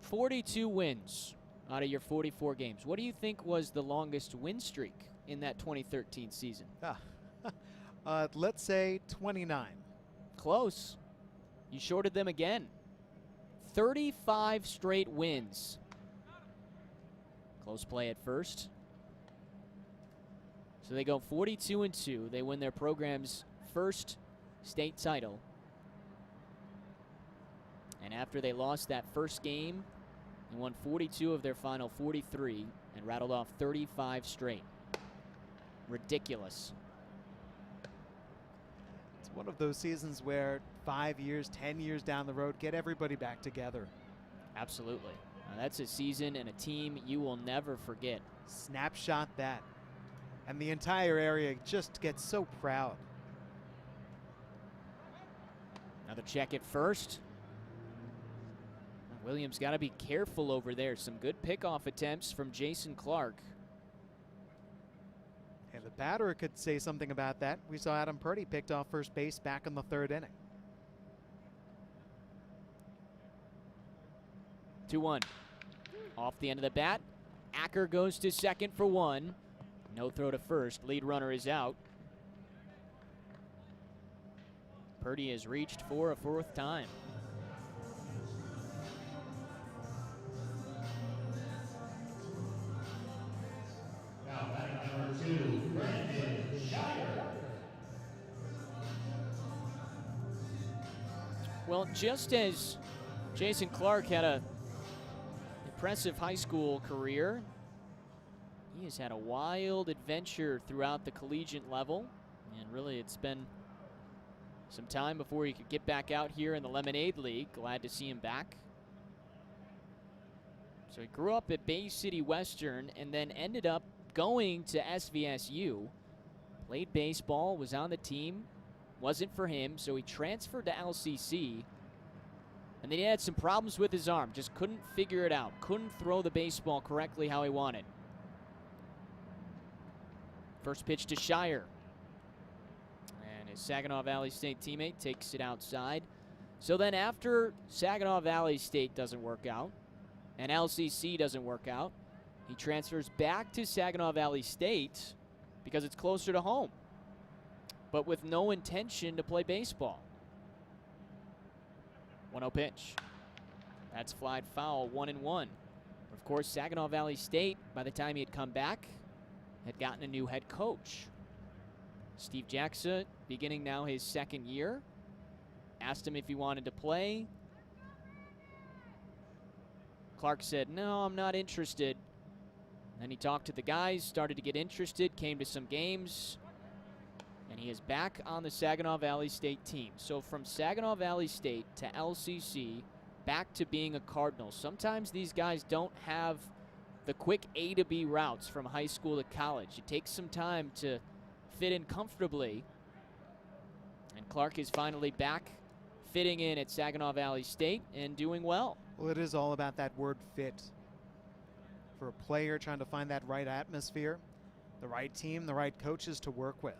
42 wins out of your 44 games. What do you think was the longest win streak in that 2013 season? Let's say 29. Close. You shorted them again. 35 straight wins. Close play at first. So they go 42-2. They win their program's first state title. And after they lost that first game, they won 42 of their final 43 and rattled off 35 straight. Ridiculous. It's one of those seasons where 5 years, 10 years down the road, get everybody back together. Absolutely. Now that's a season and a team you will never forget. Snapshot that. And the entire area just gets so proud. Another check at first. Williams got to be careful over there. Some good pickoff attempts from Jason Clark. And the batter could say something about that. We saw Adam Purdy picked off first base back in the 3rd inning. 2-1. Off the end of the bat. Acker goes to second for 1. No throw to first. Lead runner is out. Purdy has reached for a 4th time. Now batting batting number 2, Brandon Shire. Well, just as Jason Clark had a impressive high school career, he has had a wild adventure throughout the collegiate level, and really it's been some time before he could get back out here in the Lemonade League. Glad to see him back. So he grew up at Bay City Western and then ended up going to SVSU. Played baseball, was on the team. Wasn't for him, so he transferred to LCC. And then he had some problems with his arm. Just couldn't figure it out. Couldn't throw the baseball correctly how he wanted. First pitch to Shire. And his Saginaw Valley State teammate takes it outside. So then after Saginaw Valley State doesn't work out, and LCC doesn't work out, he transfers back to Saginaw Valley State because it's closer to home, but with no intention to play baseball. 1-0 pitch. That's flied foul, 1-1. Of course, Saginaw Valley State, by the time he had come back, had gotten a new head coach. Steve Jackson, beginning now his second year, asked him if he wanted to play. Clark said, no, I'm not interested. Then he talked to the guys, started to get interested, came to some games, and he is back on the Saginaw Valley State team. So from Saginaw Valley State to LCC, back to being a Cardinal. Sometimes these guys don't have the quick A to B routes from high school to college. It takes some time to fit in comfortably. And Clark is finally back, fitting in at Saginaw Valley State and doing well. Well, it is all about that word fit. For a player trying to find that right atmosphere, the right team, the right coaches to work with.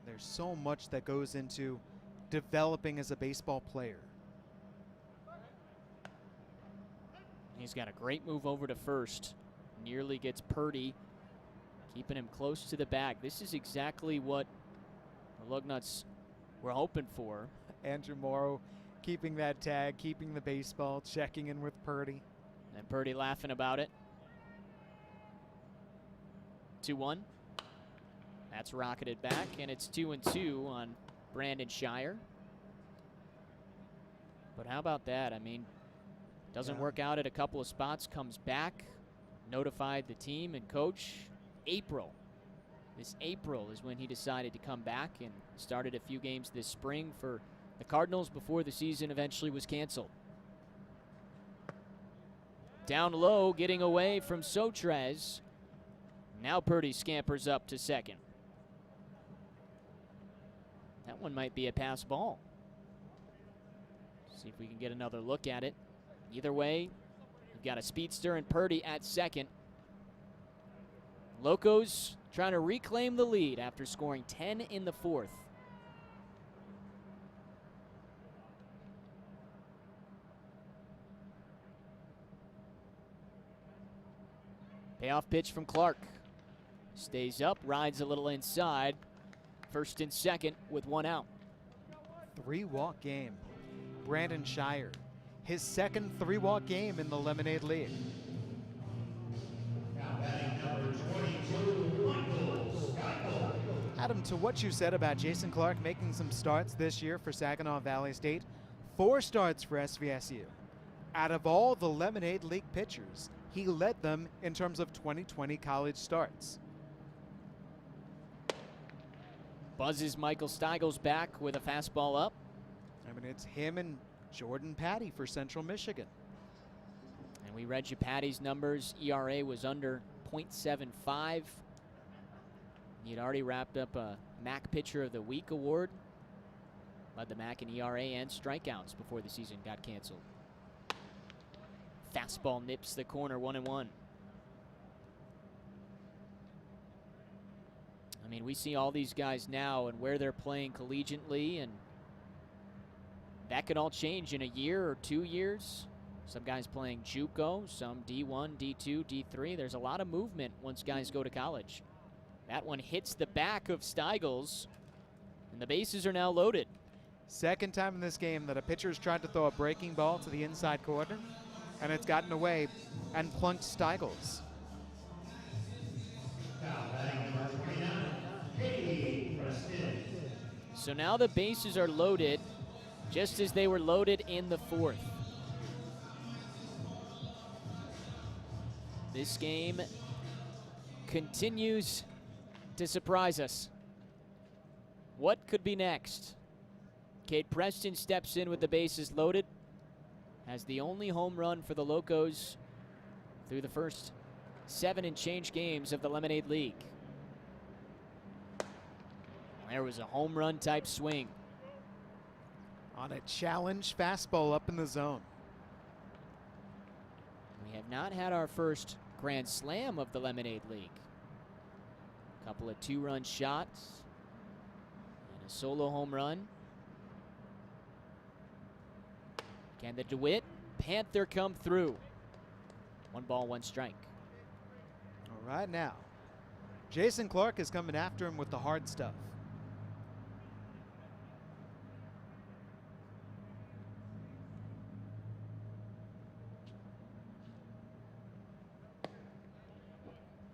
There's so much that goes into developing as a baseball player. He's got a great move over to first. Nearly gets Purdy, keeping him close to the bag. This is exactly what the Lugnuts were hoping for. Andrew Morrow keeping that tag, keeping the baseball, checking in with Purdy. And Purdy laughing about it. 2-1. That's rocketed back, and it's 2-2 on Brandon Shire. But how about that? I mean, doesn't work out at a couple of spots, comes back, notified the team and coach. This April is when he decided to come back and started a few games this spring for the Cardinals before the season eventually was canceled. Down low, getting away from Sotres. Now Purdy scampers up to second. That one might be a pass ball. See if we can get another look at it. Either way, you've got a speedster and Purdy at second. Locos trying to reclaim the lead after scoring 10 in the fourth. Payoff pitch from Clark. Stays up, rides a little inside. First and second with one out. 3-walk game. Brandon Shire, his second 3-walk game in the Lemonade League. Now batting number 22, Michael Skyler. Adam, to what you said about Jason Clark making some starts this year for Saginaw Valley State, 4 starts for SVSU. Out of all the Lemonade League pitchers, he led them in terms of 2020 college starts. Buzzes Michael Steigels back with a fastball up. I mean, it's him and Jordan Patty for Central Michigan. And we read you Patty's numbers. ERA was under .75. He'd already wrapped up a MAC Pitcher of the Week award. Led the MAC in ERA and strikeouts before the season got canceled. Fastball nips the corner, 1-1. I mean, we see all these guys now and where they're playing collegiately, and that could all change in a year or 2 years. Some guys playing JUCO, some D1, D2, D3. There's a lot of movement once guys go to college. That one hits the back of Steigels, and the bases are now loaded. Second time in this game that a pitcher's tried to throw a breaking ball to the inside corner, and it's gotten away and plunked Steigels. So now the bases are loaded just as they were loaded in the 4th. This game continues to surprise us. What could be next? Cade Preston steps in with the bases loaded, has the only home run for the Locos through the first 7 and change games of the Lemonade League. There was a home run type swing. On a challenge fastball up in the zone. We have not had our first grand slam of the Lemonade League. A couple of 2-run shots and a solo home run. Can the DeWitt Panther come through? 1 ball, 1 strike. All right, now, Jason Clark is coming after him with the hard stuff.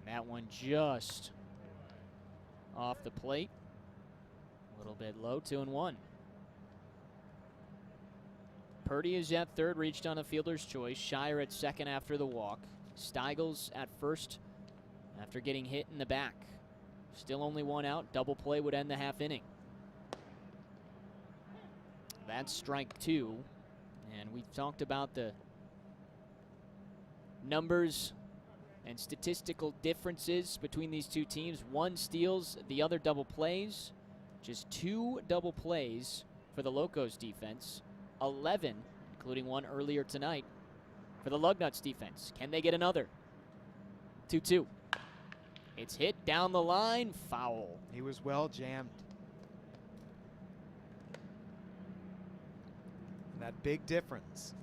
That one just off the plate. A little bit low, 2-1. Purdy is at third, reached on a fielder's choice. Shire at second after the walk. Steigels at first after getting hit in the back. Still only 1 out. Double play would end the half inning. That's strike 2. And we've talked about the numbers and statistical differences between these two teams. 1 steals, the other double plays. Just 2 double plays for the Locos defense. 11, including 1 earlier tonight, for the Lugnuts defense. Can they get another? 2-2. It's hit down the line, foul. He was well jammed. And that big difference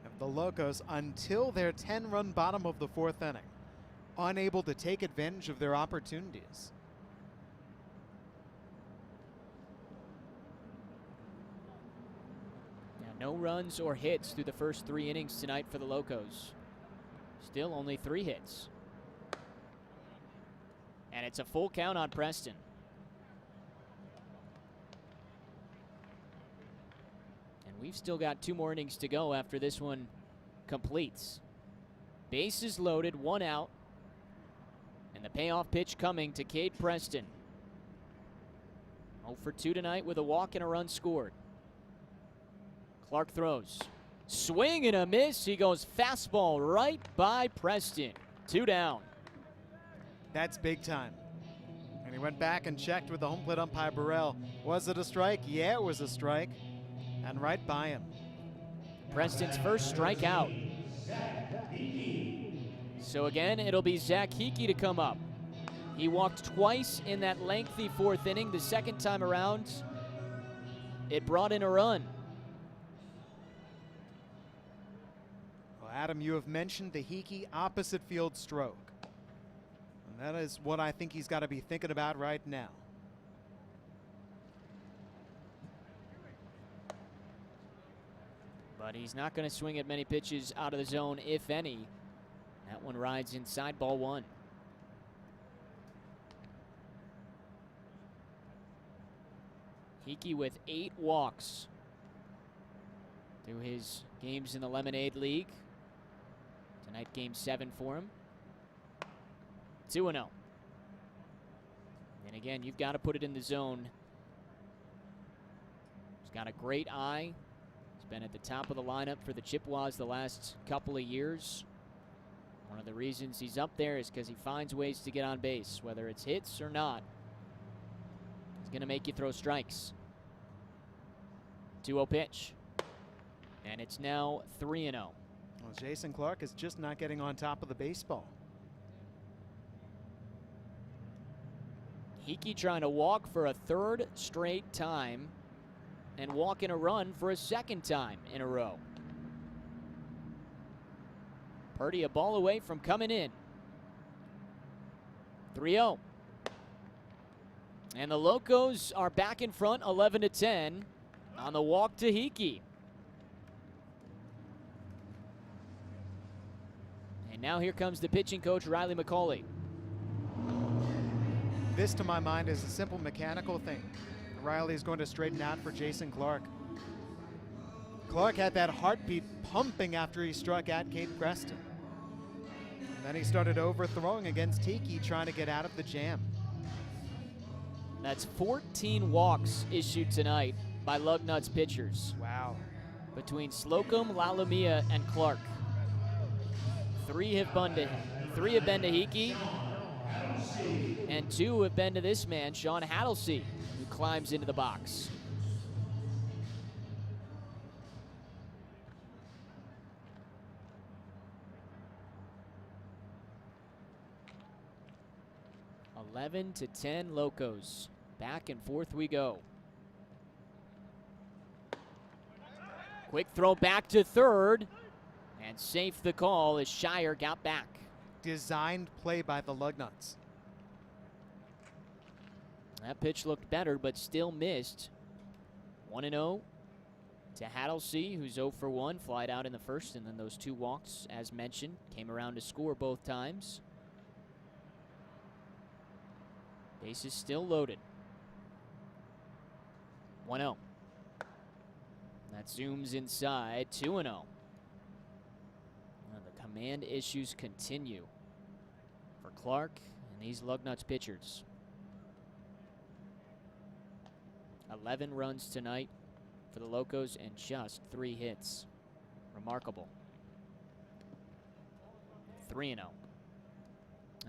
of the Locos until their 10-run bottom of the 4th inning, unable to take advantage of their opportunities. No runs or hits through the first 3 innings tonight for the Locos. Still only 3 hits. And it's a full count on Preston. And we've still got 2 more innings to go after this one completes. Bases loaded, 1 out. And the payoff pitch coming to Cade Preston. 0 for 2 tonight with a walk and a run scored. Clark throws. Swing and a miss. He goes fastball right by Preston. 2 down. That's big time. And he went back and checked with the home plate umpire Burrell. Was it a strike? Yeah, it was a strike. And right by him. Preston's first strikeout. So again, it'll be Zach Hickey to come up. He walked twice in that lengthy 4th inning. The second time around, it brought in a run. Adam, you have mentioned the Hickey opposite field stroke. And that is what I think he's got to be thinking about right now. But he's not going to swing at many pitches out of the zone, if any. That one rides inside, ball 1. Hickey with 8 walks through his games in the Lemonade League. Tonight, game 7 for him. 2-0. And again, you've got to put it in the zone. He's got a great eye. He's been at the top of the lineup for the Chippewas the last couple of years. One of the reasons he's up there is because he finds ways to get on base, whether it's hits or not. He's going to make you throw strikes. 2-0 pitch. And it's now 3-0. Well, Jason Clark is just not getting on top of the baseball. Hickey trying to walk for a 3rd straight time and walk in a run for a 2nd time in a row. Purdy a ball away from coming in. 3-0. And the Locos are back in front 11-10 on the walk to Hickey. And now here comes the pitching coach, Riley McCauley. This, to my mind, is a simple mechanical thing. Riley's going to straighten out for Jason Clark. Clark had that heartbeat pumping after he struck at Cape Creston. And then he started overthrowing against Tiki, trying to get out of the jam. That's 14 walks issued tonight by Lugnuts pitchers. Wow. Between Slocum, Lalumia, and Clark. Three have been to Hiki, and 2 have been to this man, Sean Hattlesey, who climbs into the box. (11 to 10 Locos. Back and forth we go. Quick throw back to third, and safe the call as Shire got back. Designed play by the Lugnuts. That pitch looked better, but still missed. 1-0 to Hattlesey, who's 0 for 1, flied out in the first, and then those 2 walks, as mentioned, came around to score both times. Bases still loaded. 1-0. That zooms inside, 2-0. The command issues continue for Clark and these Lugnuts pitchers. 11 runs tonight for the Locos and just 3 hits. Remarkable. 3-0.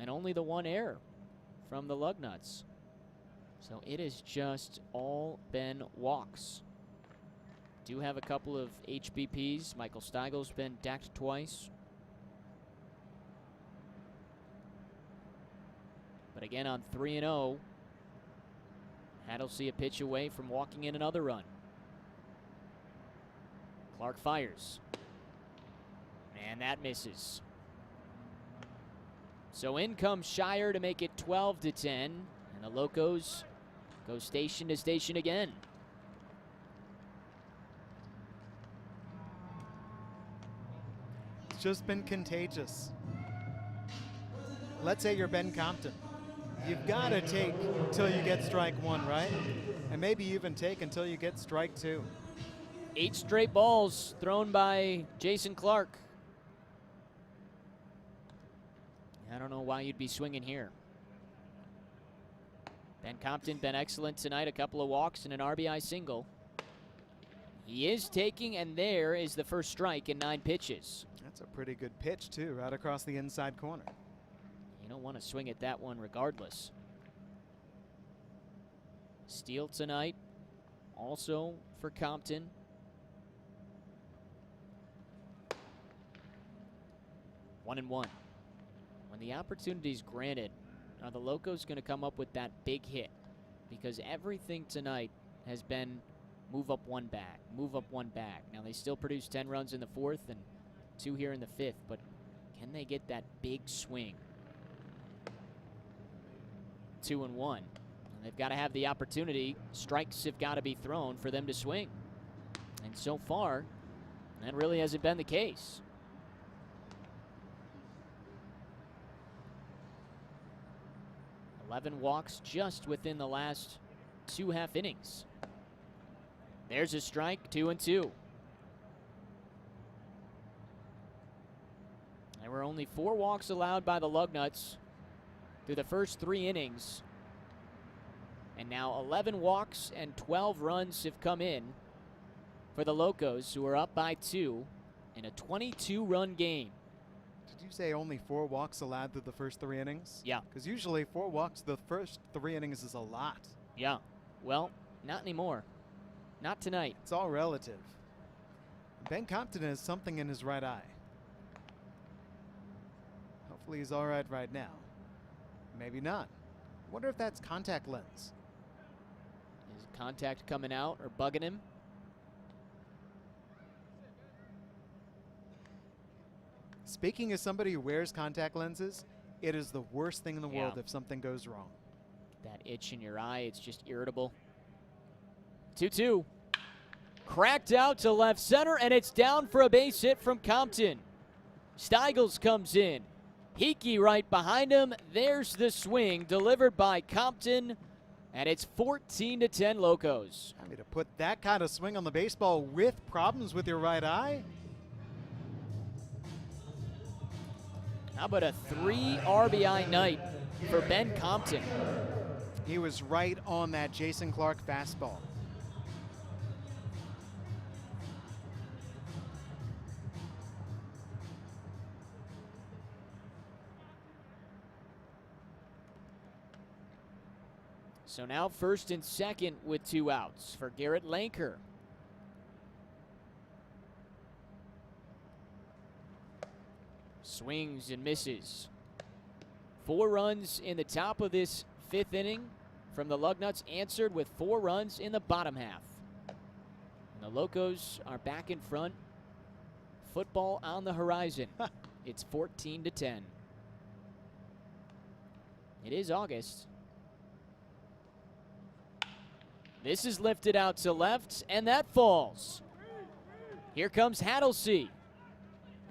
And only the 1 error from the Lugnuts. So it has just all been walks. Do have a couple of HBPs. Michael Steigel's been decked twice. But again, on 3-0, Hattlesey a pitch away from walking in another run. Clark fires. And that misses. So in comes Shire to make it 12 to 10. And the Locos go station to station again. It's just been contagious. Let's say you're Ben Compton. You've got to take till you get strike 1, right? And maybe even take until you get strike 2. 8 straight balls thrown by Jason Clark. I don't know why you'd be swinging here. Ben Compton been excellent tonight, a couple of walks and an RBI single. He is taking, and there is the first strike in 9 pitches. That's a pretty good pitch, too, right across the inside corner. You don't want to swing at that one regardless. Steal tonight, also for Compton. One and one. When the opportunity's granted, are the Locos going to come up with that big hit? Because everything tonight has been move up 1 back, move up 1 back. Now they still produce 10 runs in the 4th and 2 here in the 5th, but can they get that big swing? 2 and 1. And they've got to have the opportunity. Strikes have got to be thrown for them to swing. And so far, that really hasn't been the case. $11 walks just within the last 2 half innings. There's a strike, 2 and 2. There were only 4 walks allowed by the Lugnuts through the first 3 innings. And now 11 walks and 12 runs have come in for the Locos, who are up by 2 in a 22-run game. Did you say only 4 walks allowed through the first 3 innings? Yeah. Because usually 4 walks the first 3 innings is a lot. Yeah. Well, not anymore. Not tonight. It's all relative. Ben Compton has something in his right eye. Hopefully he's all right now. Maybe not. Wonder if that's contact lens. Is contact coming out or bugging him? Speaking as somebody who wears contact lenses, it is the worst thing in the world if something goes wrong. That itch in your eye, it's just irritable. 2-2. Cracked out to left center, and it's down for a base hit from Compton. Steigels comes in. Hiki right behind him. There's the swing delivered by Compton. And it's 14-10 Locos. I mean, to put that kind of swing on the baseball with problems with your right eye. How about a 3 RBI night for Ben Compton? He was right on that Jason Clark fastball. So now first and second with 2 outs for Garrett Lanker. Swings and misses. 4 runs in the top of this 5th inning from the Lugnuts, answered with 4 runs in the bottom half. And the Locos are back in front. Football on the horizon. It's 14-10. It is August. This is lifted out to left, and that falls. Here comes Hattlesea.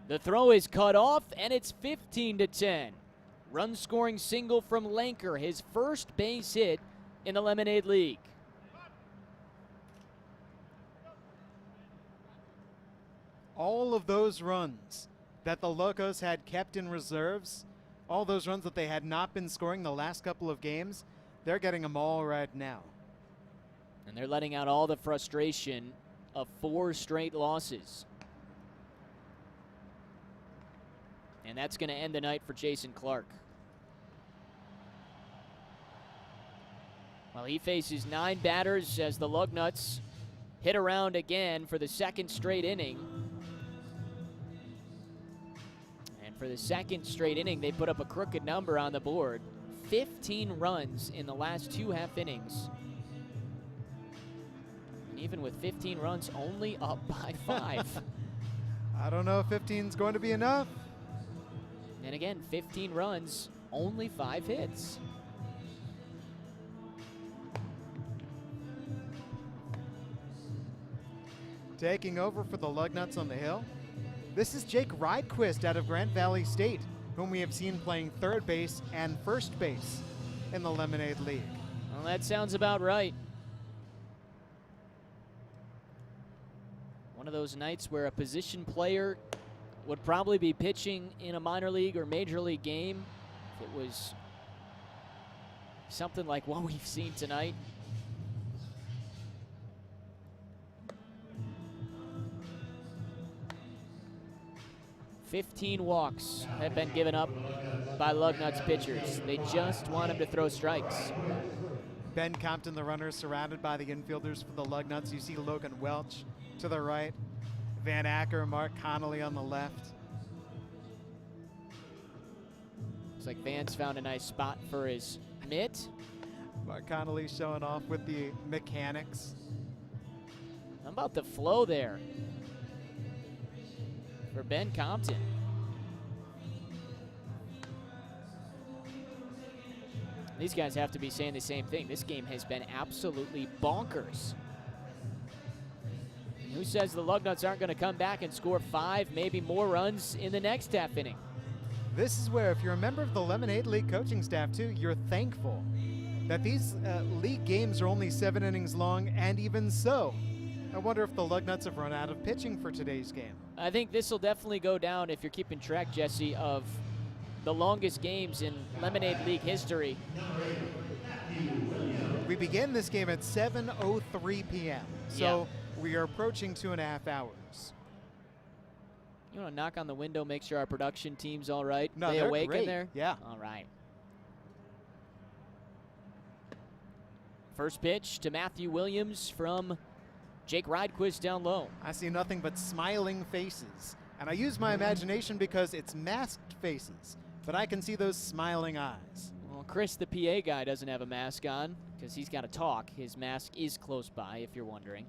The throw is cut off, and it's 15-10. Run-scoring single from Lanker, his first base hit in the Lemonade League. All of those runs that the Locos had kept in reserves, all those runs that they had not been scoring the last couple of games, they're getting them all right now. And they're letting out all the frustration of 4 straight losses. And that's going to end the night for Jason Clark. Well, he faces 9 batters as the Lugnuts hit around again for the 2nd straight inning. And for the 2nd straight inning, they put up a crooked number on the board. 15 runs in the last 2 half innings. Even with 15 runs, only up by 5. I don't know if 15 is going to be enough. And again, 15 runs, only 5 hits. Taking over for the Lugnuts on the hill, this is Jake Rydquist out of Grand Valley State, whom we have seen playing third base and first base in the Lemonade League. Well, that sounds about right. One of those nights where a position player would probably be pitching in a minor league or major league game if it was something like what we've seen tonight. "15 walks have been given up by Lugnuts pitchers. They just want him to throw strikes." Ben Compton, the runner, surrounded by the infielders for the Lugnuts. You see Logan Welch to the right, Van Acker, Mark Connolly on the left. Looks like Van's found a nice spot for his mitt. Mark Connolly showing off with the mechanics. How about the flow there for Ben Compton? These guys have to be saying the same thing. This game has been absolutely bonkers. Who says the Lugnuts aren't going to come back and score 5, maybe more runs in the next half inning? This is where, if you're a member of the Lemonade League coaching staff too, you're thankful that these league games are only 7 innings long, and even so, I wonder if the Lugnuts have run out of pitching for today's game. I think this will definitely go down, if you're keeping track, Jesse, of the longest games in Lemonade League history. We began this game at 7:03 p.m., so we are approaching 2.5 hours. You want to knock on the window, make sure our production team's all right? No, they they're awake great. in there? Yeah. All right. First pitch to Matthew Williams from Jake Rydquist down low. I see nothing but smiling faces, and I use my imagination because it's masked faces, but I can see those smiling eyes. Well, Chris, the PA guy, doesn't have a mask on because he's got to talk. His mask is close by, if you're wondering.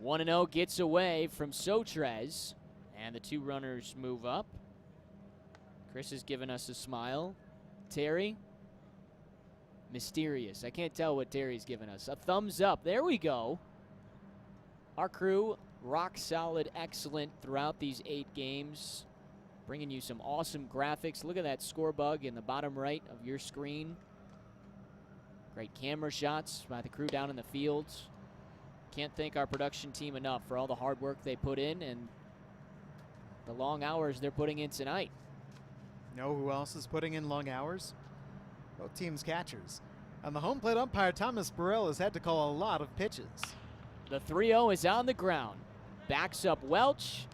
1-0 gets away from Sotres, and the 2 runners move up. Chris has given us a smile. Terry, mysterious. I can't tell what Terry's given us. A thumbs up. There we go. Our crew, rock solid, excellent throughout these 8 games. Bringing you some awesome graphics. Look at that score bug in the bottom right of your screen. Great camera shots by the crew down in the fields. Can't thank our production team enough for all the hard work they put in and the long hours they're putting in tonight. Know who else is putting in long hours? Both teams' catchers. And the home plate umpire, Thomas Burrell, has had to call a lot of pitches. The 3-0 is on the ground. Backs up Welch,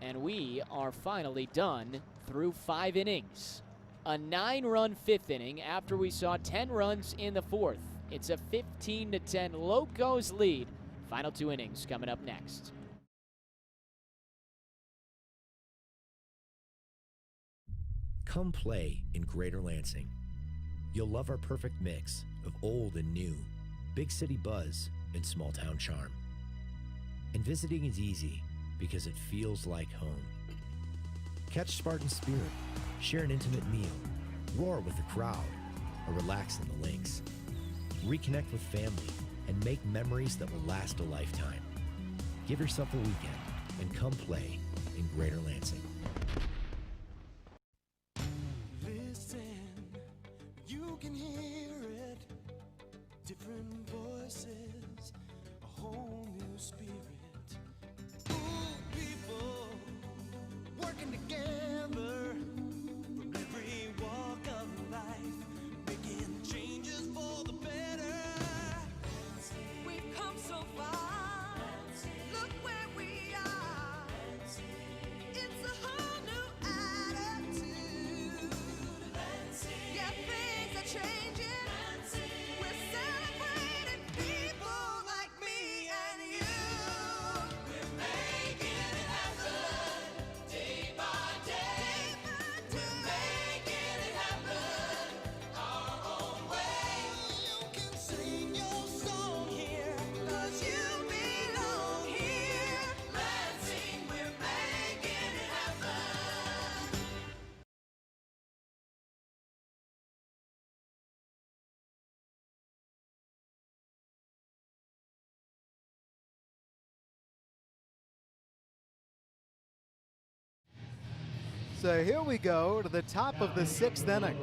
and we are finally done through 5 innings. A 9-run 5th inning after we saw 10 runs in the 4th. It's a 15-10 Locos lead. Final 2 innings coming up next. Come play in Greater Lansing. You'll love our perfect mix of old and new, big city buzz and small town charm. And visiting is easy because it feels like home. Catch Spartan spirit, share an intimate meal, roar with the crowd, or relax in the links. Reconnect with family and make memories that will last a lifetime. Give yourself a weekend and come play in Greater Lansing. Listen, you can hear it. Different voices, a whole new spirit. Ooh, people working together from every walk of life, making changes for the better. We've come so far. Look where we are. It's a whole new attitude. Yeah, things are changing. We're celebrating people like me and you. We're making it happen day by day. We're making it happen our own way. You can sing your song here, 'cause you belong here. Lansing, we're making it happen. So here we go to the top of the 6th inning.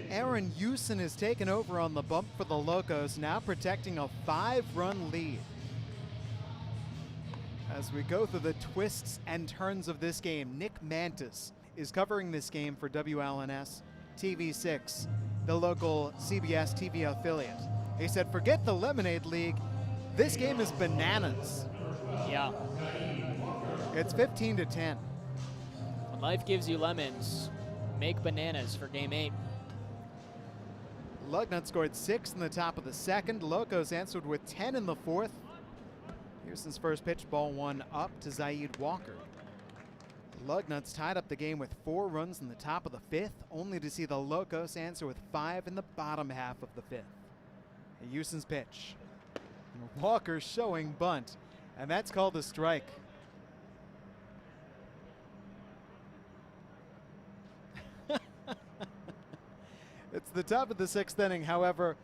Aaron Houston has taken over on the bump for the Locos, now protecting a 5-run lead. As we go through the twists and turns of this game, Nick Mantis is covering this game for WLNS TV6, the local CBS TV affiliate. He said, forget the Lemonade League. This game is bananas. Yeah. It's 15-10. When life gives you lemons, make bananas for game 8. Lugnut scored 6 in the top of the 2nd. Locos answered with 10 in the 4th. Houston's first pitch, ball 1 up to Zaid Walker. Lugnuts tied up the game with 4 runs in the top of the 5th, only to see the Locos answer with 5 in the bottom half of the 5th. Houston's pitch. Walker showing bunt, and that's called a strike. It's the top of the 6th inning. However,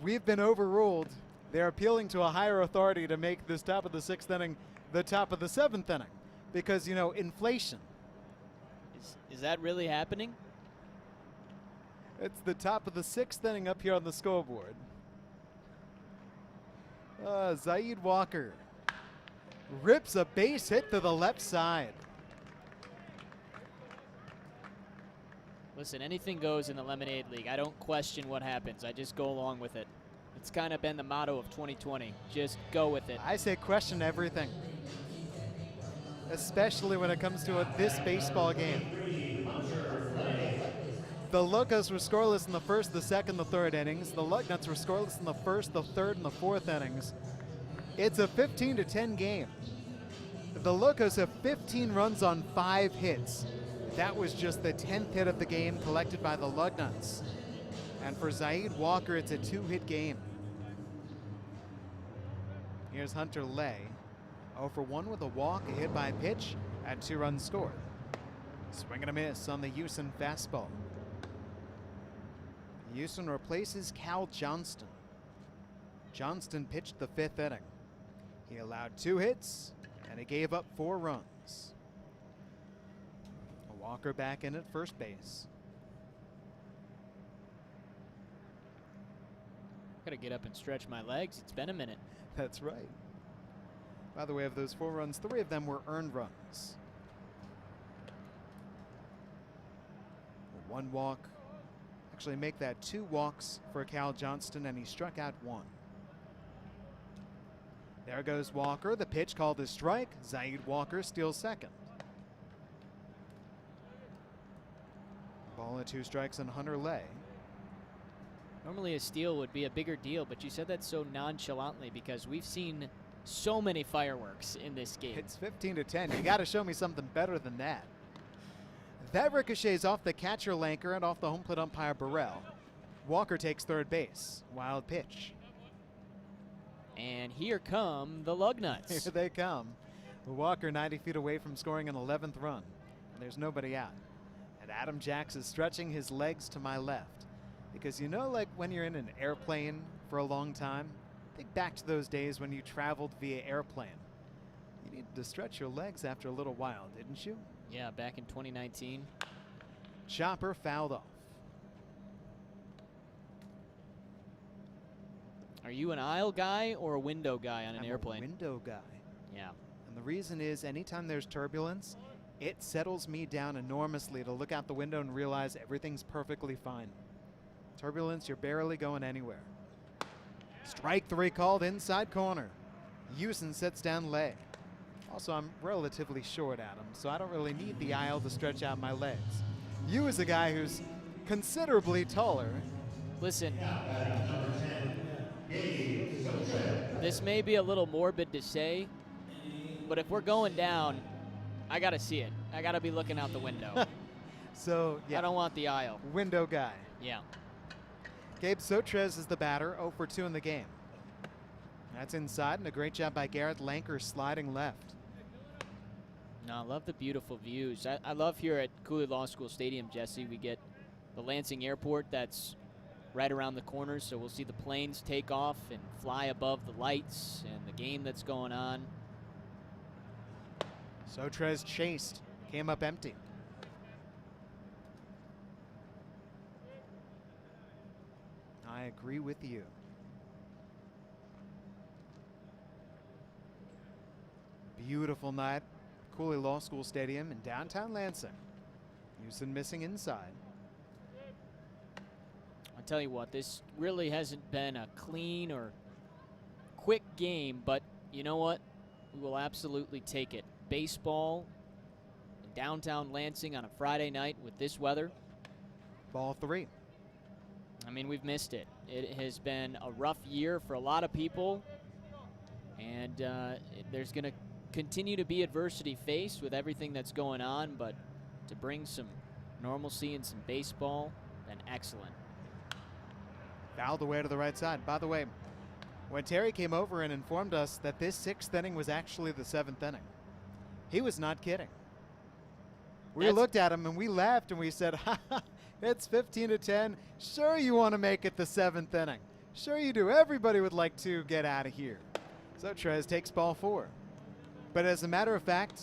we've been overruled. They're appealing to a higher authority to make this top of the 6th inning the top of the 7th inning because, you know, inflation. Is that really happening? It's the top of the 6th inning up here on the scoreboard. Zaid Walker rips a base hit to the left side. Listen, anything goes in the Lemonade League. I don't question what happens. I just go along with it. It's kind of been the motto of 2020. Just go with it. I say question everything, especially when it comes to this baseball game. The Locos were scoreless in the 1st, the 2nd, the 3rd innings. The Lugnuts were scoreless in the 1st, the 3rd, and the 4th innings. It's a 15-10 game. The Locos have 15 runs on 5 hits. That was just the 10th hit of the game collected by the Lugnuts. And for Zaid Walker, it's a 2-hit game. Here's Hunter Lay. 0 for 1 with a walk, a hit by pitch, and 2 runs scored. Swing and a miss on the Houston fastball. Houston replaces Cal Johnston. Johnston pitched the 5th inning. He allowed 2 hits, and he gave up 4 runs. Walker back in at first base. Gotta get up and stretch my legs. It's been a minute. That's right. By the way, of those 4 runs, 3 of them were earned runs. 1 walk. Actually, make that 2 walks for Cal Johnston, and he struck out 1. There goes Walker. The pitch called a strike. Zaid Walker steals second. Ball and 2 strikes on Hunter Lay. Normally a steal would be a bigger deal, but you said that so nonchalantly because we've seen so many fireworks in this game. It's 15-10. You got to show me something better than that. That ricochets off the catcher Lanker and off the home plate umpire Burrell. Walker takes third base. Wild pitch. And here come the Lugnuts. Here they come. Walker 90 feet away from scoring an 11th run. There's nobody out. And Adam Jacks is stretching his legs to my left. Because you know, like when you're in an airplane for a long time, think back to those days when you traveled via airplane. You needed to stretch your legs after a little while, didn't you? Yeah, back in 2019. Chopper fouled off. Are you an aisle guy or a window guy on an I'm airplane? A window guy. Yeah. And the reason is anytime there's turbulence, it settles me down enormously to look out the window and realize everything's perfectly fine. Turbulence, you're barely going anywhere. Strike 3 called inside corner. Houston sets down Lay. Also, I'm relatively short, Adam, so I don't really need the aisle to stretch out my legs. You is a guy who's considerably taller. Listen, this may be a little morbid to say, but if we're going down, I got to see it. I got to be looking out the window. So, yeah. I don't want the aisle. Window guy. Yeah. Gabe Sotres is the batter, 0 for 2 in the game. That's inside, and a great job by Garrett Lanker sliding left. No, I love the beautiful views. I love here at Cooley Law School Stadium, Jesse. We get the Lansing Airport that's right around the corner, so we'll see the planes take off and fly above the lights and the game that's going on. Sotres chased, came up empty. I agree with you. Beautiful night, Cooley Law School Stadium in downtown Lansing. Houston missing inside. I'll tell you what, this really hasn't been a clean or quick game, but you know what? We will absolutely take it. Baseball in downtown Lansing on a Friday night with this weather. Ball 3. I mean, we've missed it. It has been a rough year for a lot of people, and there's going to continue to be adversity faced with everything that's going on, but to bring some normalcy and some baseball, then excellent. Fouled away to the right side. By the way, when Terry came over and informed us that this 6th inning was actually the 7th inning, he was not kidding. We looked at him and we laughed and we said, ha ha, it's 15-10. Sure you want to make it the 7th inning. Sure you do. Everybody would like to get out of here. Sotres takes ball 4. But as a matter of fact,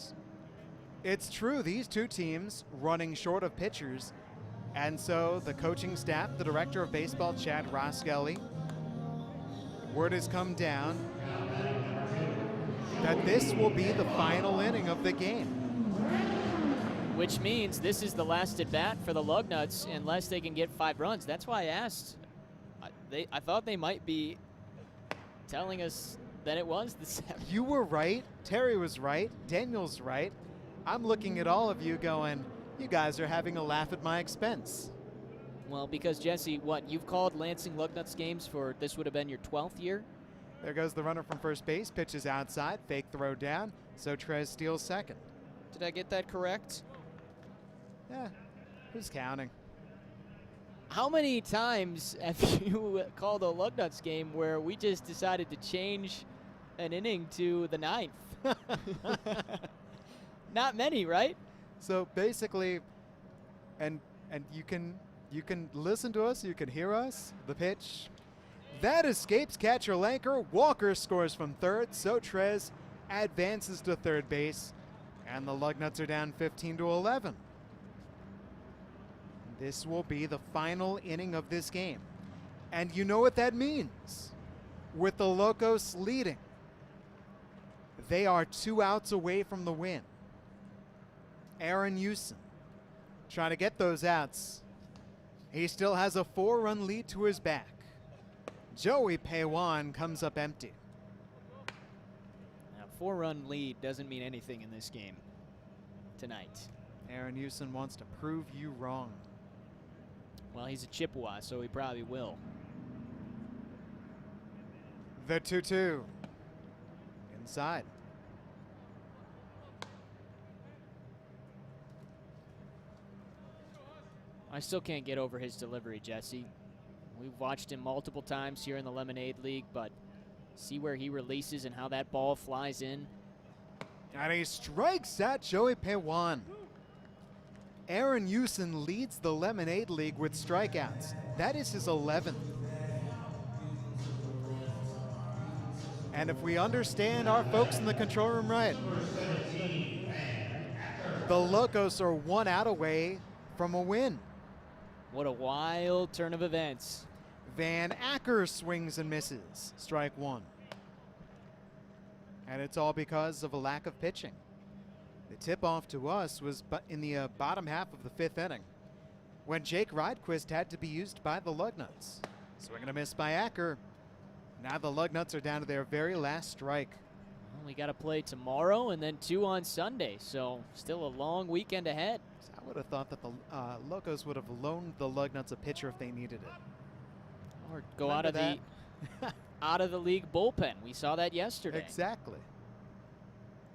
it's true. These two teams running short of pitchers. And so the coaching staff, the director of baseball, Chad Roskelly, word has come down that this will be the final inning of the game. Which means this is the last at bat for the Lugnuts unless they can get 5 runs. That's why I asked. I thought they might be telling us that it was the 7th. You were right. Terry was right. Daniel's right. I'm looking at all of you going, you guys are having a laugh at my expense. Well, because Jesse, what, you've called Lansing Lugnuts games for, this would have been your 12th year? There goes the runner from first base, pitches outside, fake throw down, Sotres steals second. Did I get that correct? Yeah, who's counting? How many times have you called a Lugnuts game where we just decided to change an inning to the 9th? Not many, right? So basically, and you can listen to us, you can hear us, the pitch. That escapes catcher Lanker. Walker scores from third. Sotres advances to third base, and the Lugnuts are down 15-11. This will be the final inning of this game. And you know what that means. With the Locos leading, they are 2 outs away from the win. Aaron Houston trying to get those outs. He still has a 4-run lead to his back. Joey Paywan comes up empty. Now, 4-run lead doesn't mean anything in this game tonight. Aaron Houston wants to prove you wrong. Well, he's a Chippewa, so he probably will. The 2-2. Inside. I still can't get over his delivery, Jesse. We've watched him multiple times here in the Lemonade League, but see where he releases and how that ball flies in. And he strikes at Joey Paywan. Aaron Houston leads the Lemonade League with strikeouts. That is his 11th. And if we understand our folks in the control room right, the Locos are 1 out away from a win. What a wild turn of events. Van Acker swings and misses. Strike 1. And it's all because of a lack of pitching. The tip-off to us was in the bottom half of the 5th inning when Jake Rydquist had to be used by the Lugnuts. Swing and a miss by Acker. Now the Lugnuts are down to their very last strike. Well, we got to play tomorrow and then 2 on Sunday, so still a long weekend ahead. So I would have thought that the Locos would have loaned the Lugnuts a pitcher if they needed it. Or go out of the out of the league bullpen. We saw that yesterday. Exactly.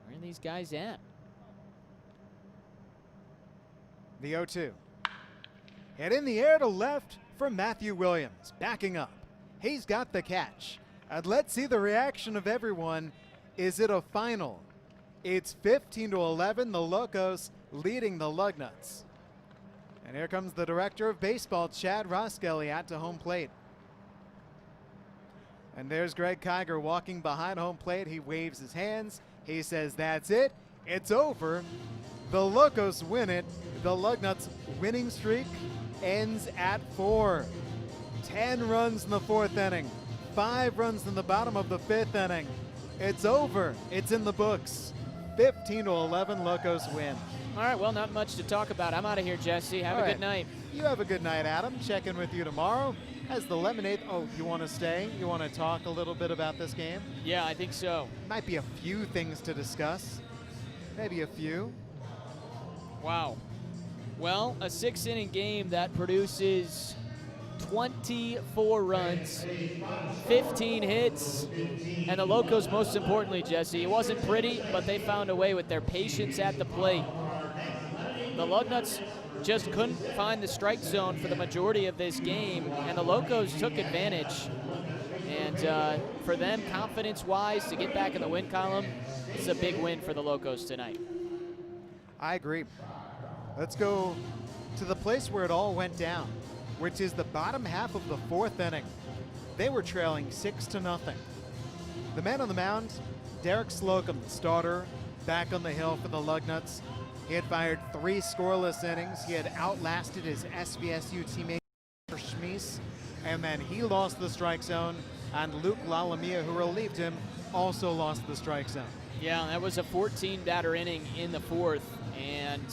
Where are these guys at? The 0-2. Hit in the air to left from Matthew Williams. Backing up. He's got the catch. And let's see the reaction of everyone. Is it a final? It's 15-11. The Locos leading the Lugnuts. And here comes the director of baseball, Chad Roskelly, out to home plate. And there's Greg Kiger walking behind home plate. He waves his hands. He says, that's it. It's over. The Locos win it. The Lugnuts winning streak ends at 4. 10 runs in the 4th inning. 5 runs in the bottom of the 5th inning. It's over. It's in the books. 15-11, Locos win. All right, well, not much to talk about. I'm out of here, Jesse. Have a good night. You have a good night, Adam. Check in with you tomorrow as the Lemonade. Oh, you want to stay? You want to talk a little bit about this game? Yeah, I think so. Might be a few things to discuss. Maybe a few. Wow. Well, a 6-inning game that produces 24 runs, 15 hits, and the Locos, most importantly, Jesse, it wasn't pretty, but they found a way with their patience at the plate. The Lugnuts just couldn't find the strike zone for the majority of this game, and the Locos took advantage. And for them, confidence-wise, to get back in the win column, it's a big win for the Locos tonight. I agree. Let's go to the place where it all went down, which is the bottom half of the 4th inning. They were trailing 6-0. The man on the mound, Derek Slocum, the starter, back on the hill for the Lugnuts. He had fired 3 scoreless innings. He had outlasted his SVSU teammate Schmies, and then he lost the strike zone, and Luke Lalamia, who relieved him, also lost the strike zone. Yeah, that was a 14-batter inning in the 4th, and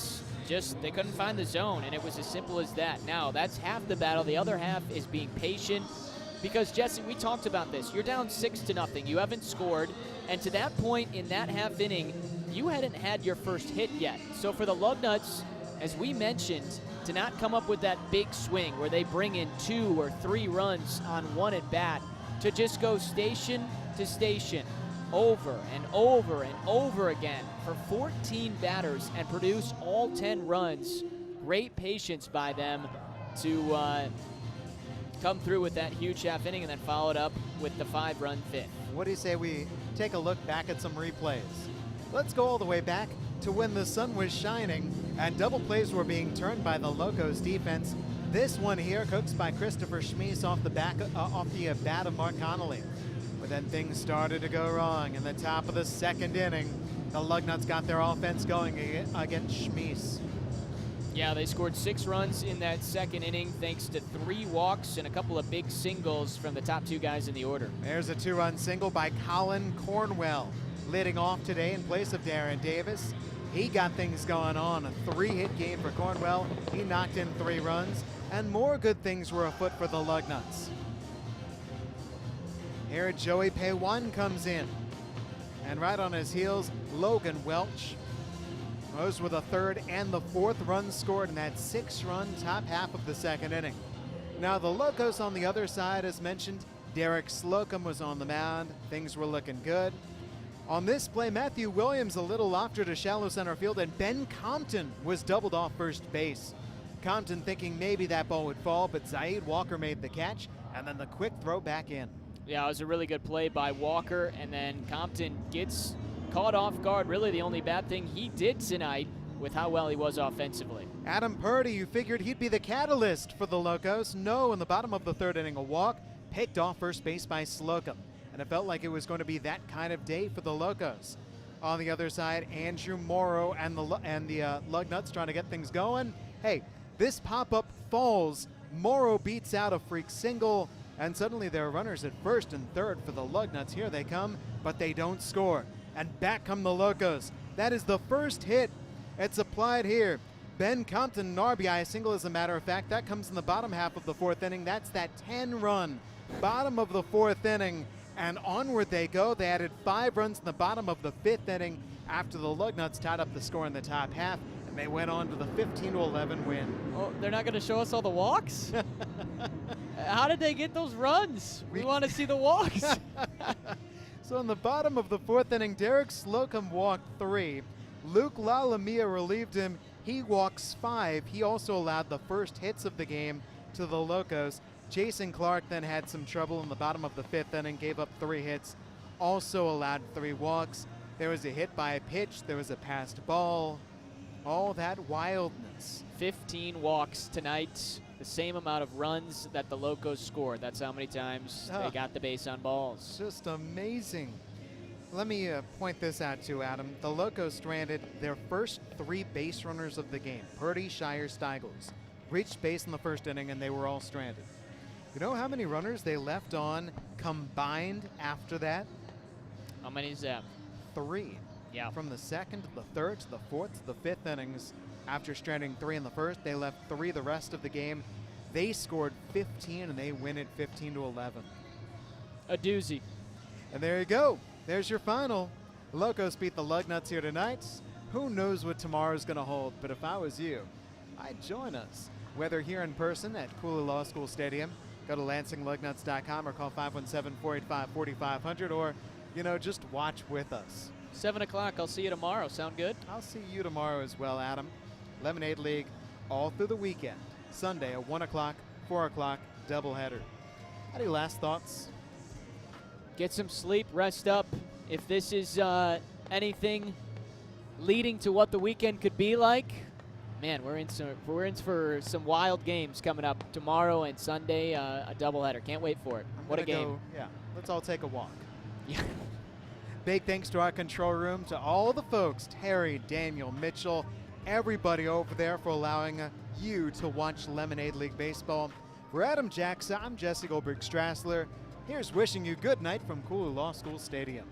just they couldn't find the zone, and it was as simple as that. Now, that's half the battle. The other half is being patient because, Jesse, we talked about this. You're down 6-0. You haven't scored, and to that point in that half inning, you hadn't had your first hit yet. So for the Lugnuts, as we mentioned, to not come up with that big swing where they bring in 2 or 3 runs on one at bat, to just go station to station over and over and over again for 14 batters and produce all 10 runs. Great patience by them to come through with that huge half inning and then follow it up with the 5-run 5th. What do you say we take a look back at some replays? Let's go all the way back to when the sun was shining and double plays were being turned by the Locos defense. This one here, coaxed by Christopher Schmies off the bat of Mark Connolly. But then things started to go wrong. In the top of the 2nd inning, the Lugnuts got their offense going against Schmies. Yeah, they scored 6 runs in that second inning thanks to 3 walks and a couple of big singles from the top 2 guys in the order. There's a 2-run single by Colin Cornwell, leading off today in place of Darren Davis. He got things going on. A 3-hit game for Cornwell. He knocked in 3 runs, and more good things were afoot for the Lugnuts. Here Joey Paywan comes in, and right on his heels, Logan Welch. Those were the 3rd and the 4th runs scored in that 6-run top half of the second inning. Now the Locos on the other side, as mentioned, Derek Slocum was on the mound. Things were looking good. On this play, Matthew Williams a little lofted to shallow center field, and Ben Compton was doubled off first base. Compton thinking maybe that ball would fall, but Zaid Walker made the catch, and then the quick throw back in. Yeah, it was a really good play by Walker, and then Compton gets caught off guard. Really the only bad thing he did tonight with how well he was offensively. Adam Purdy, you figured he'd be the catalyst for the Locos. No, in the bottom of the 3rd inning, a walk picked off first base by Slocum. And it felt like it was going to be that kind of day for the Locos. On the other side, Andrew Morrow and the Lugnuts trying to get things going. Hey, this pop-up falls. Morrow beats out a freak single, and suddenly there are runners at 1st and 3rd for the Lugnuts. Here they come, but they don't score. And back come the Locos. That is the first hit. It's applied here. Ben Compton, an RBI single, as a matter of fact. That comes in the bottom half of the 4th inning. That's that 10-run bottom of the 4th inning. And onward they go. They added 5 runs in the bottom of the 5th inning after the Lugnuts tied up the score in the top half. And they went on to the 15-11 win. Oh, they're not going to show us all the walks? How did they get those runs? We want to see the walks. So in the bottom of the 4th inning, Derek Slocum walked 3. Luke Lalamia relieved him. He walks 5. He also allowed the first hits of the game to the Locos. Jason Clark then had some trouble in the bottom of the 5th inning, gave up 3 hits, also allowed 3 walks. There was a hit by a pitch. There was a passed ball. All that wildness. 15 walks tonight. The same amount of runs that the Locos scored. That's how many times they got the base on balls. Just amazing. Let me point this out too, Adam. The Locos stranded their first 3 base runners of the game. Purdy, Shire, Steigels reached base in the 1st inning, and they were all stranded. You know how many runners they left on combined after that? How many is that? 3. Yeah. From the 2nd to the 3rd to the 4th to the 5th innings. After stranding 3 in the 1st, they left 3 the rest of the game. They scored 15, and they win it 15-11. A doozy. And there you go. There's your final. Locos beat the Lugnuts here tonight. Who knows what tomorrow's going to hold, but if I was you, I'd join us. Whether here in person at Cooley Law School Stadium, go to LansingLugnuts.com or call 517-485-4500, or, just watch with us. 7 o'clock. I'll see you tomorrow. Sound good? I'll see you tomorrow as well, Adam. Lemonade League all through the weekend. Sunday at 1 o'clock, 4 o'clock, doubleheader. Any last thoughts? Get some sleep, rest up. If this is anything leading to what the weekend could be like, man, we're in for some wild games coming up tomorrow and Sunday. A doubleheader. Can't wait for it. What a game! Let's all take a walk. Yeah. Big thanks to our control room, to all the folks, Terry, Daniel, Mitchell, everybody over there for allowing you to watch Lemonade League Baseball. For Adam Jackson, I'm Jesse Goldberg-Strassler. Here's wishing you good night from Cooley Law School Stadium.